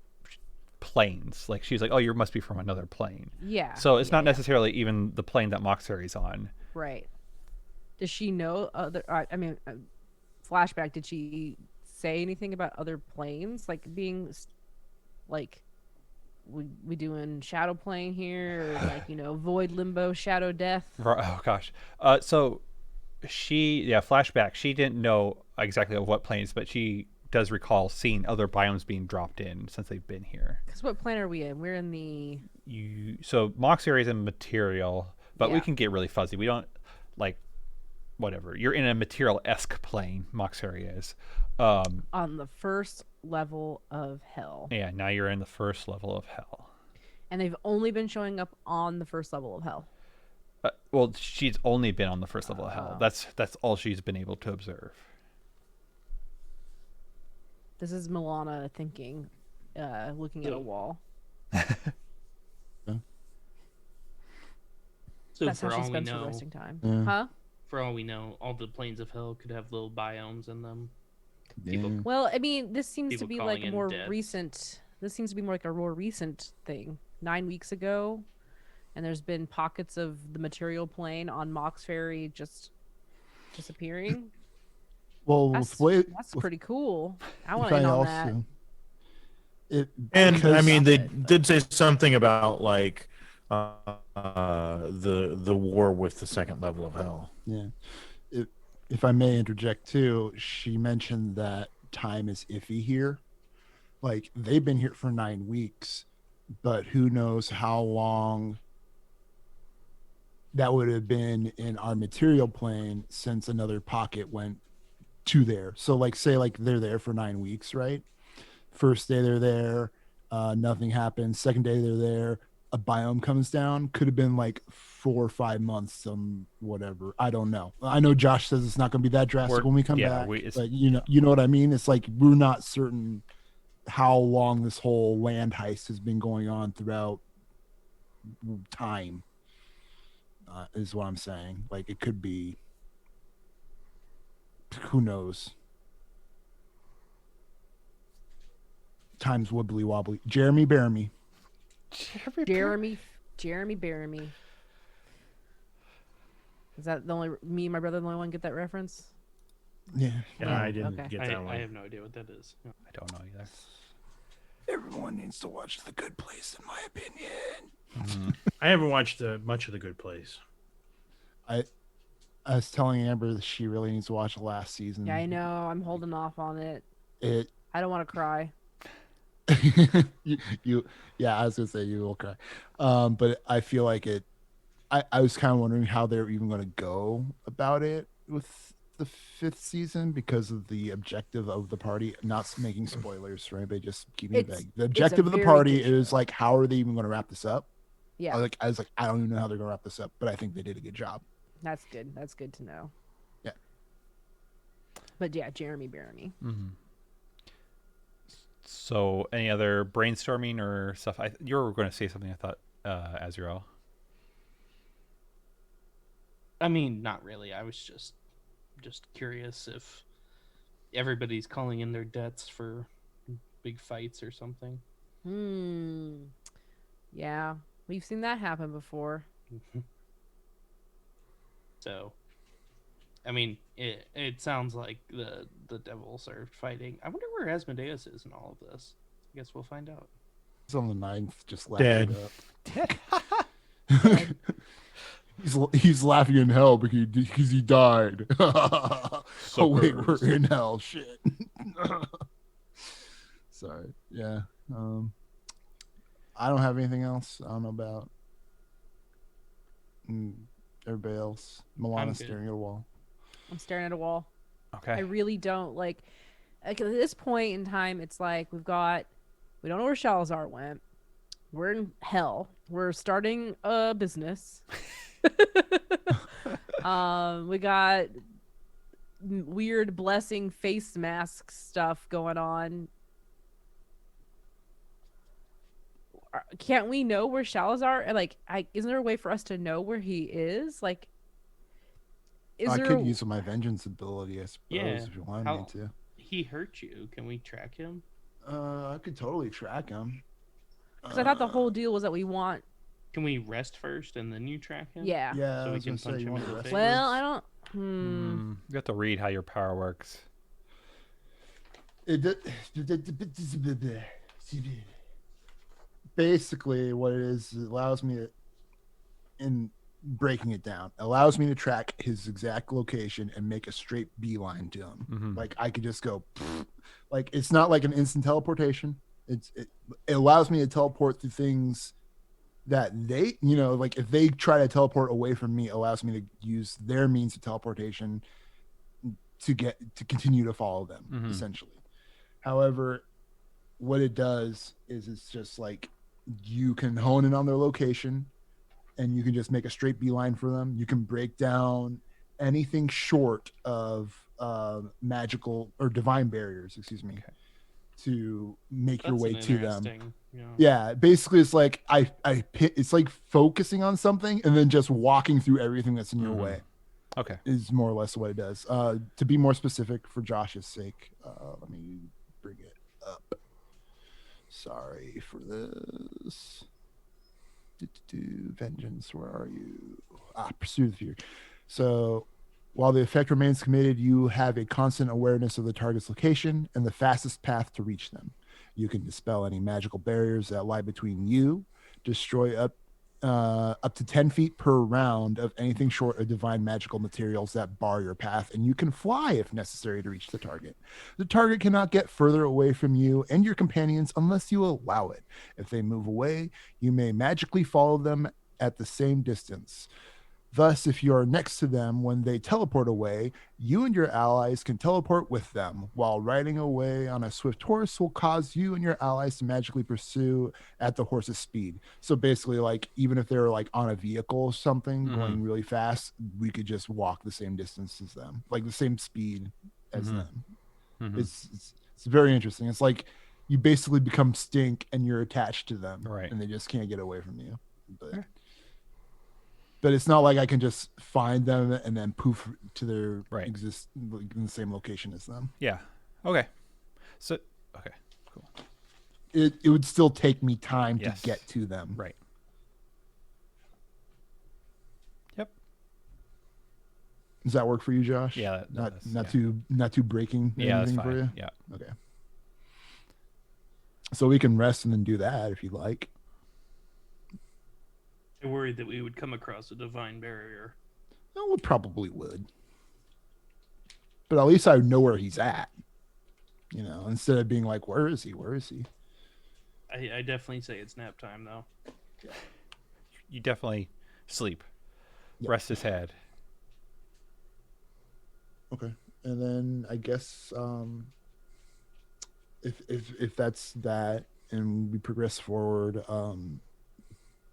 planes. Like she's like, oh, you must be from another plane. Yeah. So it's not necessarily even the plane that Mauxferry's on. Right. Does she know other? Flashback. Did she say anything about other planes, like being like we doing shadow plane here, or like void, limbo, shadow, death? Oh gosh. So flashback. She didn't know exactly of what planes, but she does recall seeing other biomes being dropped in since they've been here. Because what plane are we in? We're in the So Mauxferry is in material, but we Yeah. can get really fuzzy. We don't like whatever. You're in a material-esque plane. Mauxferry is. On the first level of hell. Yeah, now you're in the first level of hell. And they've only been showing up on the first level of hell. Well, she's only been on the first level of hell. Oh. That's all she's been able to observe. This is Milana thinking, looking at a wall. So That's how for she all we spends her know, resting time. Yeah. Huh? for all we know, all the planes of hell could have little biomes in them. Yeah. Well, I mean, this seems to People be calling like a in more deaths. recent. This seems to be more like a more recent thing. 9 weeks ago, and there's been pockets of the material plane on Mauxferry just disappearing. Well, That's, with that's pretty cool. I want if to in I on that. also- It And because- I mean, they Stop it, did say something about like the war with the second level of hell. Yeah. If I may interject too, she mentioned that time is iffy here. Like they've been here for 9 weeks, but who knows how long that would have been in our material plane since another pocket went to there. So like say like they're there for 9 weeks, right? First day they're there, nothing happens. Second day they're there, a biome comes down. Could have been like 4 or 5 months, some whatever. I don't know. I know Josh says it's not going to be that drastic We're- when we come yeah, back, it's- but you know what I mean. It's like we're not certain how long this whole land heist has been going on throughout time. Is what I'm saying. Like it could be. Who knows? Time's wibbly wobbly. Jeremy, bear me. Jeremy Baramy. Is that the only me and my brother the only one get that reference? Yeah. Yeah, I didn't Okay. get I that one. have no idea what that is. Yeah. I don't know either. Everyone needs to watch The Good Place, in my opinion. I haven't watched much of The Good Place. I was telling Amber that she really needs to watch the last season. Yeah, I know. I'm holding off on it. It I don't want to cry. yeah, I was gonna say you will cry. But I feel like it I was kind of wondering how they're even gonna go about it with the 5th season because of the objective of the party, not making spoilers, right? They just keep it It's- vague. The it's a objective of the very party good is show. like how are they even gonna wrap this up? Yeah, I was like, I don't even know how they're gonna wrap this up, but I think they did a good job. that's good. That's good to know. Yeah. But yeah, Jeremy Baramy. So, any other brainstorming or stuff? You were going to say something. I thought, Azrael. I mean, not really. I was just curious if everybody's calling in their debts for big fights or something. Yeah, we've seen that happen before. So, I mean, it sounds like the devils are fighting. I wonder where Asmodeus is in all of this. I guess we'll find out. He's on the 9th, just Dead. laughing up. He's laughing in hell because he died. Oh wait, we're Suckers. in hell. Shit. Sorry. Yeah. I don't have anything else. I don't know about everybody else. I'm Milana's good. staring at a wall. I'm staring at a wall. Okay. I really don't like at this point in time. It's like we don't know where Shalazar went. We're in hell. We're starting a business. We got weird blessing face mask stuff going on. Can't we know where Shalazar? Like, isn't there a way for us to know where he is? Like, I there? could use my vengeance ability, I suppose, Yeah, if you wanted me how- to. He hurt you. Can we track him? I could totally track him. Because I thought the whole deal was that we want. Can we rest first and then you track him? Yeah. Yeah, So I we was can gonna say punch you him want in the the rest. face? Well, I don't. You have to read how your power works. Basically what it is, it allows me to, in breaking it down, allows me to track his exact location and make a straight beeline to him. Like I could just go like it's not like an instant teleportation. It allows me to teleport through things that they, you know, like if they try to teleport away from me, it allows me to use their means of teleportation to continue to follow them, essentially. However, what it does is it's just like you can hone in on their location and you can just make a straight beeline for them. You can break down anything short of magical or divine barriers, excuse me, to make your way to them. Yeah, basically it's like it's like focusing on something and then just walking through everything that's in your way. Okay. Is more or less what it does. To be more specific for Josh's sake, let me bring it up. Sorry for this. Vengeance, where are you? Pursue the fury. So while the effect remains committed, you have a constant awareness of the target's location and the fastest path to reach them. You can dispel any magical barriers that lie between you, destroy up to 10 feet per round of anything short of divine magical materials that bar your path, and you can fly if necessary to reach the target. The target cannot get further away from you and your companions unless you allow it. If they move away, you may magically follow them at the same distance. Thus, if you are next to them when they teleport away, you and your allies can teleport with them, while riding away on a swift horse will cause you and your allies to magically pursue at the horse's speed. So basically, like, even if they're like on a vehicle or something going really fast, we could just walk the same distance as them, like the same speed as them. It's very interesting. It's like you basically become Stink and you're attached to them, right? And they just can't get away from you. But it's not like I can just find them and then poof to their exist in the same location as them. Yeah. Okay. So, okay, cool. It would still take me time to get to them. Right. Yep. Does that work for you, Josh? Yeah. Not too breaking anything for you? Yeah. Okay. So we can rest and then do that if you'd like. I worried that we would come across a divine barrier. No, we probably would. But at least I know where he's at. You know, instead of being like, where is he? Where is he? I definitely say it's nap time, though. You definitely sleep. Yep. Rest his head. Okay. And then I guess if that's that and we progress forward,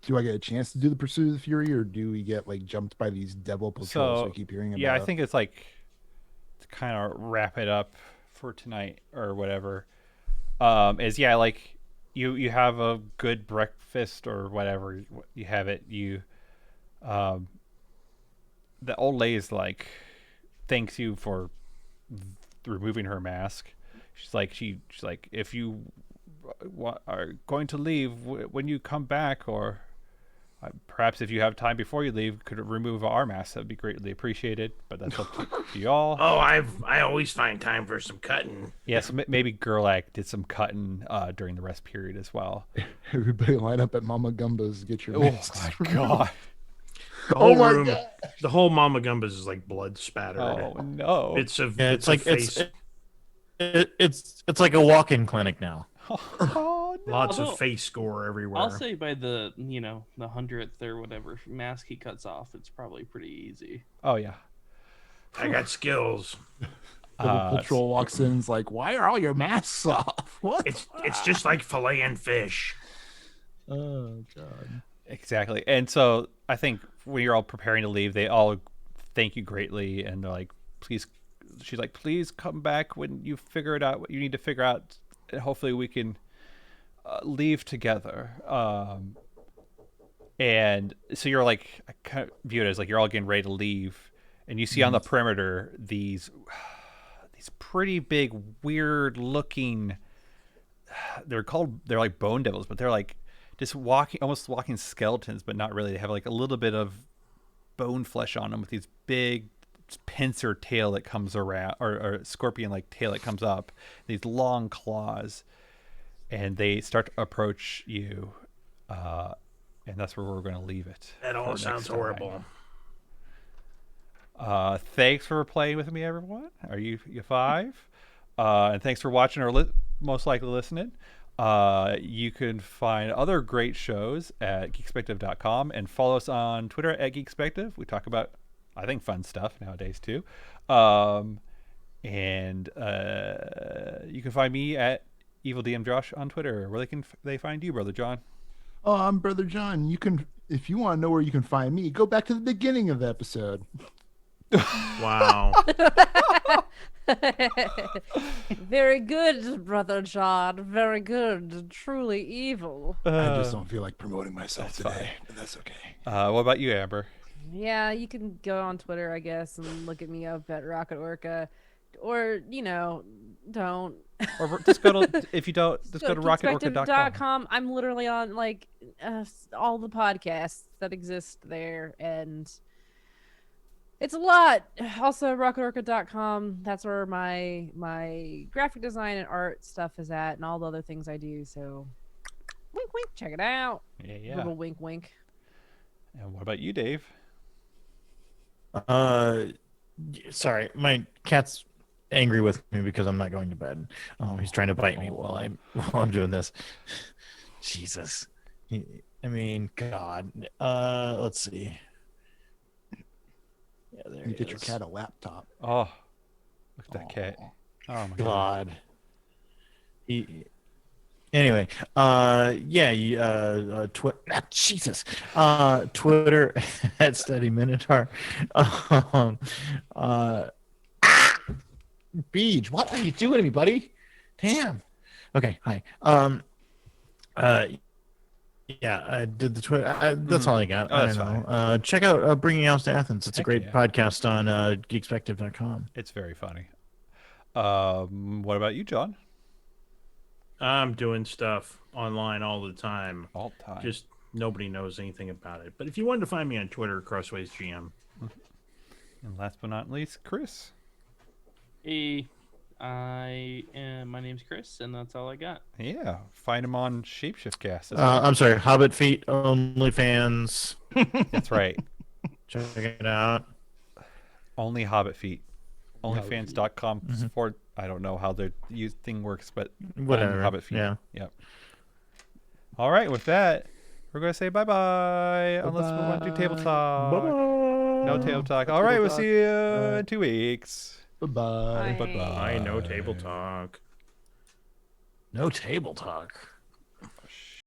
do I get a chance to do the Pursuit of the Fury, or do we get like jumped by these devil patrols I keep hearing about? Yeah, I think it's like to kind of wrap it up for tonight or whatever. Is like you have a good breakfast or whatever. You have it. You the old lady's like thanks you for removing her mask. She's like if you are going to leave when you come back, or perhaps if you have time before you leave, could remove our masks. That'd be greatly appreciated. But that's up to y'all. Oh, I always find time for some cutting. Yeah, so maybe Gerlach did some cutting during the rest period as well. Everybody line up at Mama Gumba's to get your masks. Oh my god! The whole room, the whole Mama Gumba's is like blood spattered. Oh no! It's a yeah, it's like face. It's like a walk-in clinic now. Oh, no. Lots of face gore everywhere. I'll say by the 100th or whatever mask he cuts off, it's probably pretty easy. Oh yeah, I got skills. The patrol walks in and's like, why are all your masks off? What? It's just like filleting fish. Oh god. Exactly. And so I think when you're all preparing to leave, they all thank you greatly, and they're like, please. She's like, please come back when you figure it out what you need to figure out, and hopefully we can leave together. And so you're like, I kind of view it as like you're all getting ready to leave, and you see on the perimeter these pretty big, weird looking. They're like bone devils, but they're like just almost walking skeletons, but not really. They have like a little bit of bone flesh on them with these big pincer tail that comes around, or scorpion like tail that comes up, these long claws, and they start to approach you, and that's where we're going to leave it. That all sounds horrible. Thanks for playing with me, everyone. Are you five? And thanks for watching or most likely listening. You can find other great shows at geekspective.com and follow us on Twitter at Geekspective. We talk about, I think, fun stuff nowadays too. And you can find me at Evil DM Josh on Twitter. Where can they find you, Brother John? Oh, I'm Brother John. You can, if you want to know where you can find me, go back to the beginning of the episode. Wow. Very good, Brother John. Very good. Truly evil. I just don't feel like promoting myself that's today, but that's okay. What about you, Amber? Yeah, you can go on Twitter, I guess, and look at me up at Rocket Orca. Or, don't. Or just go to, if you don't, just go to rocketorca.com. Geekspective.com. I'm literally on, all the podcasts that exist there, and it's a lot. Also, rocketorca.com. That's where my graphic design and art stuff is at, and all the other things I do. So, wink, wink, check it out. Yeah. Little wink, wink. And what about you, Dave? Sorry, my cat's angry with me because I'm not going to bed. He's trying to bite me while I'm doing this. Jesus. God. Let's see. Yeah, there You he get your is. cat a laptop. Oh, look at that cat. Oh my God. Anyway, Jesus, Twitter at Steady Minotaur. Beej, what are you doing to me, buddy? Damn. Okay, hi. Yeah, I did the Twitter. That's all I got. Oh, I that's don't know. Check out Bringing House to Athens. It's a Heck great yeah. podcast on Geekspective.com. It's very funny. What about you, John? I'm doing stuff online all the time. All time. Just nobody knows anything about it. But if you wanted to find me on Twitter, Crossways GM. And last but not least, Chris. Hey, my name's Chris, and that's all I got. Yeah, find him on Shapeshiftcast. I'm sorry, Hobbit Feet OnlyFans. That's right. Check it out. Only Hobbit Feet. Onlyfans.com for, I don't know how the thing works, but Whatever. Hobbit Feet. Yeah. Yep. All right, with that, we're going to say bye-bye. Unless we want to do table talk. Bye-bye. No table talk. All right, we'll see you in 2 weeks. Bye-bye. Bye-bye. I know table talk. No table talk.